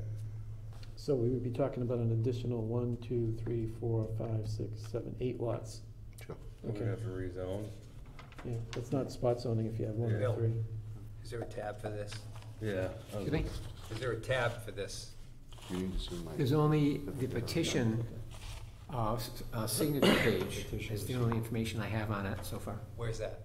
So we would be talking about an additional 1, 2, 3, 4, 5, 6, 7, 8 lots. Sure. Okay. We have to rezone. Yeah, that's not spot zoning if you have more Bill, than 3. Is there a tab for this? Yeah. Excuse me? Is there a tab for this? You need to see my. There's only the petition signature page. Is the only information I have on it so far. Where's that?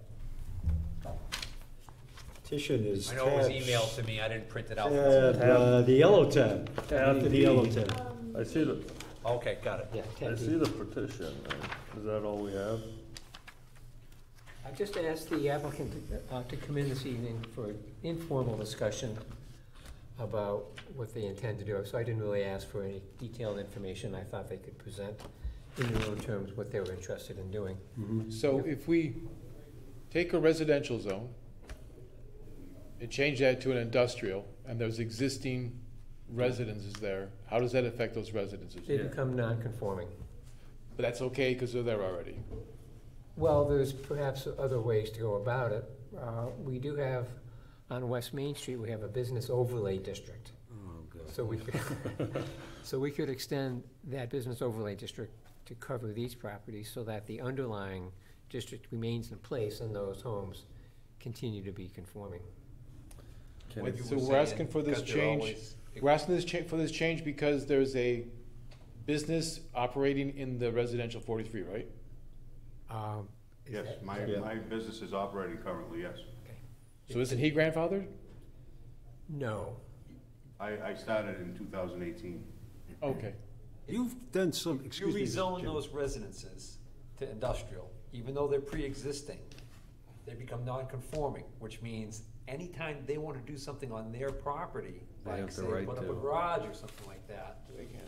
Petition is. I know it was emailed to me, I didn't print it out. The yellow tab. After the yellow tab. I see the, Okay, got it. Yeah, I see the petition. Is that all we have? I just asked the applicant to come in this evening for an informal discussion about what they intend to do. So I didn't really ask for any detailed information. I thought they could present in their own terms what they were interested in doing. So if we take a residential zone and change that to an industrial, and there's existing residences there, how does that affect those residences? They become non-conforming. But that's okay because they're there already. Well, there's perhaps other ways to go about it. We do have, on West Main Street, we have a business overlay district. Oh, God. So we could extend that business overlay district to cover these properties so that the underlying district remains in place and those homes continue to be conforming. So we're asking for this change, we're asking for this change because there's a business operating in the residential 43, right? Yes, my business is operating currently, yes. Okay. So isn't he grandfathered? No. I started in 2018. Okay. You've done some, You excuse me. Mr. rezone Chairman. those residences to industrial, even though they're pre-existing, they become non-conforming, which means anytime they want to do something on their property, They like have the say, right put up to. a garage or something like that, they can.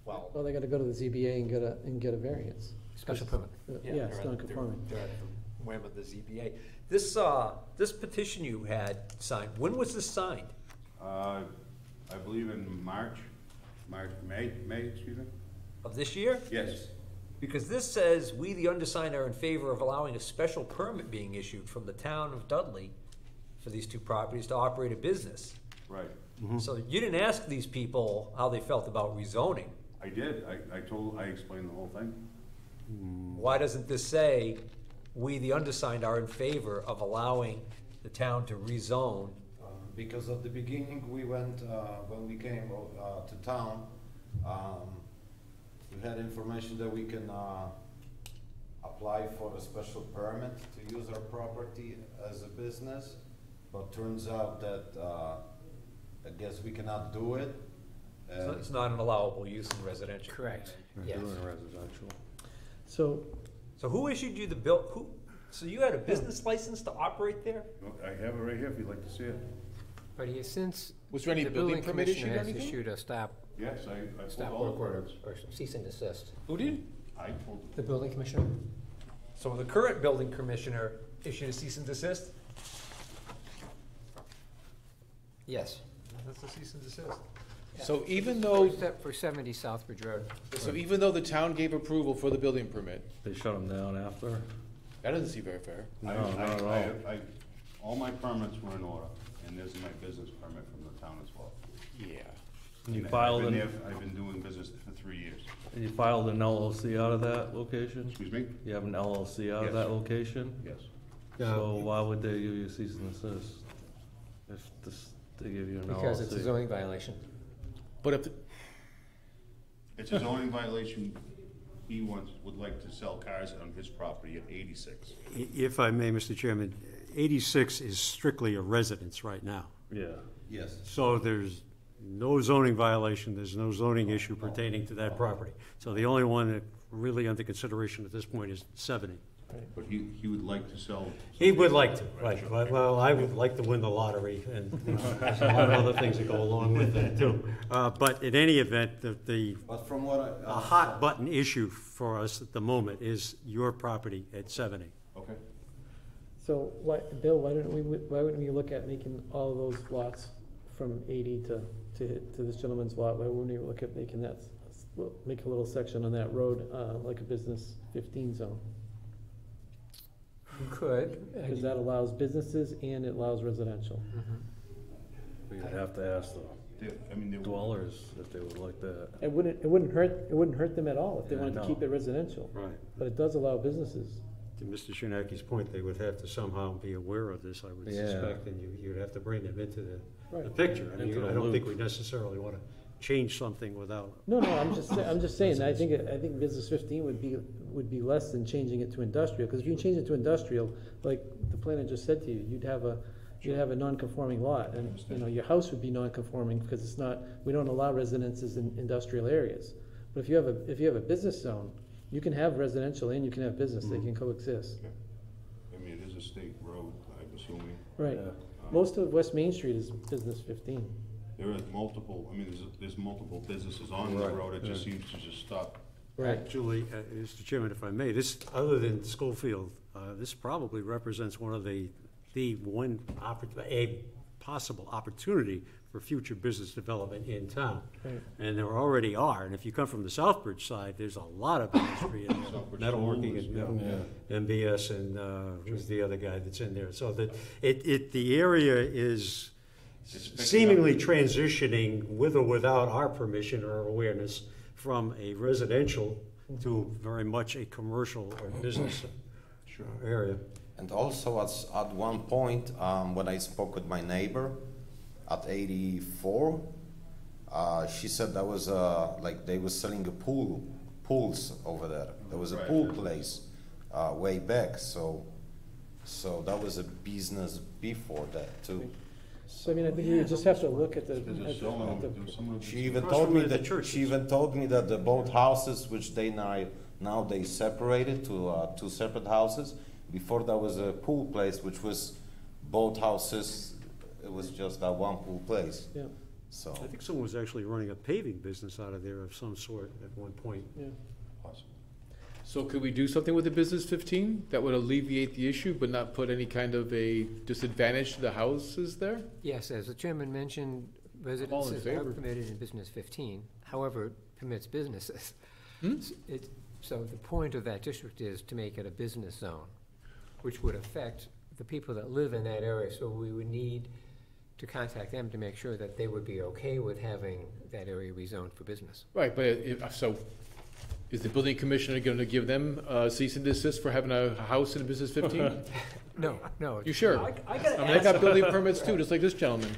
Well, Well, they gotta go to the ZBA and get a variance. Special permit. Yeah, it's non-conforming. They're at the whim of the ZBA. This petition you had signed, when was this signed? I believe in May, excuse me? Of this year? Yes. Because this says, "We, the undersigned, are in favor of allowing a special permit being issued from the town of Dudley for these two properties to operate a business." Right. So you didn't ask these people how they felt about rezoning. I did. I explained the whole thing. Why doesn't this say, "We, the undersigned, are in favor of allowing the town to rezone"? Because at the beginning, we went, when we came to town, we had information that we can apply for a special permit to use our property as a business, but turns out that I guess we cannot do it. So it's not an allowable use in residential. Correct. Yes. Doing residential. So, So who issued you the bill, so you had a business license to operate there? Look, I have it right here if you'd like to see it. But he has since. Was there any the building permit issued or commissioner has anything? issued a stop Yes, I pulled stop all the work order permits. or cease and desist. Who did? I pulled. The building commissioner? So the current building commissioner issued a cease and desist? Yes. That's a cease and desist. So even though, For 70 Southbridge Road. so even though the town gave approval for the building permit, They shut them down after? that doesn't seem very fair. No, not at all. All my permits were in order, and there's my business permit from the town as well. Yeah. And you And filed I've been doing business for 3 years. and you filed an LLC out of that location? Excuse me? You have an LLC out of Yes. that location? Yes. So why would they give you cease and desist? If they give you an LLC? Because it's a zoning violation. But if, It's a zoning violation. He would like to sell cars on his property at 86. If I may, Mr. Chairman, 86 is strictly a residence right now. Yeah. Yes. So there's no zoning violation, there's no zoning issue pertaining to that property. So the only one that really under consideration at this point is 70. But he would like to sell. He would like to, right. Well, I would like to win the lottery, and there's a lot of other things that go along with that, too. But in any event, But from what a hot button issue for us at the moment is your property at 70. Okay. So, Bill, why wouldn't we look at making all of those lots from 80 to this gentleman's lot? Why wouldn't we look at making that, make a little section on that road, like a business 15 zone? You could. Because that allows businesses and it allows residential. We'd have to ask the dwellers if they would like that. It wouldn't hurt them at all if they wanted to keep it residential. Right. But it does allow businesses. To Mr. Shinacki's point, they would have to somehow be aware of this, I would suspect, and you'd have to bring them into the picture. I mean, I don't think we necessarily want to change something without. No, I'm just saying. I think business 15 would be less than changing it to industrial. Because if you change it to industrial, like the planner just said to you, you'd have a non-conforming lot, and your house would be non-conforming because it's not. We don't allow residences in industrial areas. But if you have a business zone, you can have residential and you can have business. They can coexist. I mean, it is a state road, I'm assuming. Right. Most of West Main Street is business 15. There is multiple. I mean, there's multiple businesses on the road. It just seems to just stop. Right. Actually, Mr. Chairman, if I may, this, other than Schofield, this probably represents one of a possible opportunity for future business development in town. Right. And there already are. And if you come from the Southbridge side, there's a lot of industry in there, metalworking and MBS and who's the other guy that's in there. So that the area is seemingly transitioning with or without our permission or awareness from a residential to very much a commercial or business area. And also at one point, when I spoke with my neighbor at 84, she said that was like they were selling pools over there. There was a pool place way back, so that was a business before that too. So I mean, I think you just have to look at the. She even told me that the both houses, which they now they separated to two separate houses. Before that was a pool place, which was both houses. It was just that one pool place. Yeah. So I think someone was actually running a paving business out of there of some sort at one point. Yeah. Possible. So could we do something with the business 15 that would alleviate the issue, but not put any kind of a disadvantage to the houses there? Yes, as the chairman mentioned, residences are permitted in business 15. However, it permits businesses. So the point of that district is to make it a business zone, which would affect the people that live in that area. So we would need to contact them to make sure that they would be okay with having that area rezoned for business. Right, but so is the building commissioner going to give them cease and desist for having a house in business 15? No. You sure? I gotta they got building permits too, just like this gentleman.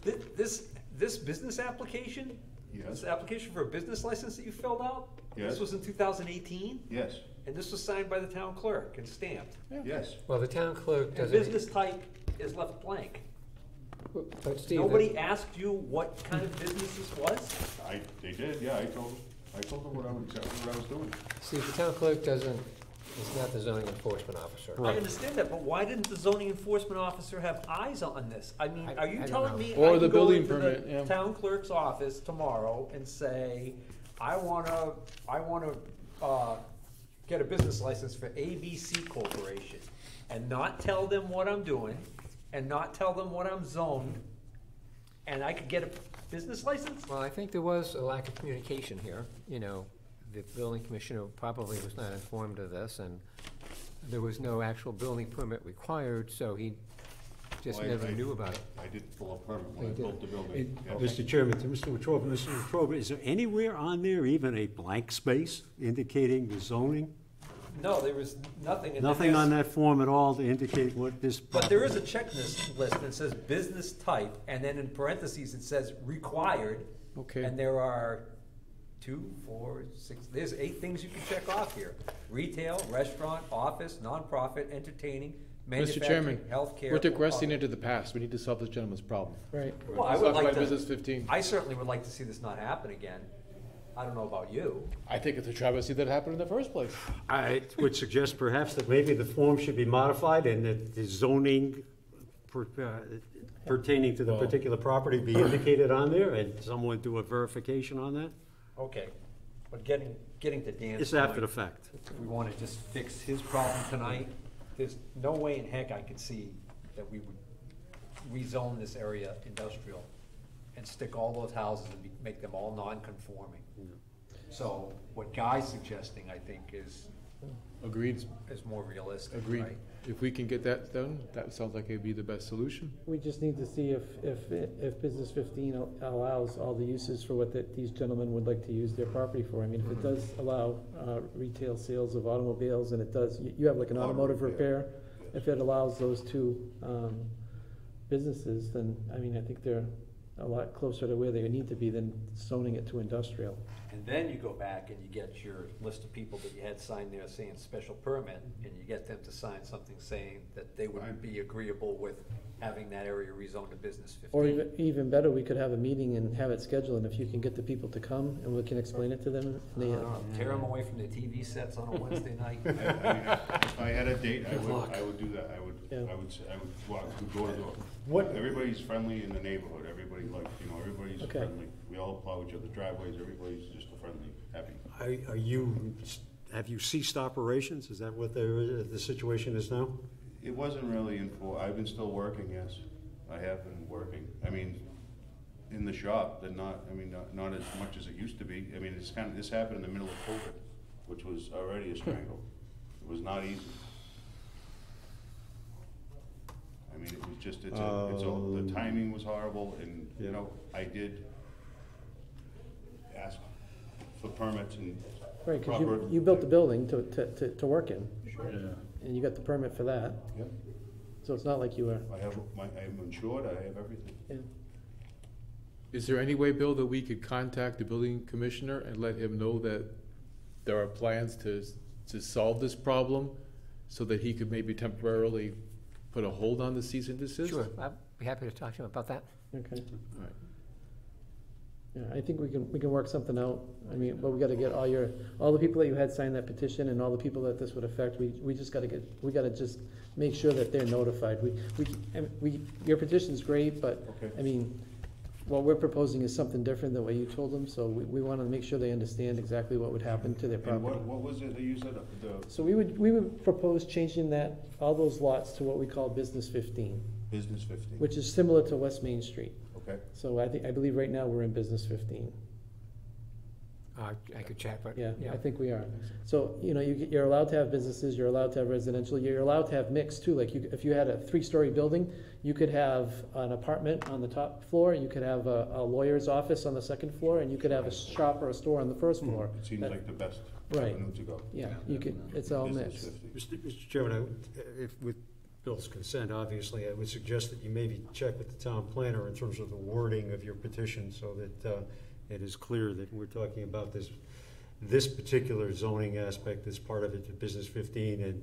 This business application, this application for a business license that you filled out, Yes. this was in 2018? Yes. And this was signed by the town clerk and stamped. Yes. Well, the town clerk And doesn't. business type is left blank. But Steve, Nobody asked you what kind of business this was? They did, yeah, I told them exactly what I was doing. Steve, the town clerk is not the zoning enforcement officer. I understand that, but why didn't the zoning enforcement officer have eyes on this? I mean, are you I don't telling know. me Or I the can go building into permit, the yeah. town clerk's office tomorrow and say, I wanna get a business license for ABC Corporation, and not tell them what I'm doing, and not tell them what I'm zoned, and I could get a business license? Well, I think there was a lack of communication here. The building commissioner probably was not informed of this, and there was no actual building permit required, so he just never knew about it. I did pull a permit when I built the building. Mr. Chairman, to Mr. Wetruba, is there anywhere on there even a blank space indicating the zoning? No, there was nothing. Nothing on that form at all to indicate what this. But there is a checklist list that says business type, and then in parentheses it says required. Okay. And there are 2, 4, 6, there's 8 things you can check off here. Retail, restaurant, office, nonprofit, entertaining, Mr. manufacturing, Chairman, healthcare. we're digressing into the past. We need to solve this gentleman's problem. Right. Well, I would Let's talk like about to, business 15. I certainly would like to see this not happen again. I don't know about you. I think it's a travesty that happened in the first place. I would suggest perhaps that maybe the form should be modified and that the zoning pertaining to the particular property be indicated on there and someone do a verification on that. Okay, but getting to Dan's It's after point, the fact. we want to just fix his problem tonight. There's no way in heck I could see that we would rezone this area industrial and stick all those houses and make them all non-conforming. So what Guy's suggesting, I think, is Agreed. is more realistic, Agreed. right? If we can get that done, that sounds like it'd be the best solution. We just need to see if Business 15 allows all the uses for what these gentlemen would like to use their property for. I mean, if it does allow retail sales of automobiles, and it does, you have like an automotive repair, if it allows those two businesses, then, I mean, I think they're a lot closer to where they need to be than zoning it to industrial. And then you go back and you get your list of people that you had signed there saying special permit, and you get them to sign something saying that they would be agreeable with having that area rezoned to business 15. Or even better, we could have a meeting and have it scheduled, and if you can get the people to come, and we can explain it to them. Tear them away from their TV sets on a Wednesday night. I mean, if I had a date, I would do that. I would walk through door to door. Everybody's friendly in the neighborhood. Everybody everybody's friendly. We all plow each other's driveways. Everybody's just friendly, happy. Have you ceased operations? Is that what the situation is now? It wasn't really I've been still working, yes. I have been working. I mean, in the shop, but not as much as it used to be. I mean, this happened in the middle of COVID, which was already a strangle. It was not easy. I mean, it was just, the timing was horrible, and, I did ask for permits and Right, because proper. you built the building to work in. Sure. Yeah. And you got the permit for that. Yep. So it's not like you were. I'm insured, I have everything. Yeah. Is there any way, Bill, that we could contact the building commissioner and let him know that there are plans to solve this problem so that he could maybe temporarily put a hold on the cease and desist? Sure, I'd be happy to talk to him about that. Okay. All right. Yeah, I think we can work something out. I mean, but we gotta get all the people that you had sign that petition and all the people that this would affect, we gotta just make sure that they're notified. Your petition's great, but, okay. I mean, what we're proposing is something different than what you told them, so we wanna make sure they understand exactly what would happen to their property. And what was it that you said? So we would propose changing all those lots to what we call Business 15. Business 15. Which is similar to West Main Street. Okay. So I believe right now we're in Business 15. I could check, but. Yeah, I think we are. So, you're allowed to have businesses, you're allowed to have residential, you're allowed to have mixed too. Like if you had a 3-story building, you could have an apartment on the top floor, you could have a lawyer's office on the second floor, and you could have a shop or a store on the first floor. It seems like the best Right. avenue to go. Yeah, it's all Business mixed. 50. Mr. Chairman, with Bill's consent, obviously, I would suggest that you maybe check with the town planner in terms of the wording of your petition so that it is clear that we're talking about this particular zoning aspect as part of it to Business 15, and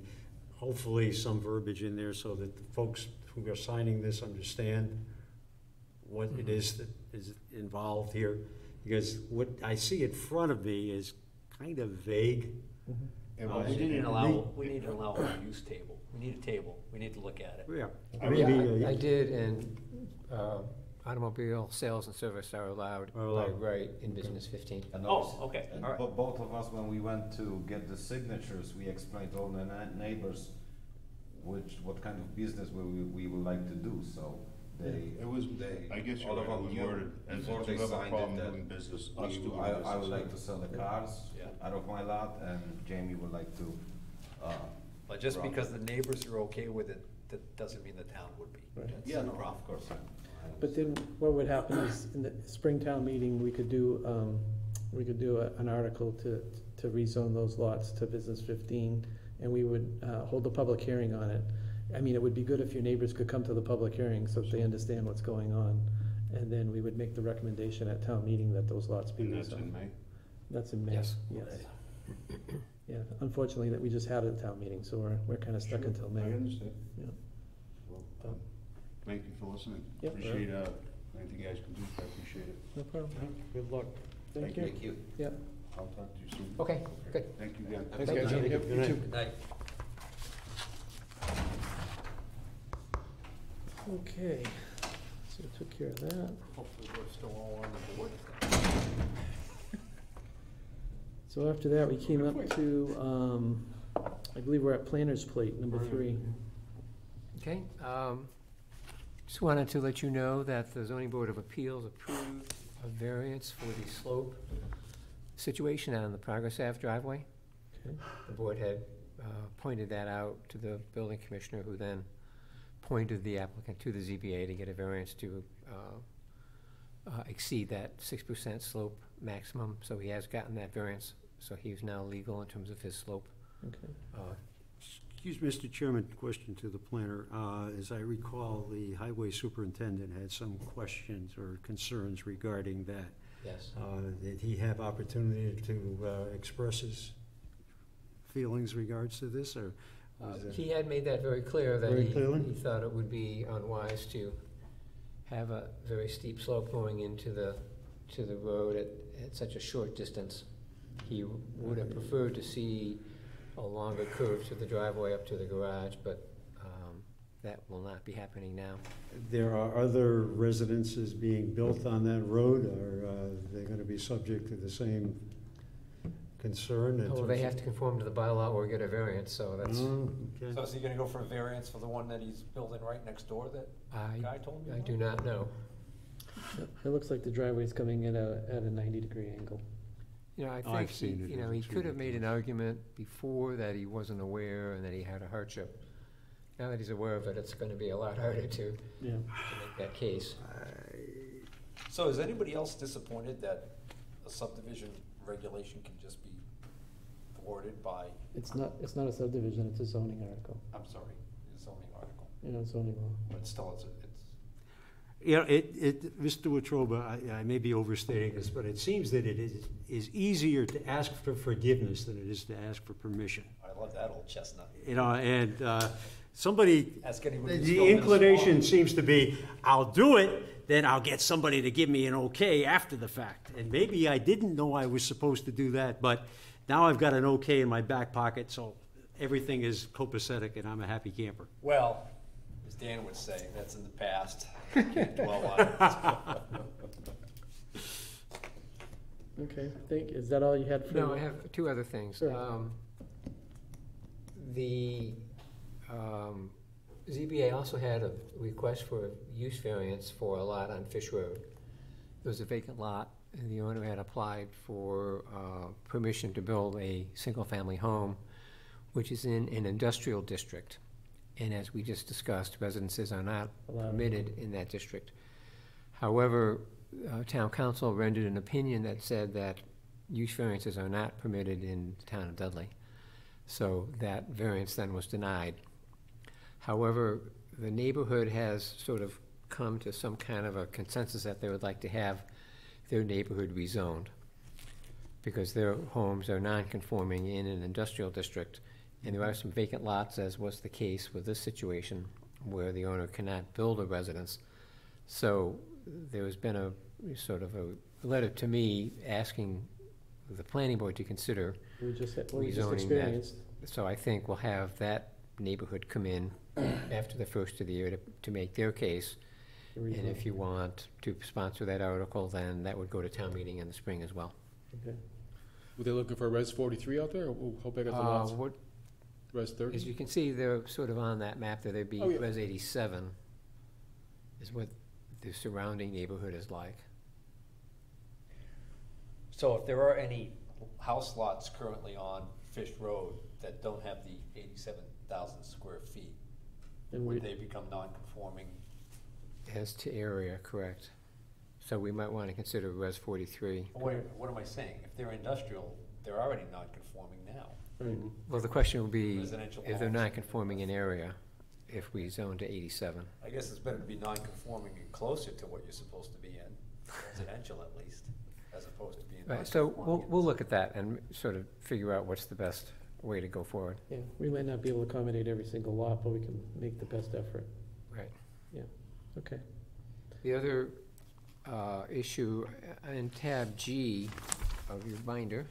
hopefully some verbiage in there so that the folks who are signing this understand what it is that is involved here. Because what I see in front of me is kind of vague. We need to allow a use table. We need a table. We need to look at it. Yeah. I did, and automobile sales and service are allowed by right in Business 15. Okay, all right. But both of us, when we went to get the signatures, we explained to all the neighbors what kind of business we would like to do, so I guess all of them knew worded as before if they you have a signed problem it that doing business. I would like to sell the cars out of my lot, and Jamie would like to. But just because the neighbors are okay with it, that doesn't mean the town would be. Right. Yeah, no, of course. But then what would happen is in the Springtown meeting, we could do an article to rezone those lots to Business 15, and we would hold a public hearing on it. I mean, it would be good if your neighbors could come to the public hearing so that they understand what's going on. And then we would make the recommendation at town meeting that those lots be rezoned. And that's in May? That's in May, Yes. Yeah, unfortunately, that we just had a town meeting, so we're kind of stuck until May. I understand. Yeah. Well, thank you for listening. Yep. Appreciate anything you guys can do. I appreciate it. No problem. Good luck. Thank you. Thank you. Yep. I'll talk to you soon. Okay, good. Thank you again. Thanks, guys. Thank you. Yep, Good night. too. Good night. Okay, so we took care of that. Hopefully we're still all on the board. So after that, we came up to, I believe we're at planner's plate, number 3. Okay, just wanted to let you know that the Zoning Board of Appeals approved a variance for the slope situation on the Progress Ave driveway. Okay. The board had pointed that out to the building commissioner, who then pointed the applicant to the ZBA to get a variance to exceed that 6% slope maximum. So he has gotten that variance, so he's now legal in terms of his slope. Okay. Excuse me, Mr. Chairman, question to the planner. As I recall, the highway superintendent had some questions or concerns regarding that. Yes. Did he have opportunity to express his feelings regards to this, or? He had made that very clear, that Very clearly? he thought it would be unwise to have a very steep slope going into the road at such a short distance. He would have preferred to see a longer curve to the driveway up to the garage, but that will not be happening now. There are other residences being built on that road, or are they going to be subject to the same concern? in Well, terms they of- have to conform to the bylaw or get a variance, so that's. Oh, okay. So is he gonna go for a variance for the one that he's building right next door that guy told me I about? do not know. It looks like the driveway's coming in at a 90-degree angle. You know, I I've think, seen it. you know, he It's could have made an ridiculous. argument before that he wasn't aware and that he had a hardship. Now that he's aware of it, it's gonna be a lot harder to Yeah. make that case. So is anybody else disappointed that a subdivision regulation can just be thwarted by, It's not a subdivision, it's a zoning article, I'm sorry, a zoning article? zoning law. But still, it's You know, Mr. Wetruba, I may be overstating this, but it seems that it is easier to ask for forgiveness than it is to ask for permission. I love that old chestnut. You know, and somebody, Ask anybody who's the building a inclination swamp. seems to be, I'll do it, then I'll get somebody to give me an okay after the fact. And maybe I didn't know I was supposed to do that, but now I've got an okay in my back pocket, so everything is copacetic and I'm a happy camper. Well, as Dan would say, that's in the past. Can't dwell on it. Okay, is that all you had for? No, I have two other things. Sure. The ZBA also had a request for a use variance for a lot on Fish Road. There was a vacant lot, and the owner had applied for permission to build a single-family home, which is in an industrial district. And as we just discussed, residences are not permitted in that district. However, town council rendered an opinion that said that use variances are not permitted in the town of Dudley. So that variance then was denied. However, the neighborhood has sort of come to some kind of a consensus that they would like to have their neighborhood rezoned, because their homes are non-conforming in an industrial district. And there are some vacant lots, as was the case with this situation, where the owner cannot build a residence. So there has been a sort of a letter to me asking the planning board to consider We just rezoning experienced. that. So I think we'll have that neighborhood come in after the first of the year to make their case. And if you want to sponsor that article, then that would go to town meeting in the spring as well. Okay. Were they looking for Res 43 out there, or how big are the lots? Res 30? As you can see, they're sort of on that map there. There'd be Res 87 is what the surrounding neighborhood is like. So if there are any house lots currently on Fish Road that don't have the 87,000 square feet, would they become non-conforming? As to area, correct. So we might want to consider Res 43. What am I saying? If they're industrial, they're already non-conforming now. Well, the question will be Residential if they're homes. not conforming in area, if we zone to 87. I guess it's better to be non-conforming and closer to what you're supposed to be in, residential at least, as opposed to being Right, so non-conforming. we'll look at that and sort of figure out what's the best way to go forward. Yeah, we might not be able to accommodate every single lot, but we can make the best effort. Right. Yeah, okay. The other issue in tab G of your binder.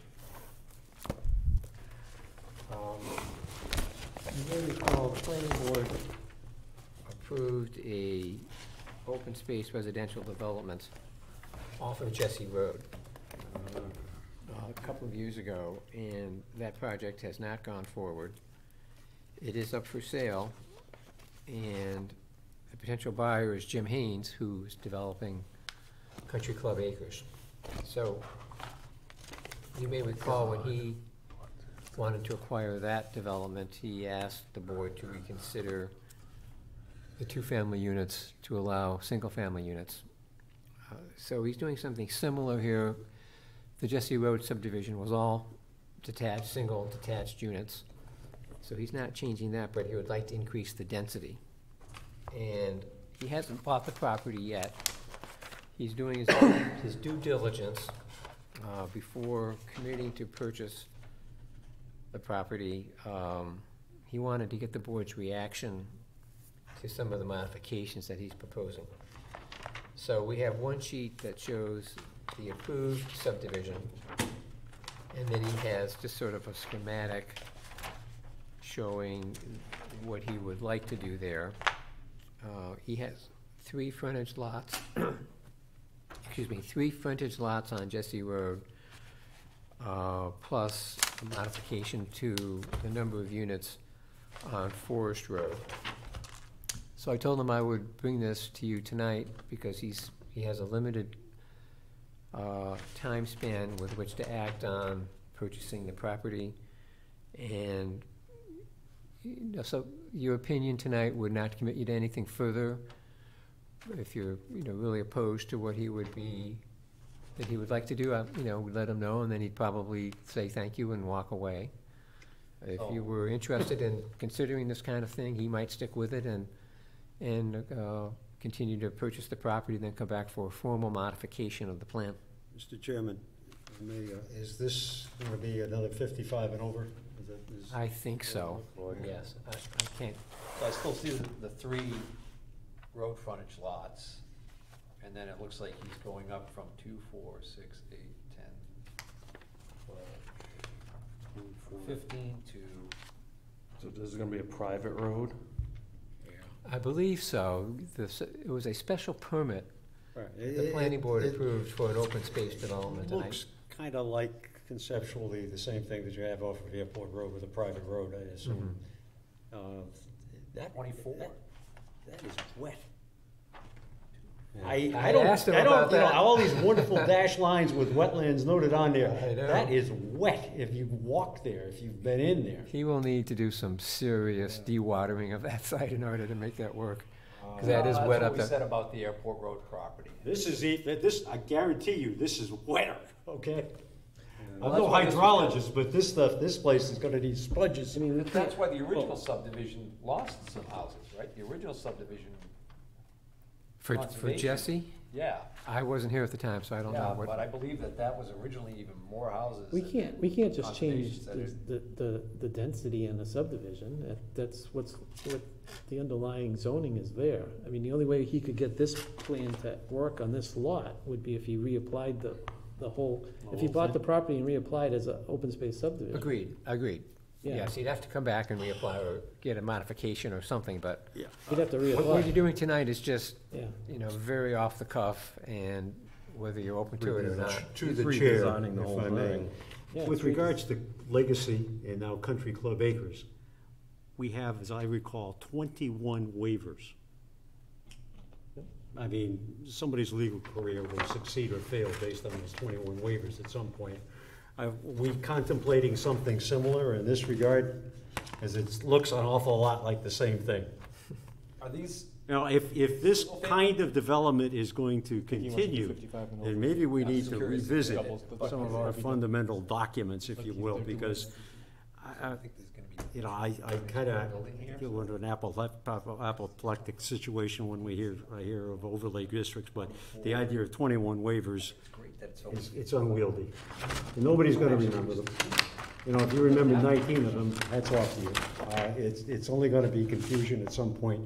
You may recall the planning board approved a open space residential development off of Jesse Road a couple of years ago, and that project has not gone forward. It is up for sale, and the potential buyer is Jim Haynes, who's developing Country Club Acres. So you may recall when he wanted to acquire that development, he asked the board to reconsider the two-family units to allow single-family units. So he's doing something similar here. The Jesse Road subdivision was all detached, single detached units. So he's not changing that, but he would like to increase the density. And he hasn't bought the property yet. He's doing his due diligence before committing to purchase the property. He wanted to get the board's reaction to some of the modifications that he's proposing. So we have one sheet that shows the approved subdivision, and then he has just sort of a schematic showing what he would like to do there. He has 3 frontage lots, excuse me, 3 frontage lots on Jesse Road, plus a modification to the number of units on Forest Road. So I told him I would bring this to you tonight because he has a limited time span with which to act on purchasing the property. And so your opinion tonight would not commit you to anything further. If you're really opposed to what he would like to do, we'd let him know, and then he'd probably say thank you and walk away. If you were interested in considering this kind of thing, he might stick with it and continue to purchase the property, then come back for a formal modification of the plan. Mr. Chairman, is this going to be another 55 and over? I think so, yes. I can't. So I still see the 3 road frontage lots, and then it looks like he's going up from 2, 4, 6, 8, 10, 12, 15 to... So this is gonna be a private road? I believe so. It was a special permit Right. the planning board approved for an open space development. It looks kind of like conceptually the same thing that you have off of Airport Road with a private road, I assume. That 24. That is wet. I don't, about that. all these wonderful dash lines with wetlands noted on there. I know. That is wet if you walk there, if you've been in there. He will need to do some serious dewatering of that site in order to make that work. Because that is wet up That's what we said about the Airport Road property. This is, I guarantee you, this is wetter, okay? Well, I'm no that's hydrologist, but this place is gonna need sponges. I mean, That's why the original subdivision lost some houses, right? The original subdivision. For conservation. Jesse? Yeah. I wasn't here at the time, so I don't know what. But I believe that was originally even more houses. we can't just change conservation the density in the subdivision. That's what the underlying zoning is there. I mean, the only way he could get this plan to work on this lot would be if he reapplied the whole, if he bought the property and reapplied as an open space subdivision. Agreed. Yeah. Yes, he'd have to come back and reapply or get a modification or something, but Yeah. He'd have to reapply. what you're doing tonight is just, Yeah. very off the cuff, and whether you're open to it or not. To the chair, Redesigning the if whole I may. thing. Yeah, With it's regards to Legacy and now Country Club Acres, we have, as I recall, 21 waivers. I mean, somebody's legal career will succeed or fail based on those 21 waivers at some point. Are we contemplating something similar in this regard? As it looks an awful lot like the same thing. Are these? If this kind of development is going to continue, then maybe we need to revisit some of our fundamental documents, if you will, because I kind of feel under an apoplectic situation when I hear of overlay districts, but the idea of 21 waivers, it's unwieldy. And nobody's going to remember them. If you remember 19 of them, hats off to you. It's only going to be confusion at some point.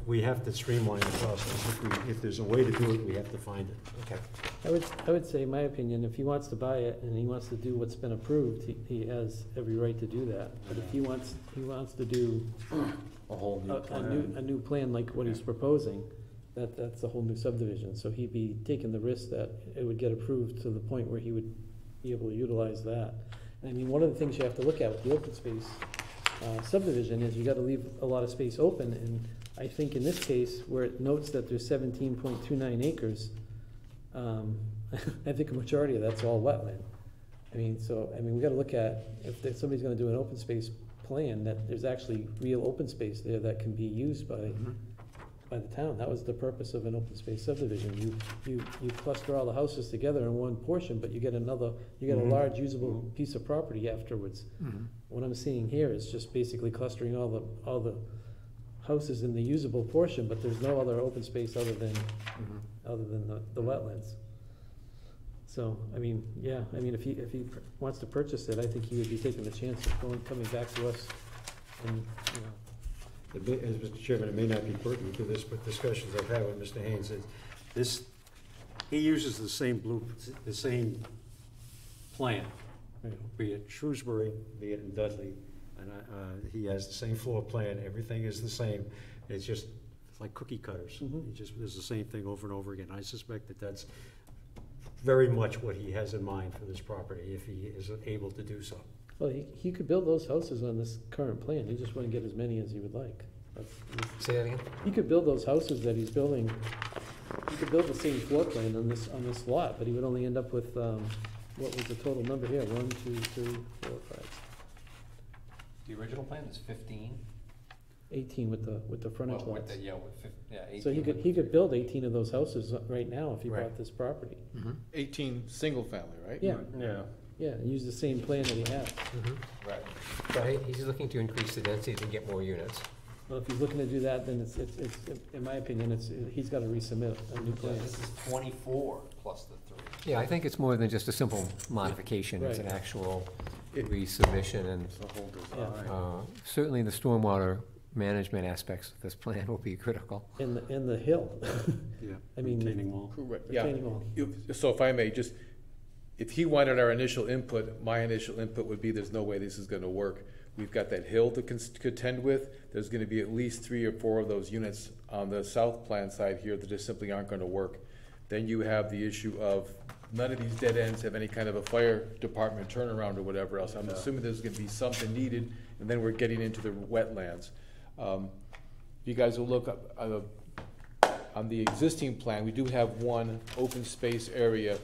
we have to streamline the process. If there's a way to do it, we have to find it. Okay. I would say, in my opinion, if he wants to buy it and he wants to do what's been approved, he has every right to do that. But if he wants to do A whole new a plan. new plan like what he's proposing, that's a whole new subdivision. So he'd be taking the risk that it would get approved to the point where he would be able to utilize that. And I mean, one of the things you have to look at with the open space subdivision is you gotta leave a lot of space open. And I think in this case, where it notes that there's 17.29 acres, I think a majority of that's all wetland. I mean, we gotta look at, if somebody's gonna do an open space plan, that there's actually real open space there that can be used by the town. That was the purpose of an open space subdivision. You cluster all the houses together in one portion, but you get a large usable piece of property afterwards. What I'm seeing here is just basically clustering all the houses in the usable portion, but there's no other open space other than the wetlands. So, I mean, yeah, I mean, if he wants to purchase it, I think he would be taking the chance of coming back to us and, you know. As Mr. Chairman, it may not be pertinent to this, but discussions I've had with Mr. Haynes, he uses the same plan, be it Shrewsbury, be it in Dudley, and he has the same floor plan, everything is the same. It's like cookie cutters. He just does the same thing over and over again. I suspect that that's very much what he has in mind for this property, if he is able to do so. Well, he could build those houses on this current plan. He just wouldn't get as many as he would like. Say that again? He could build those houses that he's building. He could build the same floor plan on this lot, but he would only end up with, what was the total number here? 1, 2, 3, 4, 5. The original plan is 15. 18 with the frontage Well, lots. 18. So he could build 18 of those houses right now if he bought this property. 18 single family, right? Yeah. Yeah. Yeah, use the same plan that he has. Right. So he's looking to increase the density to get more units. Well, if he's looking to do that, then it's in my opinion, he's got to resubmit a new plan. This is 24 plus the 3. Yeah, I think it's more than just a simple modification. It's an Right. actual resubmission, and certainly the stormwater management aspects of this plan will be critical. In the hill. Yeah. I mean, retaining wall. Correct, retaining wall. So if I may, if he wanted our initial input, my initial input would be there's no way this is gonna work. We've got that hill to contend with. There's gonna be at least 3 or 4 of those units on the south plan side here that just simply aren't gonna work. Then you have the issue of none of these dead ends have any kind of a fire department turnaround or whatever else. I'm assuming there's gonna be something needed, and then we're getting into the wetlands. You guys will look up on the existing plan, we do have one open space area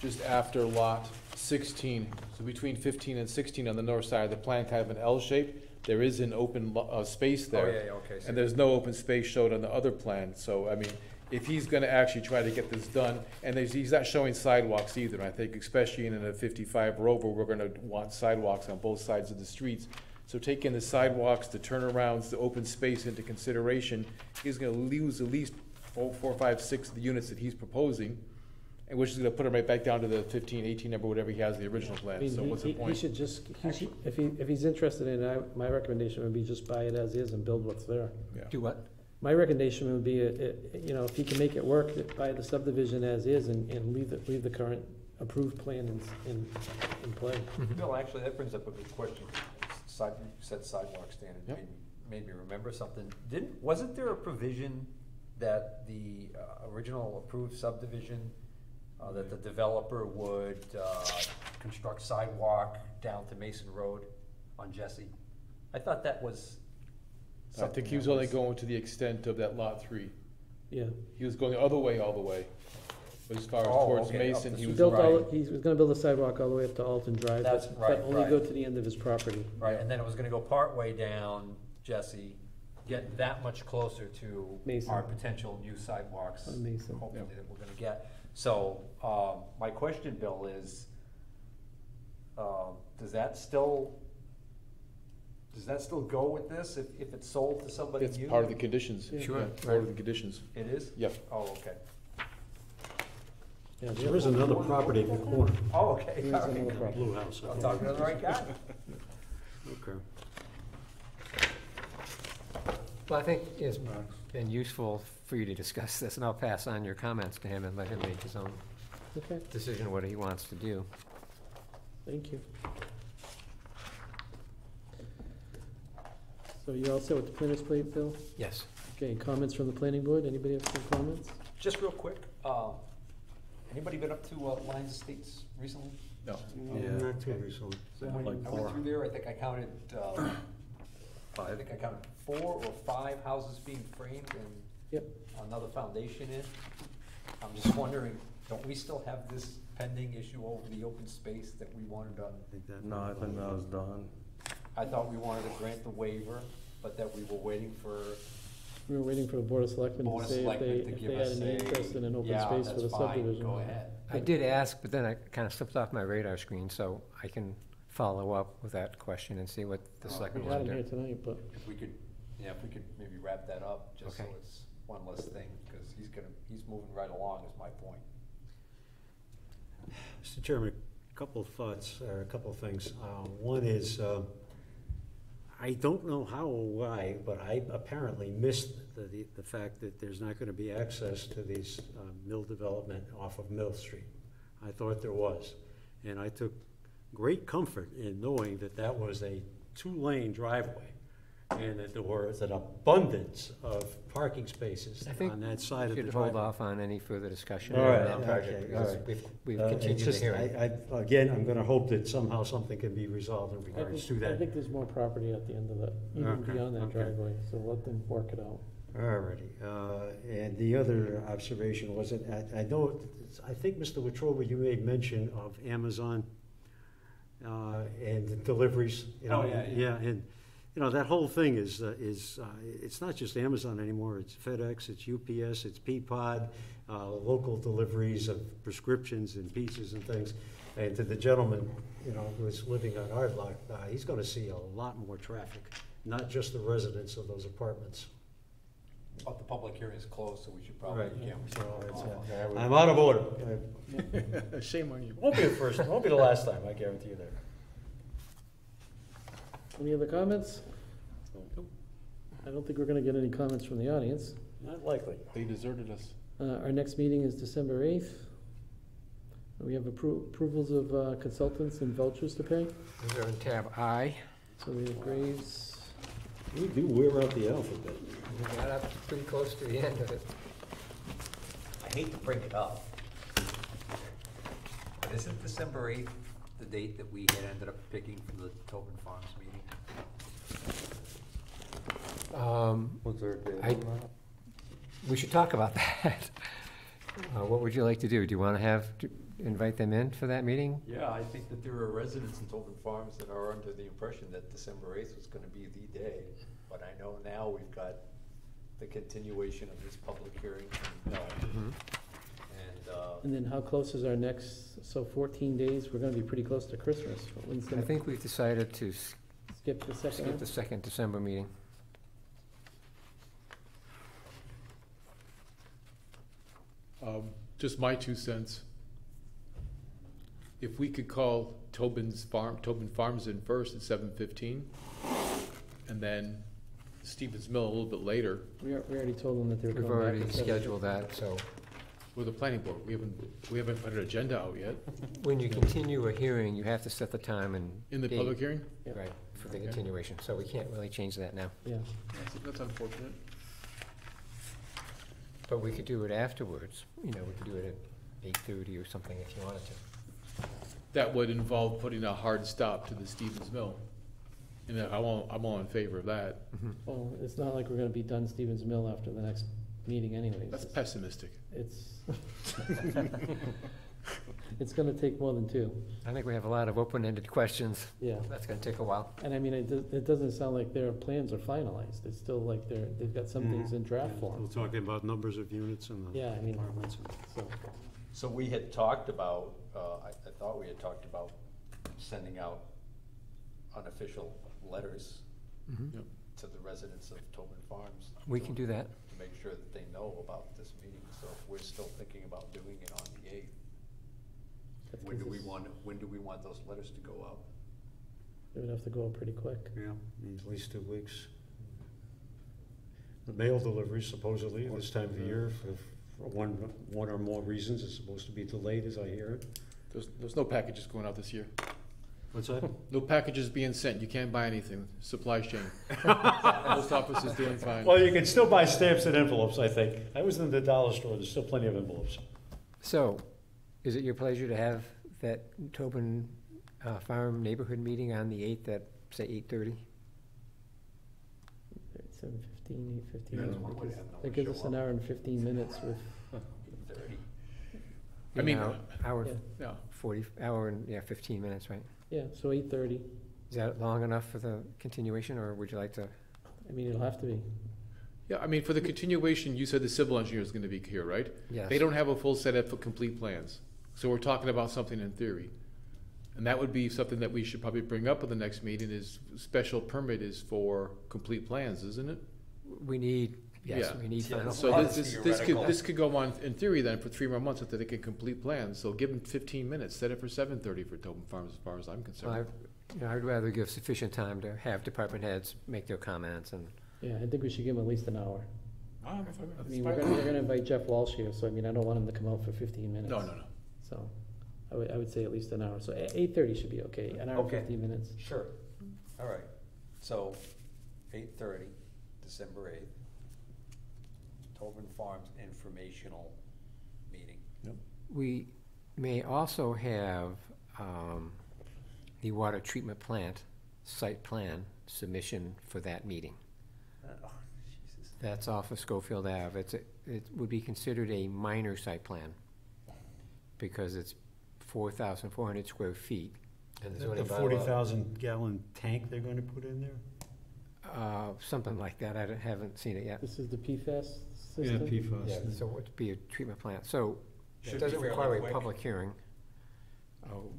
just after lot 16, so between 15 and 16 on the north side of the plan, kind of an L shape. There is an open space there. Oh, yeah, okay. And there's no open space showed on the other plan. So, I mean, if he's gonna actually try to get this done, and he's not showing sidewalks either, I think especially in a 55 Rover, we're gonna want sidewalks on both sides of the streets. So taking the sidewalks, the turnarounds, the open space into consideration, he's gonna lose at least 4, 5, 6 of the units that he's proposing, and which is gonna put him right back down to the 15, 18 number, whatever he has in the original I plan. mean, So what's the point? he should just, if he's interested in it, my recommendation would be just buy it as is and build what's there. Yeah. Do what? My recommendation would be, if he can make it work, buy the subdivision as is and leave the current approved plan in play. Bill, actually, that brings up a good question. You said sidewalk standard, Yep. made me remember something. Wasn't there a provision that the original approved subdivision, that the developer would construct sidewalk down to Mason Road on Jesse? I thought that was I something think he was that only going to the extent of that lot 3. Yeah. He was going the other way, all the way. But as far as Oh, towards okay, Mason, up he the was. He was gonna build a sidewalk all the way up to Alton Drive, That's right, but only right. go to the end of his property. Right, and then it was gonna go partway down Jesse, get that much closer to Mason. our potential new sidewalks. On Mason. Hopefully that we're gonna get. So, my question, Bill, is, does that still go with this if it's sold to somebody new? It's part of the conditions. Sure. Yeah, part of the conditions. It is? Yep. Oh, okay. Yeah, There is another property in the corner, Oh, okay. Here's All right. another property. blue house. I'm talking to the right guy. Okay. Well, I think it's been useful for you to discuss this, and I'll pass on your comments to him and let him make his own Okay, decision what he wants to do. thank you. So you all set with the planner's plate, Bill? Yes. Okay, comments from the planning board? Anybody have some comments? Just real quick, anybody been up to Lions Estates recently? No. Not too recently. So when I went through there, I think I counted, I think I counted 4 or 5 houses being framed and Yep. another foundation in. I'm just wondering, don't we still have this pending issue over the open space that we wanted on? No, I think that was done. I thought we wanted to grant the waiver, but that we were waiting for. We were waiting for the Board of Selectmen Board to of say if Selectmen they, to if give they had us any a, interest in an open yeah, space for the that's fine, subdivision. go ahead. I did ask, but then I kind of slipped off my radar screen, so I can follow up with that question and see what the We selectmen had want him to here do. tonight, but If we could, yeah, if we could maybe wrap that up, just so Okay. it's one less thing, because he's moving right along, is my point. Mr. Chairman, a couple of thoughts, or a couple of things. One is, I don't know how or why, but I apparently missed the fact that there's not going to be access to these mill development off of Mill Street. I thought there was. And I took great comfort in knowing that that was a 2-lane driveway and that there was an abundance of parking spaces I think on that side of we the should driveway. hold off on any further discussion All on right, that okay, project, all because right. we've It's continued the just, hearing. again, I'm gonna hope that somehow something can be resolved in regards to I that. think there's more property at the end of that, even Okay, beyond that okay. driveway, so let them work it out. Alrighty, and the other observation was that, I know, I think, Mr. Wetruba, you made mention of Amazon, and the deliveries. You know, Oh, yeah. Yeah, and, you know, that whole thing is, it's not just Amazon anymore, it's FedEx, it's UPS, it's Peapod, local deliveries of prescriptions and pizzas and things. And to the gentleman, you know, who's living on Irdloc, he's gonna see a lot more traffic, not just the residents of those apartments. But the public hearing is closed, so we should probably, Right. yeah. we should So it's, move on. I'm out of order. Shame on you. Won't be the first, won't be the last time, I guarantee you that. Any other comments? I don't think we're gonna get any comments from the audience. Not likely. They deserted us. Our next meeting is December 8th. We have approvals of consultants and vouchers to pay. Those are in tab I. So we have Graves. We do wear out the alphabet. We got up pretty close to the end of it. I hate to bring it up, but isn't December 8th the date that we had ended up picking for the Tobin Farms meeting? Was there a date I- on that? We should talk about that. What would you like to do? Do you want to invite them in for that meeting? Yeah, I think that there are residents in Tobin Farms that are under the impression that December 8th was gonna be the day. But I know now we've got the continuation of this public hearing from Mel. And then how close is our next, so 14 days, we're gonna be pretty close to Christmas. When's I the- think we've decided to Skip the second skip one? the second December meeting. Just my 2 cents. If we could call Tobin Farms in first at 7:15, and then Stevens Mill a little bit later, We already told them that they were We've coming back. already at 7. scheduled that, so with the planning board, we haven't put an agenda out yet. when you continue a hearing, you have to set the time and In the date. public hearing? Yep. Right, for the Okay. continuation, so we can't really change that now. Yeah, That's unfortunate. But we could do it afterwards, you know, we could do it at 8:30 or something if you wanted to. That would involve putting a hard stop to the Stevens Mill. And I'm all in favor of that. well, it's not like we're gonna be done Stevens Mill after the next meeting anyways. That's pessimistic. It's, it's gonna take more than 2. I think we have a lot of open-ended questions. Yeah. That's gonna take a while. And I mean, it doesn't sound like their plans are finalized. It's still like they've got some things in draft We're form. talking about numbers of units and the Yeah, I mean, apartments. so, So we had talked about, I thought we had talked about sending out unofficial letters Mhm. Yep. to the residents of Tobin Farms. We can do that. To make sure that they know about this meeting, so if we're still thinking about doing it on the 8th. that's When 'cause do we it's- want those letters to go out? It would have to go up pretty quick. Yeah, at least 2 weeks. the mail deliveries supposedly this time of the year for one or more reasons. It's supposed to be delayed, as I hear it. There's no packages going out this year. What's that? No packages being sent. You can't buy anything. Supply chain. Post office is doing fine. Well, you can still buy stamps and envelopes, I think. I was in the dollar store. There's still plenty of envelopes. So, is it your pleasure to have that Tobin Farm neighborhood meeting on the 8th at, say, 8:30? 7:15, 8:15. That gives us an hour and 15 minutes with. I mean, hour, yeah. 15 minutes, right? Yeah, so 8:30. Is that long enough for the continuation, or would you like to? I mean, it'll have to be. Yeah, I mean, for the continuation, you said the civil engineer is going to be here, right? Yes. They don't have a full set of complete plans. So we're talking about something in theory. And that would be something that we should probably bring up at the next meeting is special permit is for complete plans, isn't it? We need, yes, Yeah. we need final. So this could go on in theory then for 3 more months until they can complete plans. So give them 15 minutes, set it for 7:30 for Tobin Farms as far as I'm concerned. I'd rather give sufficient time to have department heads make their comments and. Yeah, I think we should give him at least an hour. I mean, we're gonna invite Jeff Walsh here, so I mean, I don't want him to come out for 15 minutes. No. So, I would say at least an hour. So 8:30 should be okay, an hour and 15 minutes. Sure. All right. So, 8:30, December 8th, Tobin Farms informational meeting. Yep. We may also have the water treatment plant site plan submission for that meeting. Oh, Jesus. That's off of Schofield Ave. It would be considered a minor site plan because it's 4,400 square feet. And The 40,000 gallon tank they're going to put in there? Something like that. I haven't seen it yet. This is the PFAS system? Yeah, PFAS. Yeah, so it would be a treatment plant. So Should it be doesn't fairly require a quick. public hearing.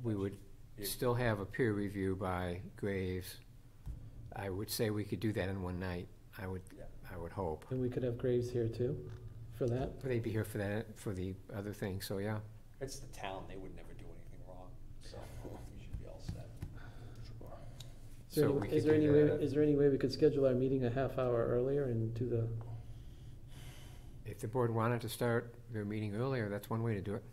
We would still have a peer review by Graves. I would say we could do that in one night. I would hope. And we could have Graves here too, for that? They'd be here for that, for the other thing, so yeah. It's the town. They would never do anything wrong. So, we should be all set. So we Is could there do any way, that. is there any way we could schedule our meeting a half hour earlier and do the? If the board wanted to start their meeting earlier, that's one way to do it.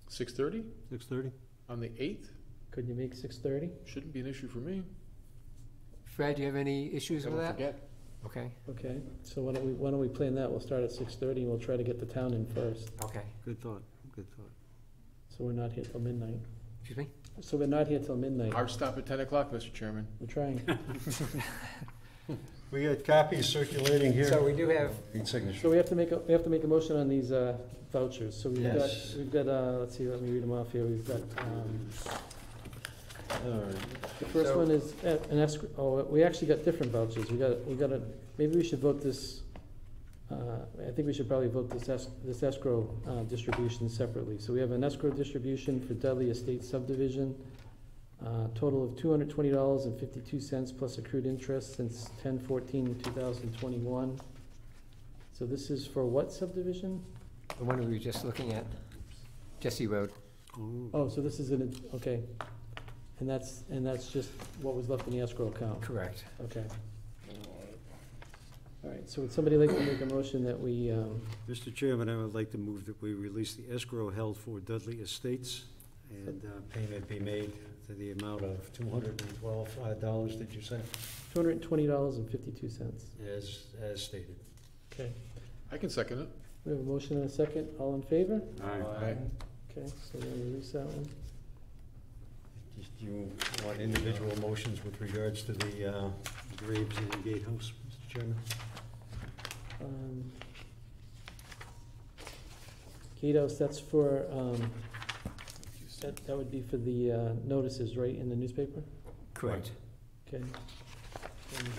6:30 6:30? on the 8th? Could you make 6:30? Shouldn't be an issue for me. Fred, do you have any issues with Don't that? forget. Okay, Okay, so why don't we plan that? We'll start at 6:30 and we'll try to get the town in first. okay. Good thought, good thought. So we're not here till midnight. Excuse me? So we're not here till midnight. Hard stop at 10 o'clock, Mr. Chairman. We're trying. We got copies circulating here. So we do have, Need signature. So we have to make a motion on these vouchers. So Yes. we've got, let's see, let me read them off here. We've got, the first So- one is an escrow, oh, we actually got different vouchers. We got a, maybe we should vote this, I think we should probably vote this escrow distribution separately. So we have an escrow distribution for Dudley Estate subdivision, total of $220.52 plus accrued interest since 10/14/2021. So this is for what subdivision? the one we were just looking at, Jesse Road. Oh, so this is okay. And that's just what was left in the escrow account? Correct. Okay. All right, so would somebody like to make a motion that we, Mr. Chairman, I would like to move that we release the escrow held for Dudley Estates and payment be made to the amount of $212, did you say? $220.52. As stated. Okay. I can second it. We have a motion and a second. All in favor? Aye. Okay, so we'll release that one. Do you want individual motions with regards to the Graves and Gatehouse, Mr. Chairman? Gatehouse, that's for, that would be for the notices, right, in the newspaper? Correct. Okay. And,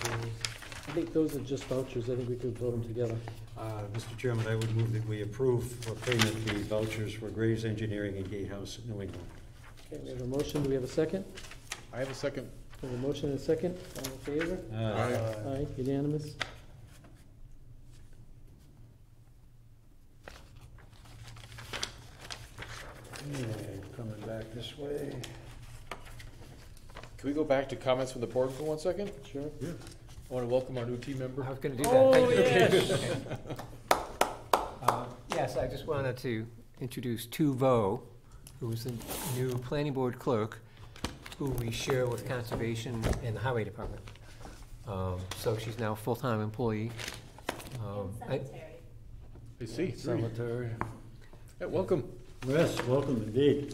I think those are just vouchers. I think we could vote them together. Mr. Chairman, I would move that we approve for payment the vouchers for Graves Engineering and Gatehouse, New England. Okay, we have a motion. Do we have a second? I have a second. We have a motion and a second. All in favor? Aye. Aye, unanimous. Okay, coming back this way. Can we go back to comments from the board for 1 second? Sure. Yeah. Want to welcome our new team member? I was going to do that. Thank you. Yes, I just wanted to introduce Tu Vo, who is the new planning board clerk, who we share with Conservation and the Highway Department. So she's now a full-time employee. I see. Cemetery. Yeah, welcome. Yes, welcome indeed.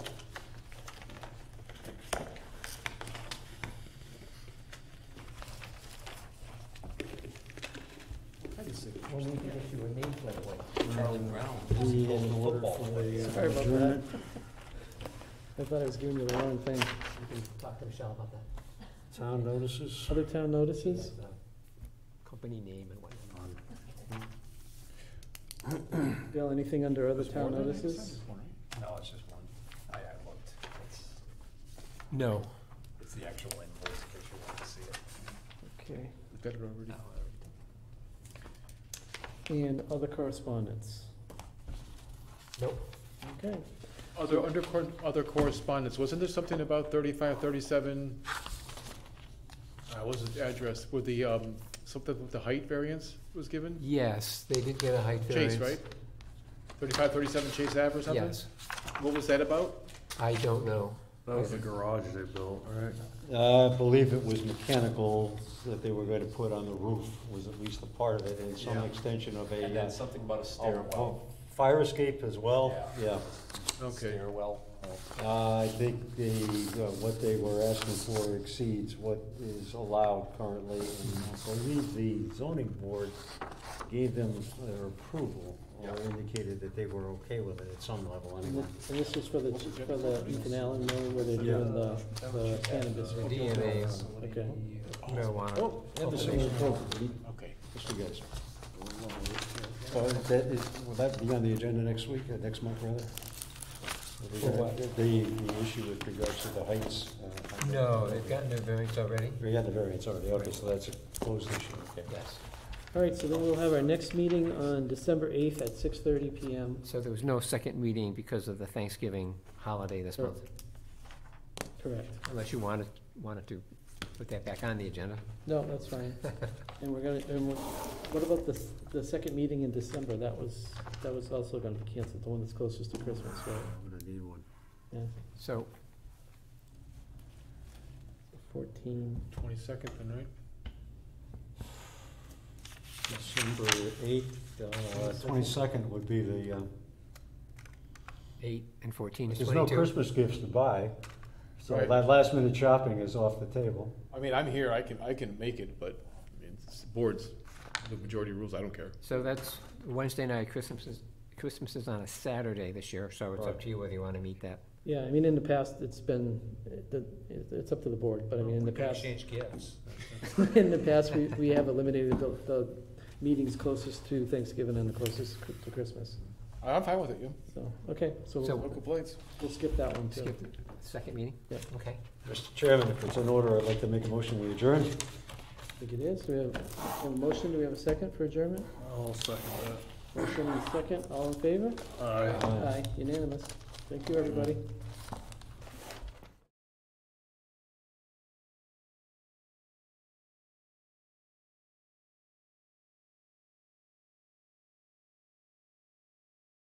Well, we can get you a name plate away. Charlie Brown. Sorry about that. I thought I was giving you the wrong thing. You can talk to Michelle about that. Town notices. Other town notices? Company name and whatnot. Bill, anything under other town notices? No, it's just one. I looked. No. It's the actual invoice in case you want to see it. Okay. Got it already. And other correspondence? Nope. Okay. Other correspondence, wasn't there something about 3537? What was the address, with the, something with the height variance was given? Yes, they did get a height variance. Chase, right? 3537 Chase Ave or something? Yes. What was that about? I don't know. That was the garage they built, right? I believe it was mechanical that they were going to put on the roof, was at least a part of it, and some extension of a. And then something about a stairwell. Fire escape as well, yeah. Okay. Stairwell. I think what they were asking for exceeds what is allowed currently, and I believe the zoning board gave them their approval, or indicated that they were okay with it at some level anyway. And this is for the Ethan Allen mill where they're doing the cannabis. The DNA. Okay. Marijuana. Oh, and the same approval. Okay. Just you guys. So will that be on the agenda next week, or next month rather? The issue with regards to the heights? No, they've gotten their variance already. We got the variance already, okay, so that's a closed issue, okay. Yes. All right, so then we'll have our next meeting on December 8th at 6:30 PM. So there was no second meeting because of the Thanksgiving holiday this month, Correct. unless you wanted to put that back on the agenda. No, that's fine. And what about the second meeting in December? That was also gonna be canceled, the one that's closest to Christmas, right? I'm gonna need one. Yeah, So 14. 22nd then, right? December 8th, 22nd would be the, 8 and 14 is there's no 22. Christmas gifts to buy, so Right. that last minute shopping is off the table. I mean, I'm here, I can make it, but I mean, it's the board's, the majority rules, I don't care. So that's Wednesday night. Christmas is on a Saturday this year, so it's up to you whether you want to meet that. Yeah, I mean, in the past, it's up to the board, but I mean, in the We can past. exchange gifts. In the past, we have eliminated the meetings closest to Thanksgiving and the closest to Christmas. I'm fine with it, yeah. So, okay, so So- No complaints. we'll skip that one too. Skip the second meeting? Yep. Okay. Mr. Chairman, if it's in order, I'd like to make a motion we adjourn. I think it is. We have a motion. Do we have a second for adjournment? I'll second Motion and a second. All in favor? that. Aye. Aye, unanimous. Thank you, everybody.